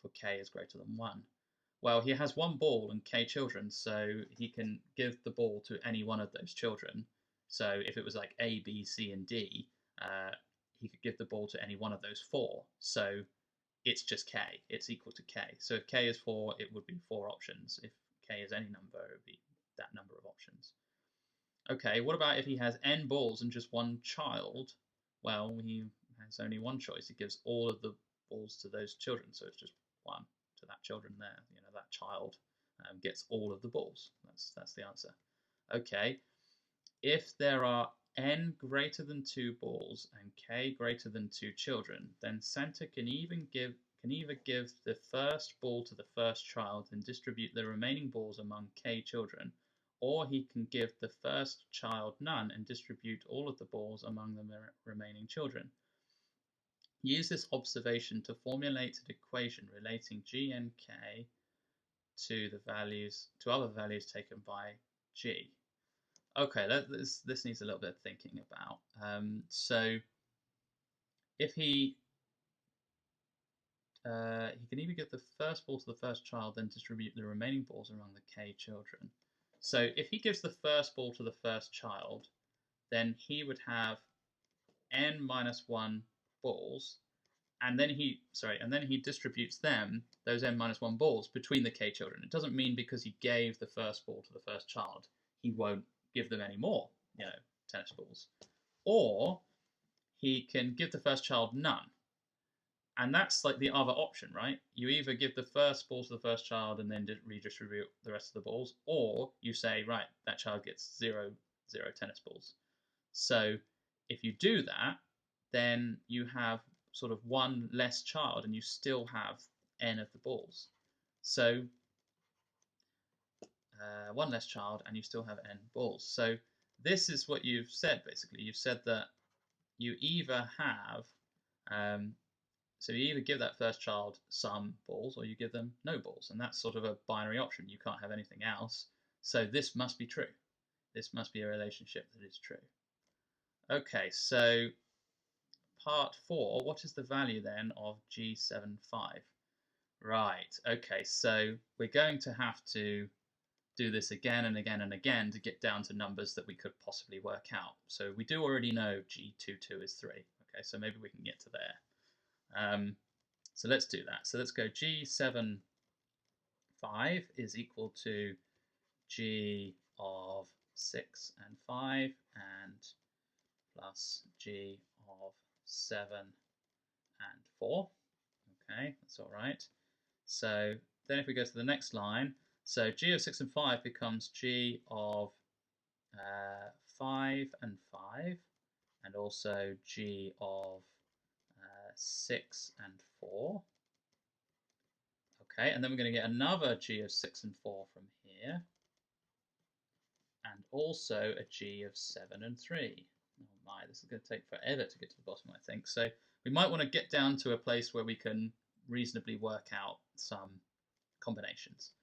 Speaker 1: for k is greater than 1? Well, he has 1 ball and k children, so he can give the ball to any one of those children. So if it was like A, B, C, and D, he could give the ball to any one of those 4. So it's just k. It's equal to k. So if k is 4, it would be 4 options. If k is any number, it would be that number of options. Okay, what about if he has n balls and just one child? Well, he has only one choice. He gives all of the balls to those children, so it's just one to that children there. You know, that child gets all of the balls. That's the answer. Okay, if there are n greater than 2 balls and k greater than 2 children, then Santa can either give the first ball to the first child and distribute the remaining balls among k children, or he can give the first child none and distribute all of the balls among the remaining children. Use this observation to formulate an equation relating g and k to other values taken by g. Okay, this needs a little bit of thinking about. So if he can either give the first ball to the first child, then distribute the remaining balls among the k children. So if he gives the first ball to the first child, then he would have n minus 1 balls, and then he distributes those n minus 1 balls between the k children. It doesn't mean because he gave the first ball to the first child, he won't give them any more, tennis balls. Or he can give the first child none. And that's like the other option, right? You either give the first ball to the first child and then redistribute the rest of the balls, or you say, right, that child gets 0 tennis balls. So if you do that, then you have sort of one less child and you still have n of the balls. So one less child and you still have n balls. So this is what you've said, basically. You've said that you either have, so you either give that first child some balls or you give them no balls. And that's sort of a binary option. You can't have anything else. So this must be true. This must be a relationship that is true. Okay, so part 4, what is the value then of G75? Right, okay, so we're going to have to do this again and again and again to get down to numbers that we could possibly work out. So we do already know G22 is 3. Okay, so maybe we can get to there. So let's do that. So let's go G75 is equal to G of 6 and 5 and plus G of 7 and 4. Okay, that's all right. So then if we go to the next line, so G of 6 and 5 becomes G of 5 and 5, and also G of 6 and 4. Okay, and then we're going to get another G of 6 and 4 from here, and also a G of 7 and 3. Oh my, this is going to take forever to get to the bottom, I think. So we might want to get down to a place where we can reasonably work out some combinations.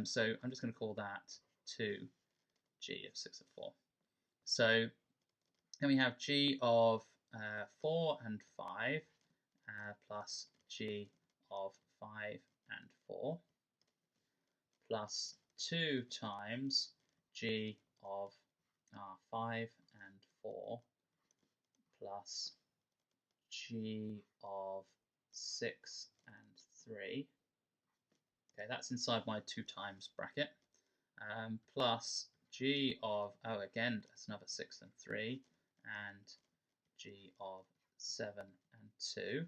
Speaker 1: So I'm just going to call that 2G of 6 and 4. So then we have G of 4 and 5 plus G of 5 and 4 plus 2 times G of 5 and 4 plus G of 6 and 3. Okay, that's inside my 2 times bracket. Plus G of, again, that's another 6 and 3, and G of 7 and 2.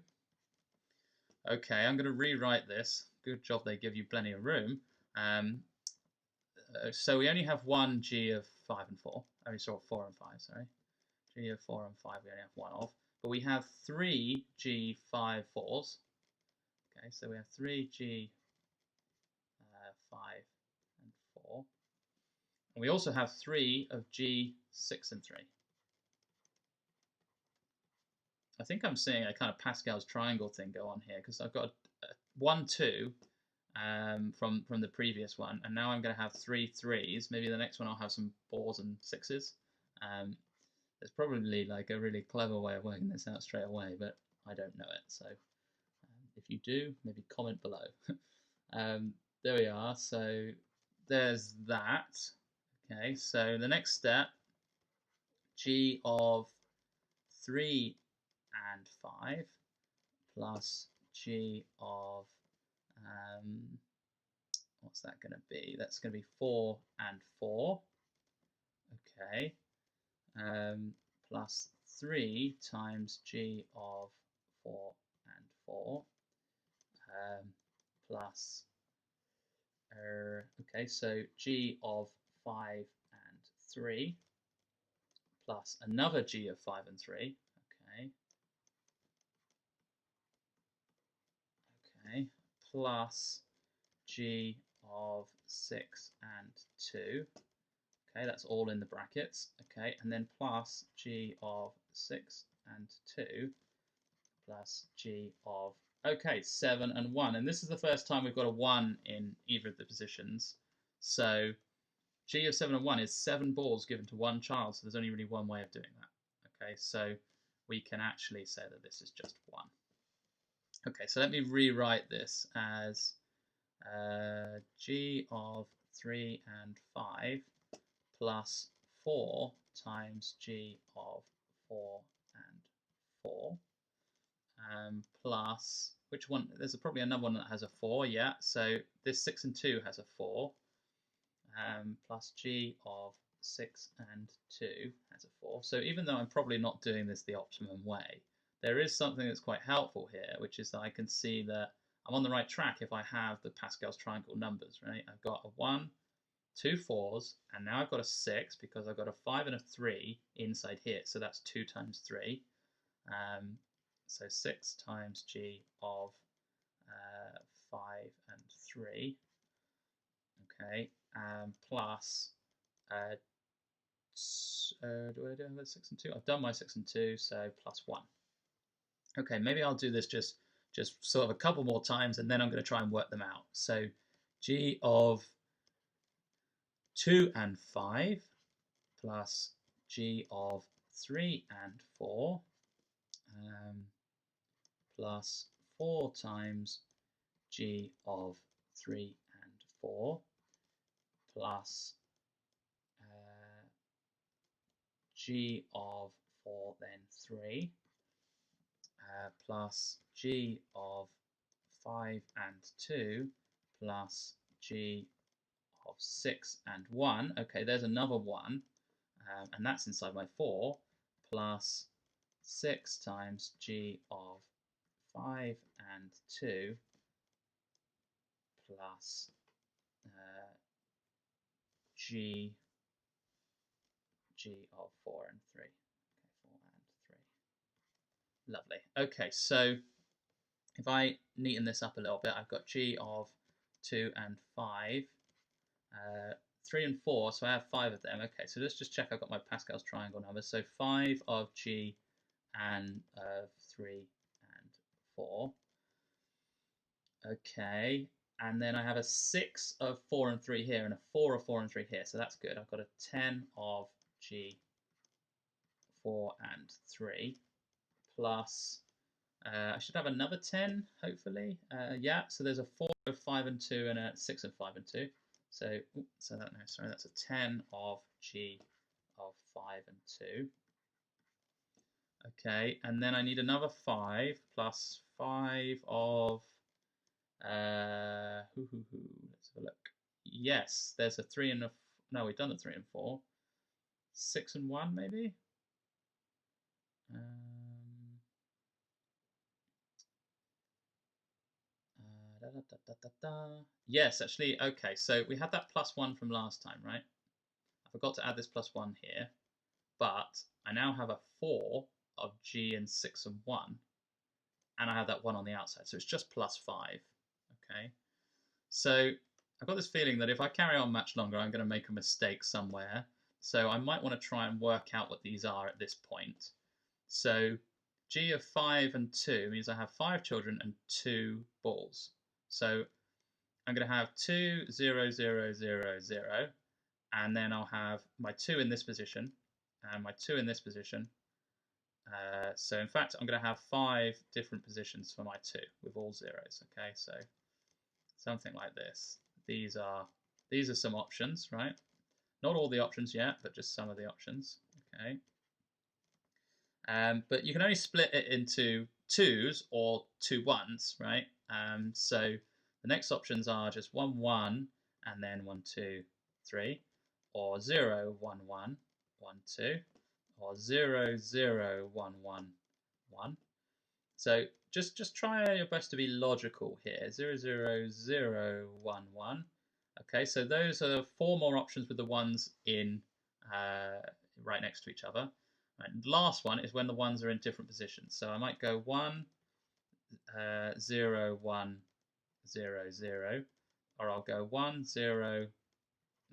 Speaker 1: Okay, I'm going to rewrite this. Good job they give you plenty of room. So we only have one G of 5 and 4. Oh, sorry, 4 and 5, sorry. G of 4 and 5 we only have one of. But we have 3 G5 4s. Okay, so we have 3 G 5 and 4. And we also have 3 of G 6 and 3. I think I'm seeing a kind of Pascal's triangle thing go on here, because I've got a 1, 2 from the previous one, and now I'm going to have 3 3s. Maybe the next one I'll have some 4s and 6s. There's probably like a really clever way of working this out straight away, but I don't know it. So if you do, maybe comment below. There we are. So there's that. Okay, so the next step, G of 3 and 5 plus g of, what's that going to be? That's going to be 4 and 4. Okay. Plus 3 times g of 4 and 4. Plus, okay, so g of 5 and 3. Plus another g of 5 and 3. Okay. Okay. Plus g of 6 and 2. Okay, that's all in the brackets. Okay, and then plus g of 6 and 2 plus g of, okay, 7 and 1. And this is the first time we've got a 1 in either of the positions. So g of 7 and 1 is 7 balls given to one child, so there's only really one way of doing that. Okay, so we can actually say that this is just 1. Okay, so let me rewrite this as g of 3 and 5 plus 4 times g of 4 and 4 plus, which one, there's probably another one that has a 4, yeah, so this 6 and 2 has a 4, plus g of 6 and 2 has a 4. So even though I'm probably not doing this the optimum way, there is something that's quite helpful here, which is that I can see that I'm on the right track if I have the Pascal's triangle numbers, right? I've got a 1, 2 4s, and now I've got a 6 because I've got a 5 and a 3 inside here, so that's 2 times 3. So 6 times g of 5 and 3, okay, plus, do I have a 6 and 2? I've done my 6 and 2, so plus 1. Okay, maybe I'll do this just sort of a couple more times, and then I'm going to try and work them out. So g of 2 and 5 plus g of 3 and 4 plus 4 times g of 3 and 4 plus g of 4 then 3 plus g of 5 and 2 plus g of 6 and 1. Okay, there's another 1, and that's inside my 4, plus 6 times g of 5 and 2 plus g of 4 and 3. Okay, 4 and 3. Lovely. Okay, so if I neaten this up a little bit, I've got g of 2 and 5, 3 and 4, so I have 5 of them. Okay, so let's just check I've got my Pascal's triangle numbers. So 5 of g and 3 and 4. Okay, and then I have a 6 of 4 and 3 here and a 4 of 4 and 3 here, so that's good. I've got a 10 of g 4 and 3 plus, I should have another 10, hopefully. Yeah, so there's a 4 of 5 and 2 and a 6 of 5 and 2. So, that's a 10 of g of 5 and 2. Okay, and then I need another 5 plus 5 of, let's have a look. Yes, there's a 3 and a, no, we've done a 3 and 4. 6 and 1, maybe? Yes, actually, okay, so we had that plus 1 from last time, right? I forgot to add this plus 1 here, but I now have a 4 of g and 6 and 1, and I have that 1 on the outside, so it's just plus 5, okay? So I've got this feeling that if I carry on much longer, I'm going to make a mistake somewhere, so I might want to try and work out what these are at this point. So g of 5 and 2 means I have 5 children and 2 balls. So I'm going to have 2, 0, 0, 0, 0, and then I'll have my 2 in this position, and my 2 in this position. So in fact, I'm going to have 5 different positions for my 2 with all zeros. Okay, so something like this. These are some options, right? Not all the options yet, but just some of the options. Okay. But you can only split it into 2s or 2 1s, right? So the next options are just 1 1 and then 1 2 3, or 0 1 1 1 2, or 0 0 1 1 1. So just try your best to be logical here. 0 0 0 1 1. Okay, so those are 4 more options with the ones in right next to each other. Right, and the last one is when the ones are in different positions. So I might go 1 0 1 0 0, or I'll go 1 0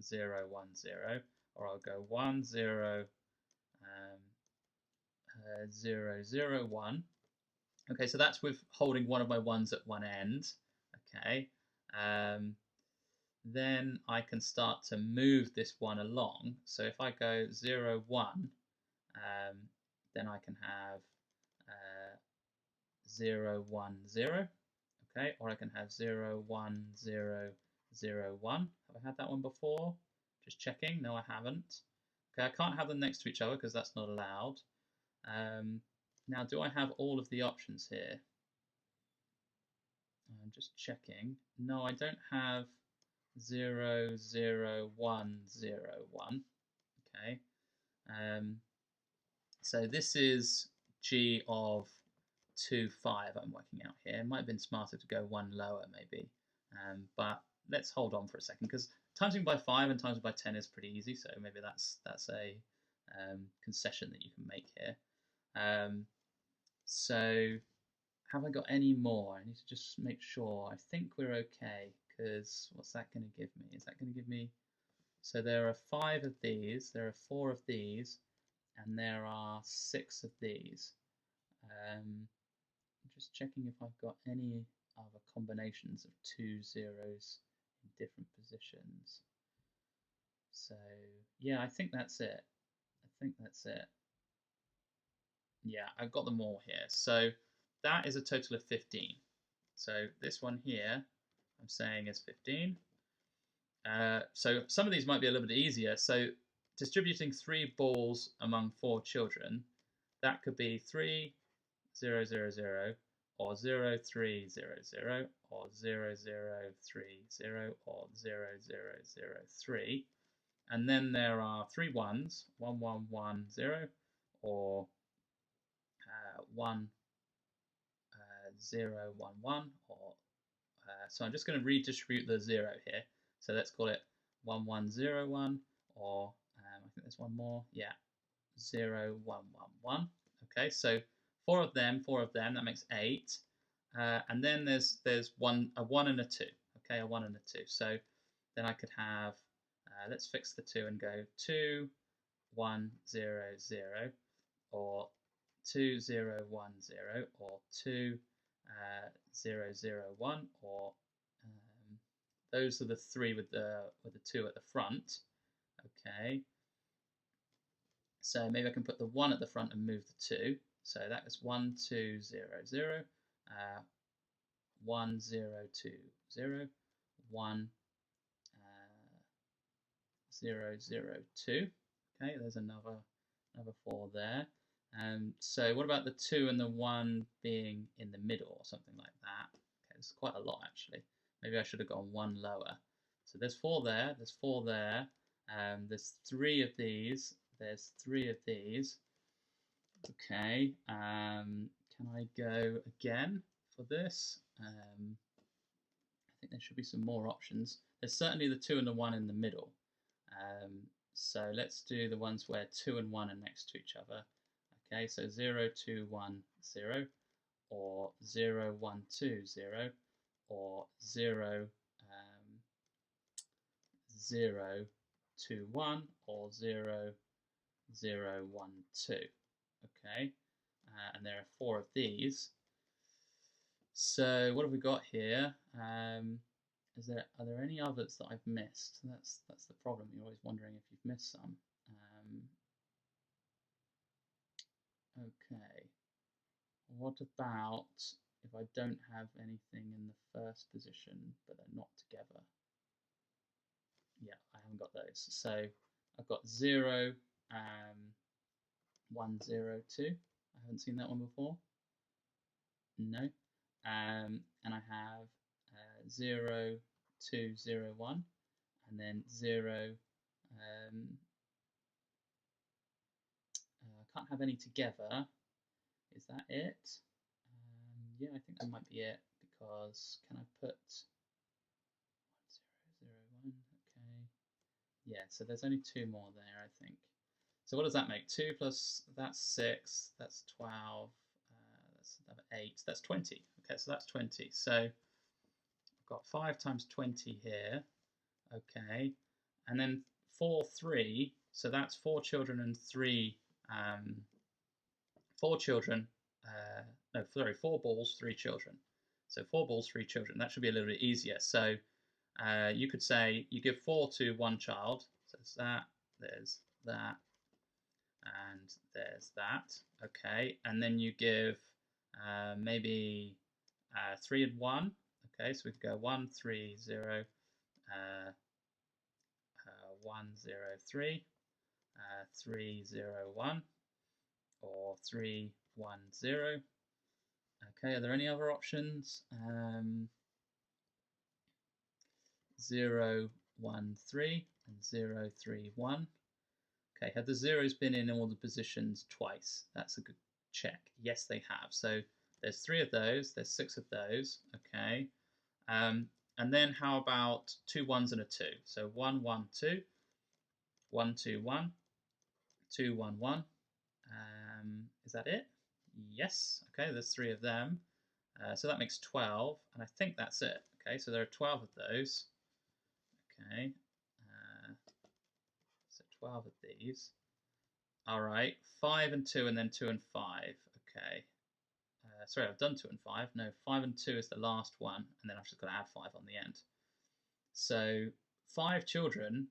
Speaker 1: 0 1 0, or I'll go 1 0 0 0 1. Okay, so that's with holding one of my ones at one end. Okay, then I can start to move this one along. So if I go 0 1, then I can have 0 1 0. Okay, or I can have 0 1 0 0 1. Have I had that one before? Just checking. No, I haven't. Okay, I can't have them next to each other because that's not allowed. Now, do I have all of the options here? I'm just checking. No, I don't have 0 0 1 0 1. Okay. So this is G of 2 5 I'm working out here. It might have been smarter to go one lower maybe, but let's hold on for a second, because timesing by 5 and timesing by 10 is pretty easy, so maybe that's a concession that you can make here. So have I got any more? I need to just make sure. I think we're okay, because what's that going to give me? Is that going to give me... So there are 5 of these, there are 4 of these, and there are 6 of these. I'm just checking if I've got any other combinations of 2 zeros in different positions. So yeah, I think that's it. Yeah, I've got them all here. So that is a total of 15. So this one here, I'm saying is 15. So some of these might be a little bit easier. So distributing 3 balls among 4 children, that could be 3 0 0 0, or 0 3 0 0, or 0 0 3 0, or 0 0 0 3. And then there are 3 1s, 1 1 1 0, or 1 0 1 1, or so I'm just going to redistribute the 0 here. So let's call it 1 1 0 1, or I think there's one more. Yeah, 0 1 1 1. Okay, so 4 of them, that makes 8. And then there's a 1 and a 2. Okay, a 1 and a 2. So then I could have, let's fix the 2 and go 2 1 0 0, or 2 0 1 0, or 2 0 0 1, or those are the 3 with the 2 at the front. Okay, so maybe I can put the 1 at the front and move the 2. So that is 1 2 0 0, 1 0 2 0, 1 0 0 2. Okay, there's another 4 there. So what about the 2 and the 1 being in the middle, or something like that? Okay, it's quite a lot actually. Maybe I should have gone 1 lower. So there's 4 there, there's 4 there, there's 3 of these, there's 3 of these. Okay, can I go again for this? I think there should be some more options. There's certainly the 2 and the 1 in the middle. So let's do the ones where 2 and 1 are next to each other. Okay, so 0 2 1 0, or 0 1 2 0, or 0 0 2 1, or 0 0 1 2. Okay, and there are 4 of these. So what have we got here? Are there any others that I've missed? That's the problem. You're always wondering if you've missed some. Okay. What about if I don't have anything in the first position, but they're not together? Yeah, I haven't got those. So I've got 0, 1 0 2. I haven't seen that one before. No. And I have 0, 2, 0, 1, and then 0. I can't have any together. Is that it? Yeah, I think that might be it, because can I put 1, 0, 0, 1? Okay. Yeah, so there's only 2 more there, I think. So what does that make? 2 plus, that's 6, that's 12, that's 8, that's 20. Okay, so that's 20. So I've got 5 times 20 here. Okay, and then 4, 3, so that's 4 children and 3, 4 children, no, sorry, 4 balls, 3 children. So 4 balls, 3 children. That should be a little bit easier. So you could say you give 4 to one child. So there's that, and there's that. Okay, and then you give maybe 3 and 1. Okay, so we could go 1, 3, 0, 1, 0, 3, 3, 0, 1, or 3, 1, 0. Okay, are there any other options? 0, 1, 3, and 0, 3, 1. Okay, have the zeros been in all the positions twice? That's a good check. Yes, they have. So there's 3 of those, there's 6 of those. Okay. And then how about 2 1s and a 2? So 1, 1, 2, 1, 2, 1, 2, 1, 1. Is that it? Yes. Okay, there's 3 of them. So that makes 12, and I think that's it. Okay, so there are 12 of those. Okay, so 12 of these. All right, 5 and 2, and then 2 and 5. Okay. Sorry, I've done 2 and 5. No, 5 and 2 is the last one, and then I've just got to add 5 on the end. So 5 children,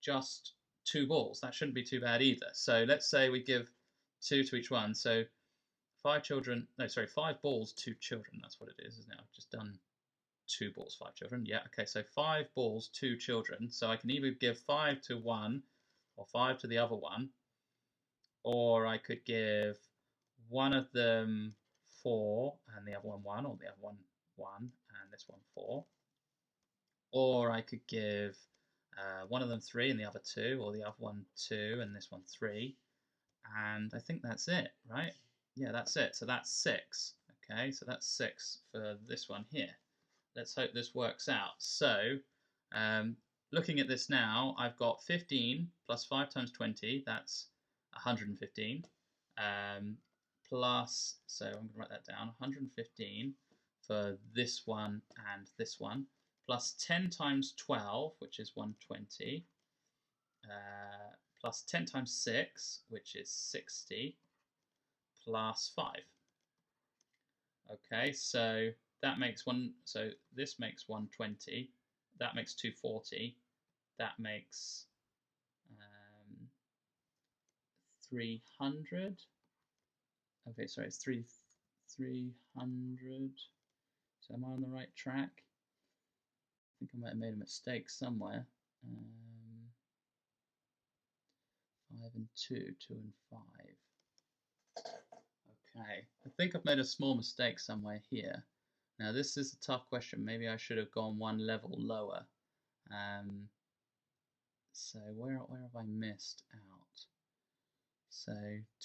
Speaker 1: just 2 balls. That shouldn't be too bad either. So let's say we give 2 to each one. So 5 children, no, sorry, 5 balls, 2 children. That's what it is, isn't it? I've just done 2 balls, 5 children. Yeah, okay, so 5 balls, 2 children. So I can either give 5 to one or 5 to the other one, or I could give one of them 4 and the other one 1, or the other one 1 and this one 4. Or I could give one of them 3 and the other 2, or the other one 2 and this one 3. And I think that's it, right? Yeah, that's it. So that's 6. Okay, so that's 6 for this one here. Let's hope this works out. So looking at this now, I've got 15 plus 5 times 20, that's 115. Plus, so I'm going to write that down, 115 for this one and this one, plus 10 times 12, which is 120, plus 10 times 6, which is 60, plus 5. Okay, so that makes so this makes 120, that makes 240, that makes 300. Okay, sorry, it's 300. So am I on the right track? I think I might have made a mistake somewhere. 5 and 2, 2 and 5. Okay, I think I've made a small mistake somewhere here. Now this is a tough question. Maybe I should have gone one level lower. So where have I missed out? So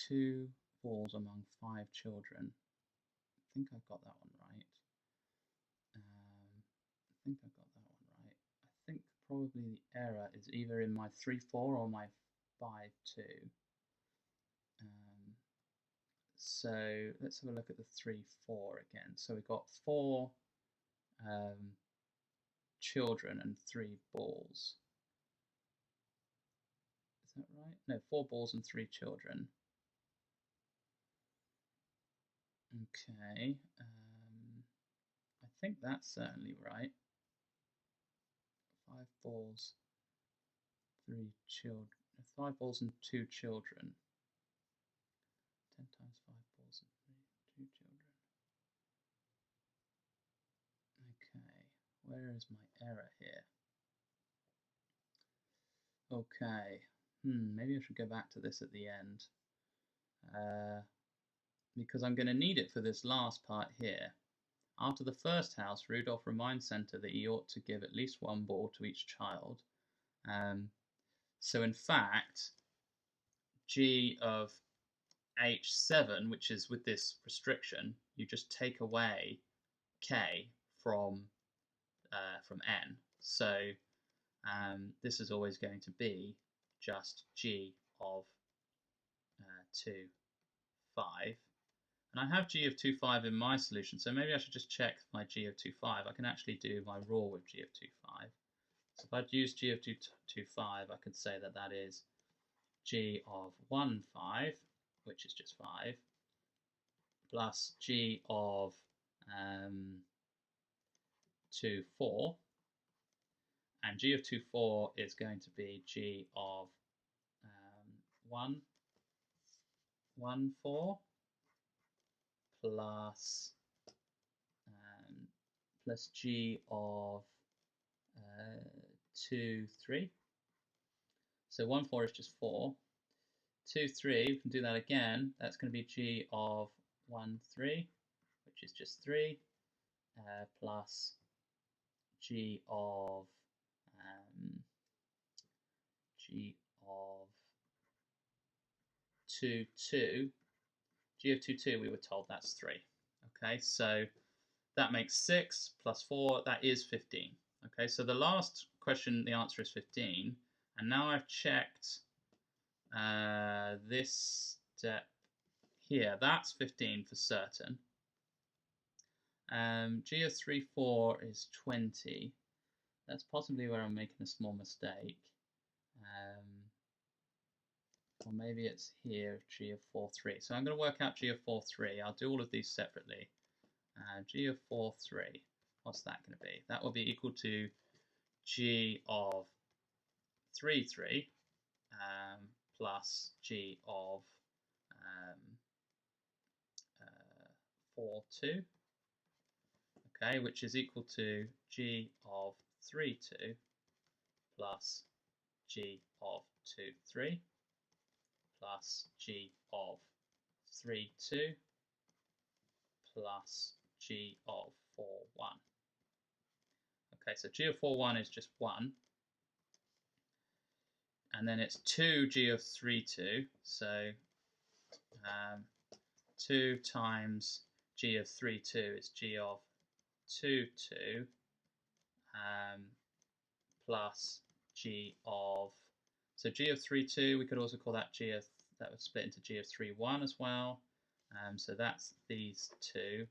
Speaker 1: 2 balls among 5 children. I think I've got that one right. I think probably the error is either in my 3, 4 or my 5, 2. So let's have a look at the 3, 4 again. So we've got 4 children and 3 balls. Is that right? No, 4 balls and 3 children. Okay, I think that's certainly right. 5 balls, 3 children. 5 balls and 2 children. 10 times 5 balls and 2 children. Okay, where is my error here? Okay, maybe I should go back to this at the end. because I'm going to need it for this last part here. After the first house, Rudolph reminds Santa that he ought to give at least one ball to each child. So in fact, g of h7, which is with this restriction, you just take away k from n. So this is always going to be just g of 2, 5. And I have g of 2, 5 in my solution, so maybe I should just check my g of 2, 5. I can actually do my rule with g of 2, 5. So if I'd use g of 2, 2, 5, I could say that that is g of 1, 5, which is just 5, plus g of 2, 4. And g of 2, 4 is going to be g of 1, 1, 4 plus g of 2, 3. So 1, 4 is just 4. 2, 3, we can do that again. That's going to be g of 1, 3, which is just 3, plus g of 2, 2. G of 2, 2, we were told that's 3. Okay, so that makes 6 plus 4, that is 15. Okay, so the last question, the answer is 15. And now I've checked this step here. That's 15 for certain. G of 3, 4 is 20. That's possibly where I'm making a small mistake. Or maybe it's here, g of 4, 3. So I'm going to work out g of 4, 3. I'll do all of these separately. G of 4, 3. What's that going to be? That will be equal to g of 3, 3 plus g of 4, 2. Okay, which is equal to g of 3, 2 plus g of 2, 3 plus g of 3, 2 plus g of 4, 1. Okay, so g of 4, 1 is just 1. And then it's 2g of 3, 2. So 2 times g of 3, 2 is g of 2, 2 plus g of, so g of 3, 2, we could also call that g of, that would split into g of 3, 1 as well. So that's these two,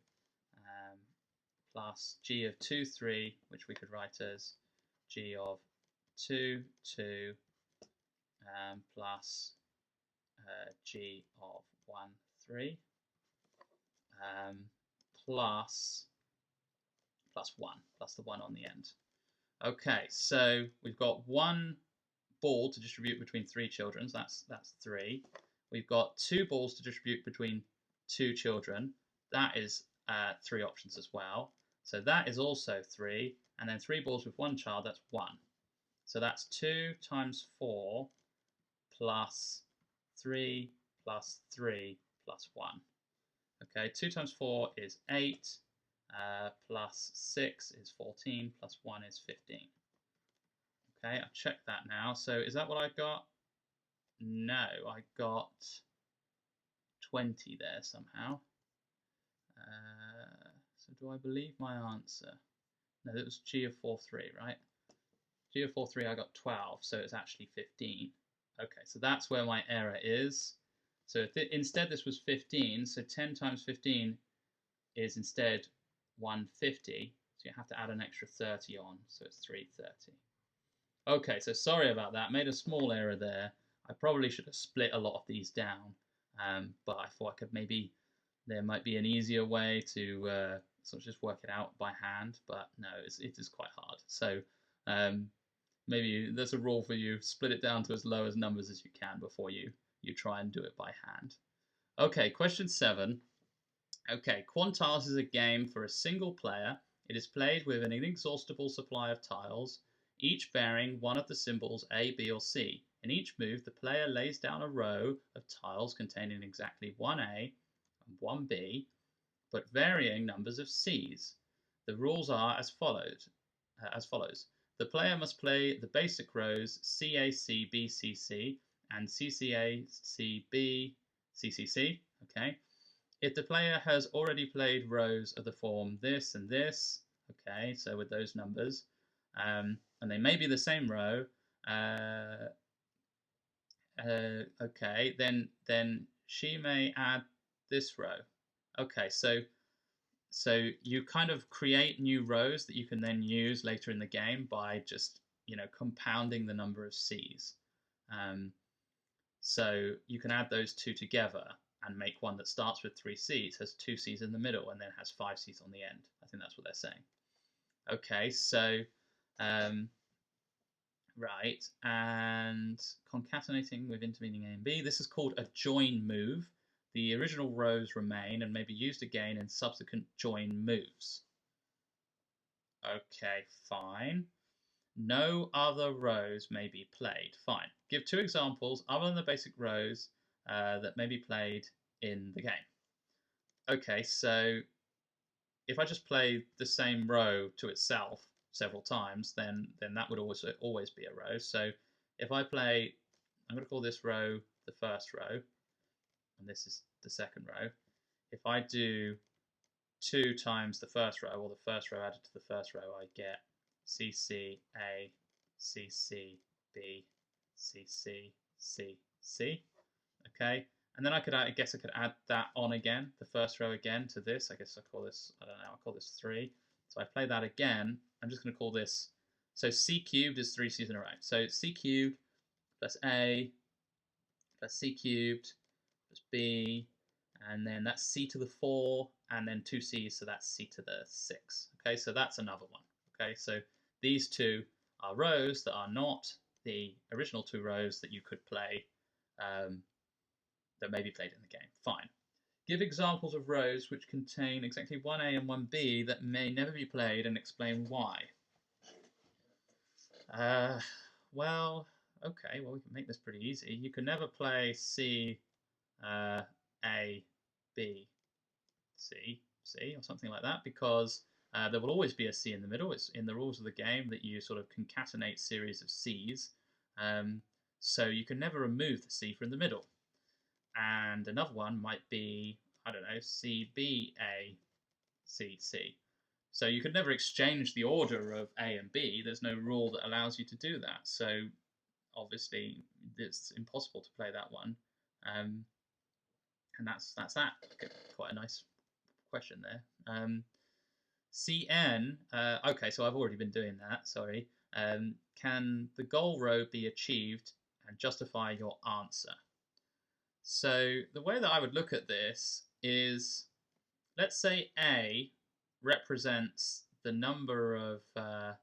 Speaker 1: plus g of 2, 3, which we could write as g of 2, 2 plus g of 1, 3 plus 1, plus the 1 on the end. Okay, so we've got one ball to distribute between 3 children, so that's 3. We've got 2 balls to distribute between 2 children. That is 3 options as well. So that is also 3, and then 3 balls with 1 child, that's 1. So that's 2 times 4 plus 3 plus 3 plus 1. Okay, 2 times 4 is 8, plus 6 is 14, plus 1 is 15. Okay, I've checked that now. So is that what I got? No, I got 20 there somehow. So do I believe my answer? No, that was g of 4, 3, right? G of 4, 3, I got 12, so it's actually 15. Okay, so that's where my error is. So if instead this was 15, so 10 times 15 is instead 150, so you have to add an extra 30 on, so it's 330. Okay, so sorry about that, made a small error there. I probably should have split a lot of these down, but I thought I could maybe, there might be an easier way to sort of just work it out by hand, but no, it is quite hard. So maybe there's a rule for you, split it down to as low as numbers as you can before you try and do it by hand. Okay, question 7. Okay, Quantiles is a game for a single player. It is played with an inexhaustible supply of tiles, each bearing one of the symbols A, B, or C. In each move, the player lays down a row of tiles containing exactly one A, and one B, but varying numbers of Cs. The rules are as follows. The player must play the basic rows CAC, BCC, and CCA, CB, CCC. Okay. If the player has already played rows of the form this and this, okay, so with those numbers, and they may be the same row, okay, then she may add this row. Okay, so you kind of create new rows that you can then use later in the game by just compounding the number of C's. So you can add those two together and make one that starts with 3 C's, has 2 C's in the middle, and then has 5 C's on the end. I think that's what they're saying. Okay, so right, and concatenating with intervening A and B. This is called a join move. The original rows remain and may be used again in subsequent join moves. Okay, fine. No other rows may be played. Fine. Give 2 examples other than the basic rows that may be played in the game. Okay, so if I just play the same row to itself several times, then that would always be a row. So if I play, I'm going to call this row the first row, and this is the second row. If I do 2 times the first row, or the first row added to the first row, I get CC, A, CC, B, CC, C, C. Okay, and then I could add that on again, the first row again to this. I guess I call this, I don't know, I'll call this 3. So I play that again. I'm just going to call this, so C cubed is 3 C's in a row. So C cubed plus A plus C cubed plus B, and then that's C to the 4, and then 2 C's, so that's C to the 6. Okay, so that's another one. Okay, so these 2 are rows that are not the original 2 rows that you could play, that may be played in the game. Fine. Give examples of rows which contain exactly 1A and 1B that may never be played, and explain why. Well, okay, well, we can make this pretty easy. You can never play C, A, B, C, C, or something like that, because there will always be a C in the middle. It's in the rules of the game that you sort of concatenate series of C's. So you can never remove the C from the middle. And another one might be, I don't know, C, B, A, C, C. So you could never exchange the order of A and B. There's no rule that allows you to do that. So obviously it's impossible to play that one. And that's that. Okay, quite a nice question there. CN, okay, so I've already been doing that, sorry. Can the goal row be achieved and justify your answer? So the way that I would look at this is, let's say A represents the number of the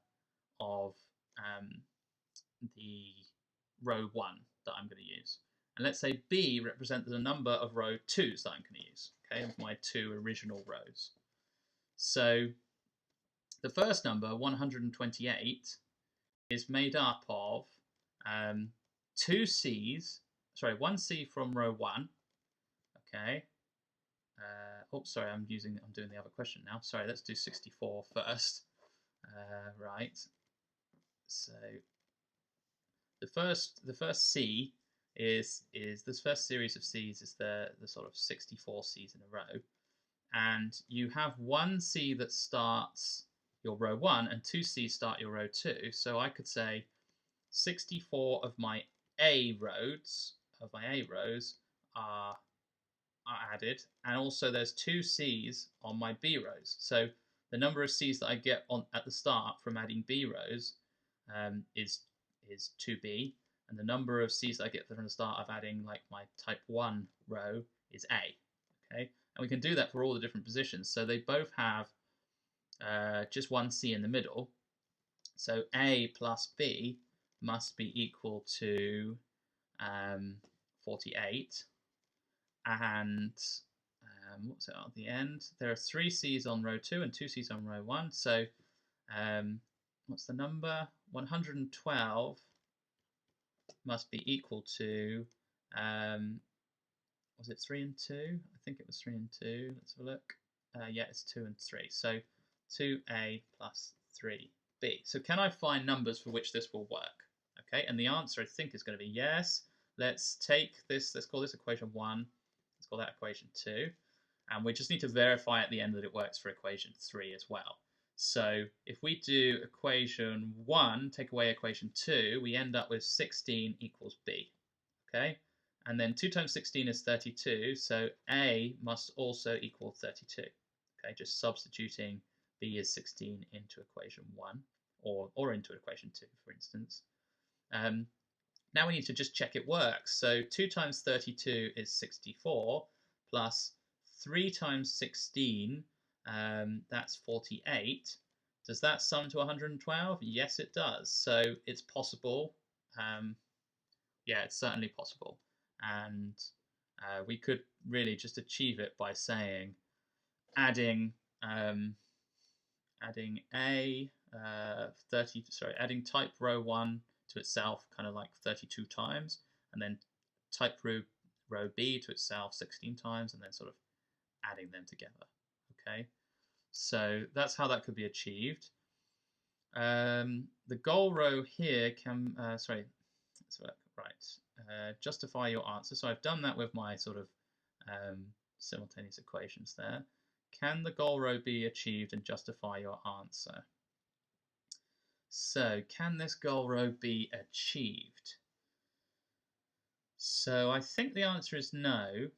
Speaker 1: row 1 that I'm going to use. And let's say B represents the number of row 2s that I'm going to use, okay, of my 2 original rows. So the first number, 128, is made up of 2 C's, sorry, 1 C from row 1, okay. Sorry, I'm doing the other question now. Sorry, let's do 64 first. Right. So the first C is this first series of C's is the sort of 64 C's in a row, and you have 1 C that starts your row 1 and 2 C's start your row 2. So I could say 64 of my A rows are added, and also there's 2 C's on my B rows. So the number of C's that I get at the start from adding B rows is 2B, and the number of C's that I get from the start of adding like my type 1 row is A. Okay, and we can do that for all the different positions. So they both have just 1 C in the middle. So A plus B must be equal to 48. And what's it at the end? There are 3 C's on row 2 and 2 C's on row 1. So what's the number? 112 must be equal to was it 3 and 2? I think it was 3 and 2. Let's have a look. Yeah, it's 2 and 3. So 2a plus 3b. So can I find numbers for which this will work? Okay, and the answer I think is going to be yes. Let's take this, let's call this equation 1. Let's call that equation 2. And we just need to verify at the end that it works for equation 3 as well. So if we do equation 1, take away equation 2, we end up with 16 equals b. Okay, and then 2 times 16 is 32, so a must also equal 32. Okay, just substituting b is 16 into equation 1, or into equation 2, for instance. Now we need to just check it works. So 2 times 32 is 64, plus 3 times 16, that's 48. Does that sum to 112? Yes, it does. So it's possible. Yeah, it's certainly possible. And we could really just achieve it by saying adding adding type row 1 to itself kind of like 32 times, and then type row B to itself 16 times, and then sort of adding them together. Okay, so that's how that could be achieved. The goal row here can justify your answer. So I've done that with my sort of simultaneous equations there. Can the goal row be achieved and justify your answer? So can this goal row be achieved? So I think the answer is no.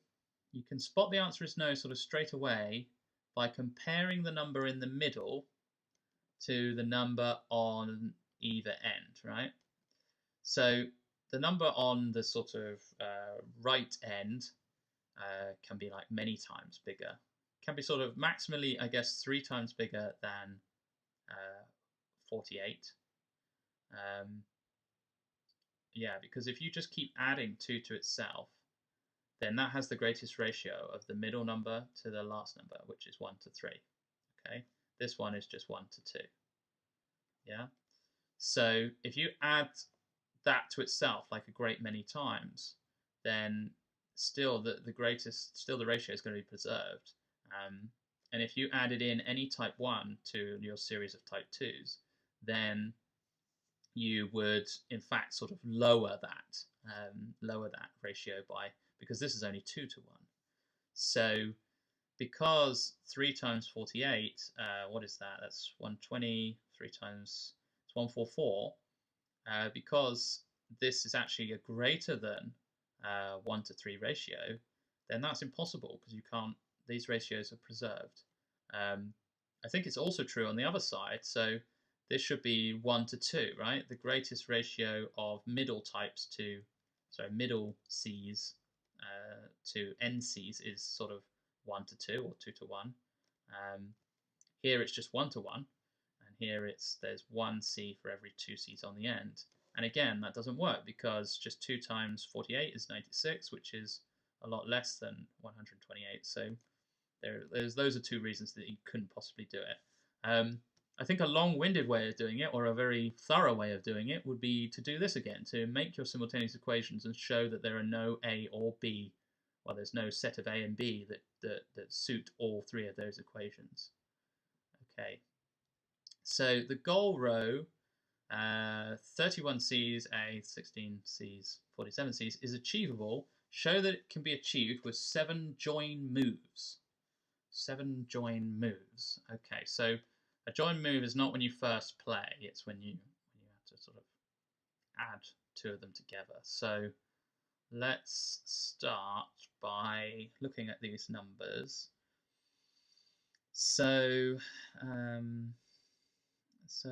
Speaker 1: You can spot the answer is no sort of straight away by comparing the number in the middle to the number on either end, right? So the number on the sort of right end can be like many times bigger. Can be sort of maximally, I guess, 3 times bigger than 48. Yeah, because if you just keep adding 2 to itself, then that has the greatest ratio of the middle number to the last number, which is 1 to 3. Okay, this one is just 1 to 2. Yeah, so if you add that to itself like a great many times, then still the ratio is going to be preserved. And if you added in any type 1 to your series of type 2s, then you would in fact sort of lower that ratio by, because this is only 2 to 1. So because 3 times 48, what is that? That's 120. 3 times, it's 144. Because this is actually a greater than 1 to 3 ratio, then that's impossible because you can't, these ratios are preserved. I think it's also true on the other side, so this should be 1 to 2, right? The greatest ratio of middle C's to NC's is sort of 1 to 2 or 2 to 1. Here it's just 1 to 1, and here there's 1 C for every 2 C's on the end. And again, that doesn't work because just 2 times 48 is 96, which is a lot less than 128. So those are 2 reasons that you couldn't possibly do it. I think a long-winded way of doing it, or a very thorough way of doing it, would be to do this again, to make your simultaneous equations and show that there are no A or B, well, there's no set of A and B that suit all 3 of those equations. Okay, so the goal row, 31 C's, A, 16 C's, 47 C's, is achievable. Show that it can be achieved with 7 join moves. 7 join moves. Okay, so a join move is not when you first play, it's when you have to sort of add 2 of them together. So let's start by looking at these numbers. So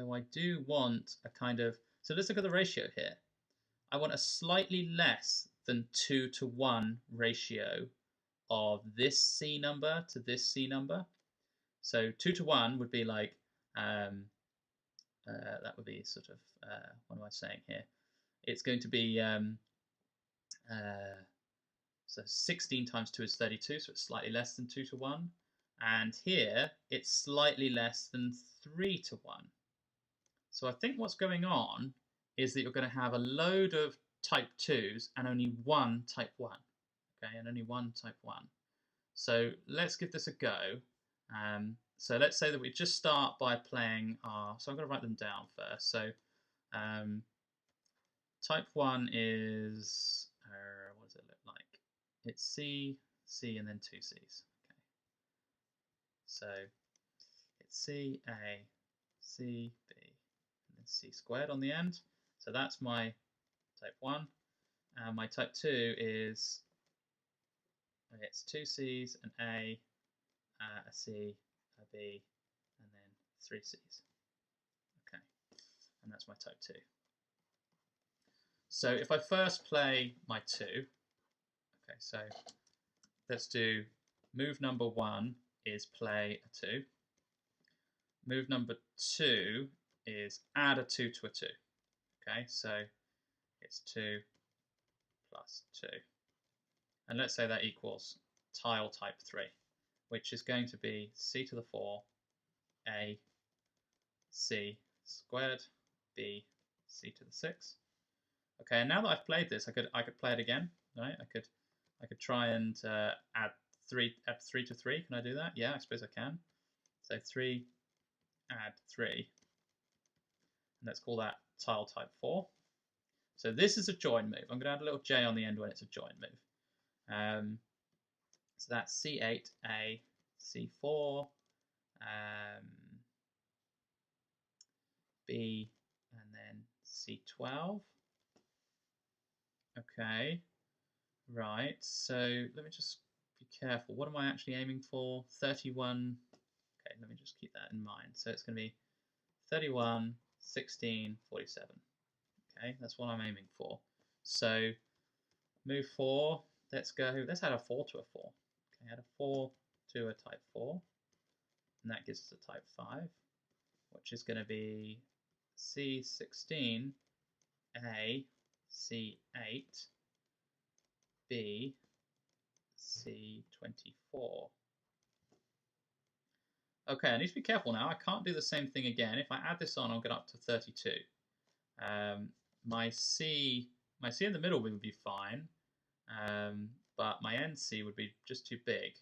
Speaker 1: I do want a kind of, so let's look at the ratio here. I want a slightly less than 2 to 1 ratio of this C number to this C number. So 2 to 1 would be like, that would be sort of, what am I saying here? It's going to be, so 16 times 2 is 32, so it's slightly less than 2 to 1. And here, it's slightly less than 3 to 1. So I think what's going on is that you're going to have a load of type 2s and only 1 type 1. okay, and only one type 1. So let's give this a go. So let's say that we just start by playing our, so I'm going to write them down first. So type 1 is, what does it look like? It's C, C, and then 2 C's. Okay. So it's C, A, C, B, and then C squared on the end. So that's my type 1. And my type 2 is, it's 2 C's, an A, a C, a B, and then 3 C's. Okay, and that's my type 2. So if I first play my 2, okay, so let's do move number 1 is play a 2. Move number 2 is add a 2 to a 2. Okay, so it's 2 plus 2. And let's say that equals tile type 3, which is going to be C to the 4, A, C squared, B, C to the 6. Okay, and now that I've played this, I could play it again, right? I could try and add 3 to 3. Can I do that? Yeah, I suppose I can. So 3 add 3, and let's call that tile type 4. So this is a join move. I'm going to add a little J on the end when it's a join move. So that's C8, A, C4, B, and then C12. Okay, right, so let me just be careful. What am I actually aiming for? 31. Okay, let me just keep that in mind. So it's going to be 31, 16, 47. Okay, that's what I'm aiming for. So move 4, let's go, let's add a 4 to a 4. Okay, add a 4 to a type 4, and that gives us a type 5, which is going to be C16, A, C8, B, C24. Okay, I need to be careful now. I can't do the same thing again. If I add this on, I'll get up to 32. My C in the middle would be fine, but my NC would be just too big.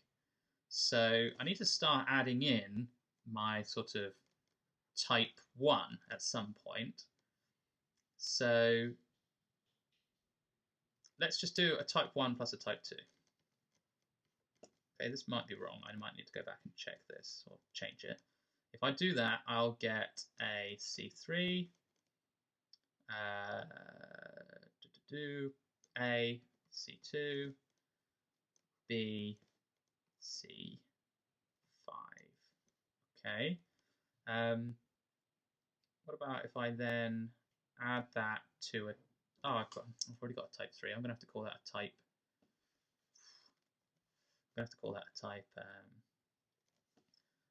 Speaker 1: So I need to start adding in my sort of type 1 at some point. So let's just do a type 1 plus a type 2. Okay, this might be wrong. I might need to go back and check this or change it. If I do that, I'll get a C3, A, C2, B, C5. Okay. What about if I then add that to a, oh, I've already got a type 3. I'm going to have to call that a type. I'm going to have to call that a type.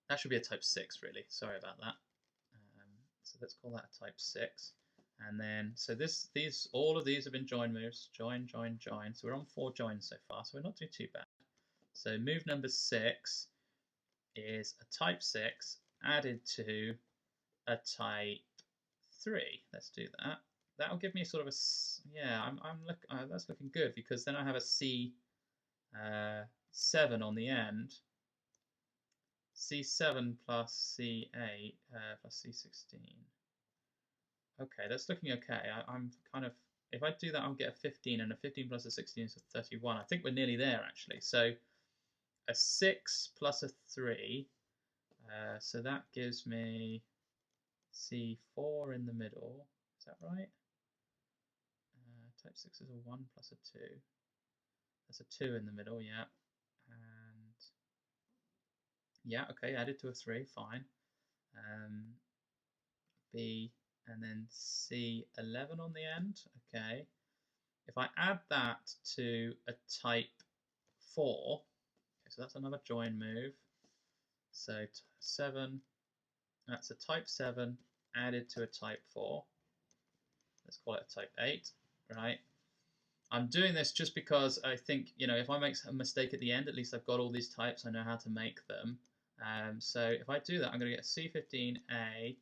Speaker 1: That should be a type 6, really. Sorry about that. So let's call that a type 6. And then, so all of these have been join moves. Join, join, join. So we're on 4 joins so far, so we're not doing too bad. So move number 6 is a type 6 added to a type 3. Let's do that. That'll give me sort of a, yeah, that's looking good, because then I have a C 7 on the end. C7 plus C8 plus C16. Okay, that's looking okay. I'm kind of, if I do that, I'll get a 15, and a 15 plus a 16 is a 31. I think we're nearly there, actually. So a 6 plus a 3, so that gives me C4 in the middle. Is that right? Type 6 is a 1 plus a 2. That's a 2 in the middle, yeah. And yeah, okay, added to a 3, fine. B, and then C11 on the end, okay. If I add that to a type 4, okay, so that's another join move. So 7, that's a type 7 added to a type 4. Let's call it a type 8, right? I'm doing this just because I think, you know, if I make a mistake at the end, at least I've got all these types, I know how to make them. So if I do that, I'm going to get C15A,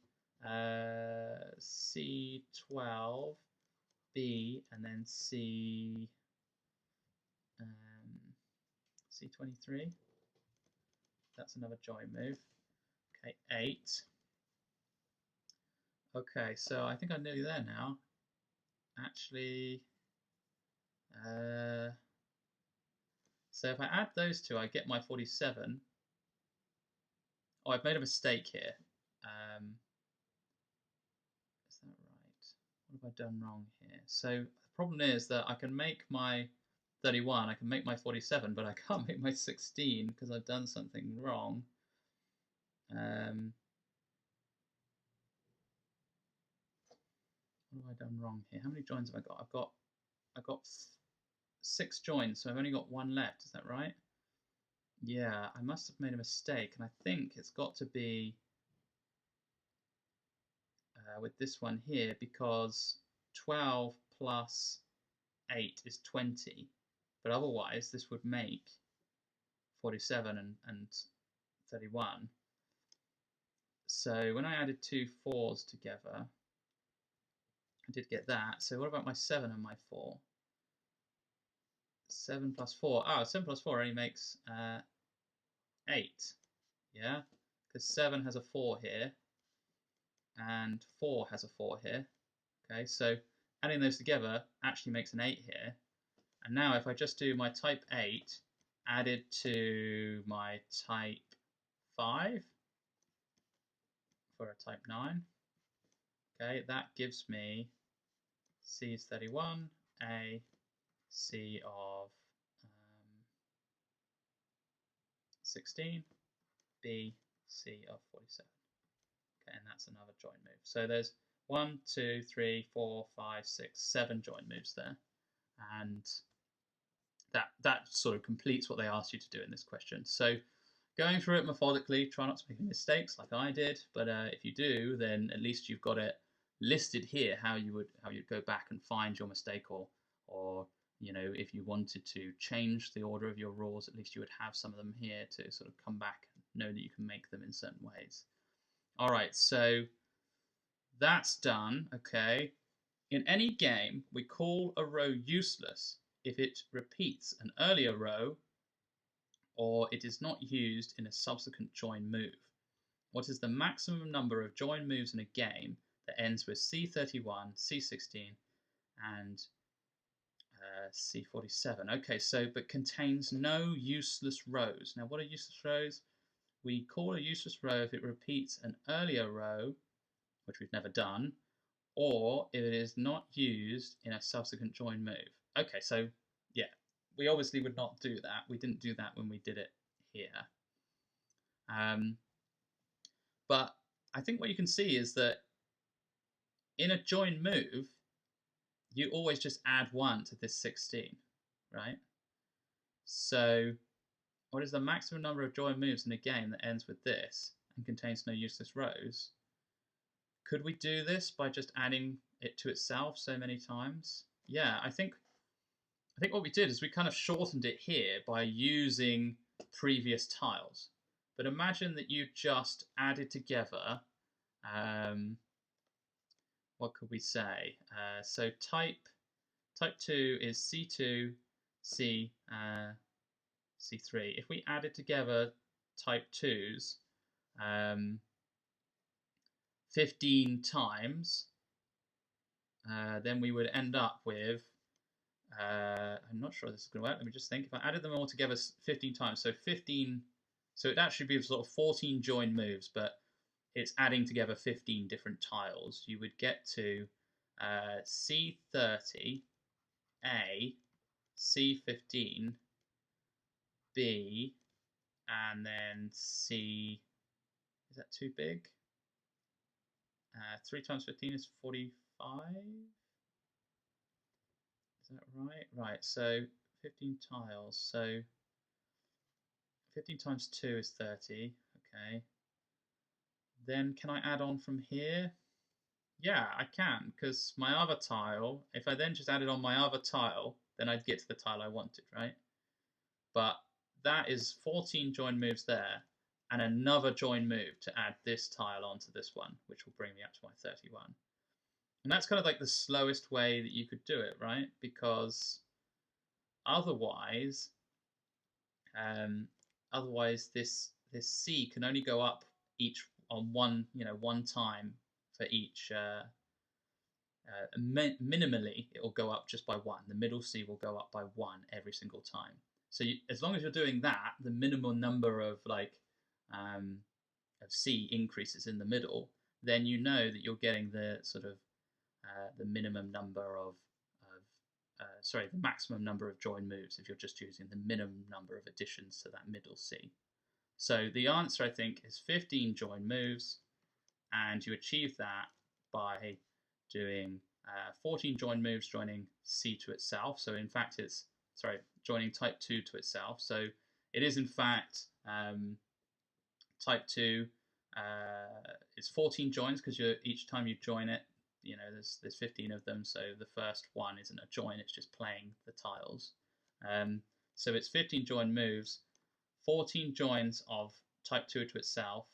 Speaker 1: C12B, and then C, C23. That's another join move. Okay, 8. Okay, so I think I'm nearly there now. Actually, so if I add those two, I get my 47. Oh, I've made a mistake here. Is that right? What have I done wrong here? So the problem is that I can make my 31, I can make my 47, but I can't make my 16 because I've done something wrong. What have I done wrong here? How many joins have I got? I've got 6 joins, so I've only got 1 left. Is that right? Yeah, I must have made a mistake, and I think it's got to be with this one here, because 12 plus 8 is 20, but otherwise this would make 47 and 31. So when I added 2 4s together, I did get that. So what about my 7 and my 4? 7 plus 4. Oh, 7 plus 4 only makes 8. Yeah, because 7 has a 4 here, and 4 has a 4 here. Okay, so adding those together actually makes an 8 here. And now if I just do my type 8 added to my type 5 for a type 9, okay, that gives me C is 31, A, C of 16, B, C of 47. Okay, and that's another join move. So there's 1, 2, 3, 4, 5, 6, 7 join moves there. And that sort of completes what they asked you to do in this question. So going through it methodically, try not to make any mistakes like I did, but if you do, then at least you've got it listed here how you'd go back and find your mistake, or you know, if you wanted to change the order of your rules, at least you would have some of them here to sort of come back and know that you can make them in certain ways. All right, so that's done. Okay, in any game, we call a row useless if it repeats an earlier row or it is not used in a subsequent join move. What is the maximum number of join moves in a game that ends with C31, C16, and C47? Okay, so but contains no useless rows. Now, what are useless rows? We call a useless row if it repeats an earlier row, which we've never done, or if it is not used in a subsequent join move. Okay, so yeah, we obviously would not do that. We didn't do that when we did it here. But I think what you can see is that in a join move, you always just add 1 to this 16, right? So what is the maximum number of join moves in a game that ends with this and contains no useless rows? Could we do this by just adding it to itself so many times? Yeah, I think what we did is we kind of shortened it here by using previous tiles. But imagine that you just added together, what could we say? So type 2 is C2, C, C3. If we added together type 2s 15 times, then we would end up with, I'm not sure this is going to work. Let me just think. If I added them all together 15 times, so 15, so it'd actually be sort of 14 join moves, but it's adding together 15 different tiles. You would get to C30, A, C15, B, and then C, is that too big? 3 times 15 is 45? Is that right? Right, so 15 tiles. So 15 times 2 is 30. Okay. Then can I add on from here? Yeah, I can, because my other tile, if I then just added on my other tile, then I'd get to the tile I wanted, right? But that is 14 join moves there, and another join move to add this tile onto this one, which will bring me up to my 31. And that's kind of like the slowest way that you could do it, right? Because otherwise, Otherwise, this C can only go up each on one time for each. Minimally, it will go up just by one. The middle C will go up by one every single time. So as long as you're doing that, the minimum number of of C increases in the middle, then you know that you're getting the sort of the minimum number of the maximum number of join moves if you're just using the minimum number of additions to that middle C. So the answer, I think, is 15 join moves, and you achieve that by doing 14 join moves joining C to itself. So in fact, it's joining type 2 to itself. So it is in fact type 2. It's 14 joins because each time you join it, there's 15 of them. So the first one isn't a join; it's just playing the tiles. So it's 15 join moves, 14 joins of type 2 to itself,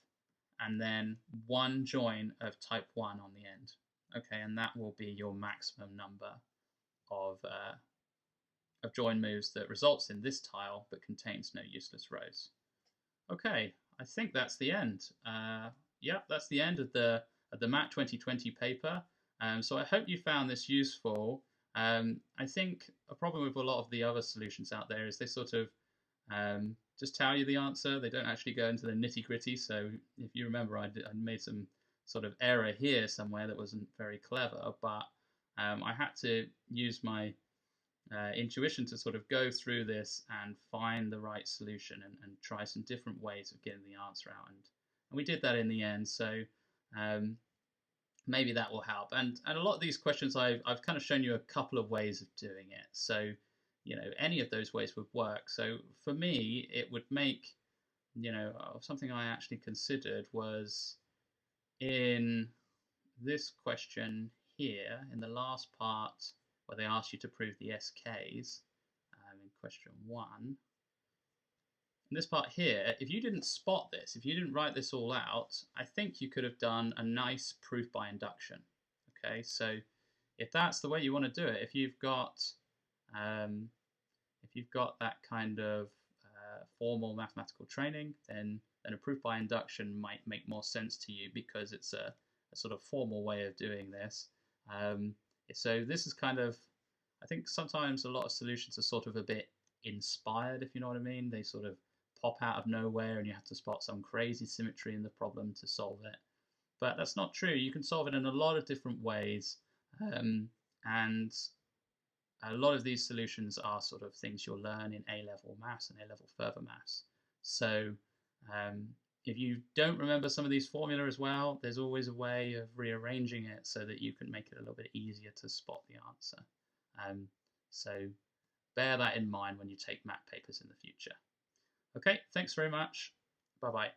Speaker 1: and then one join of type 1 on the end. Okay, and that will be your maximum number of join moves that results in this tile but contains no useless rows. Okay, I think that's the end. That's the end of the Math 2020 paper. So I hope you found this useful. I think a problem with a lot of the other solutions out there is they sort of just tell you the answer. They don't actually go into the nitty-gritty. So if you remember, I made some sort of error here somewhere that wasn't very clever, but I had to use my intuition to sort of go through this and find the right solution and try some different ways of getting the answer out, and we did that in the end. So maybe that will help. And a lot of these questions I've kind of shown you a couple of ways of doing it. So any of those ways would work. So for me, it would make something I actually considered was in this question here, in the last part where they asked you to prove the SKs in question 1. In this part here, if you didn't spot this, if you didn't write this all out, I think you could have done a nice proof by induction. Okay, so if that's the way you want to do it, if you've got that kind of formal mathematical training, then a proof by induction might make more sense to you because it's a sort of formal way of doing this. So this is kind of, I think sometimes a lot of solutions are sort of a bit inspired, if you know what I mean. They sort of pop out of nowhere and you have to spot some crazy symmetry in the problem to solve it. But that's not true. You can solve it in a lot of different ways. And a lot of these solutions are sort of things you'll learn in A-level maths and A-level further maths. So if you don't remember some of these formula as well, there's always a way of rearranging it so that you can make it a little bit easier to spot the answer. So bear that in mind when you take math papers in the future. Okay, thanks very much. Bye-bye.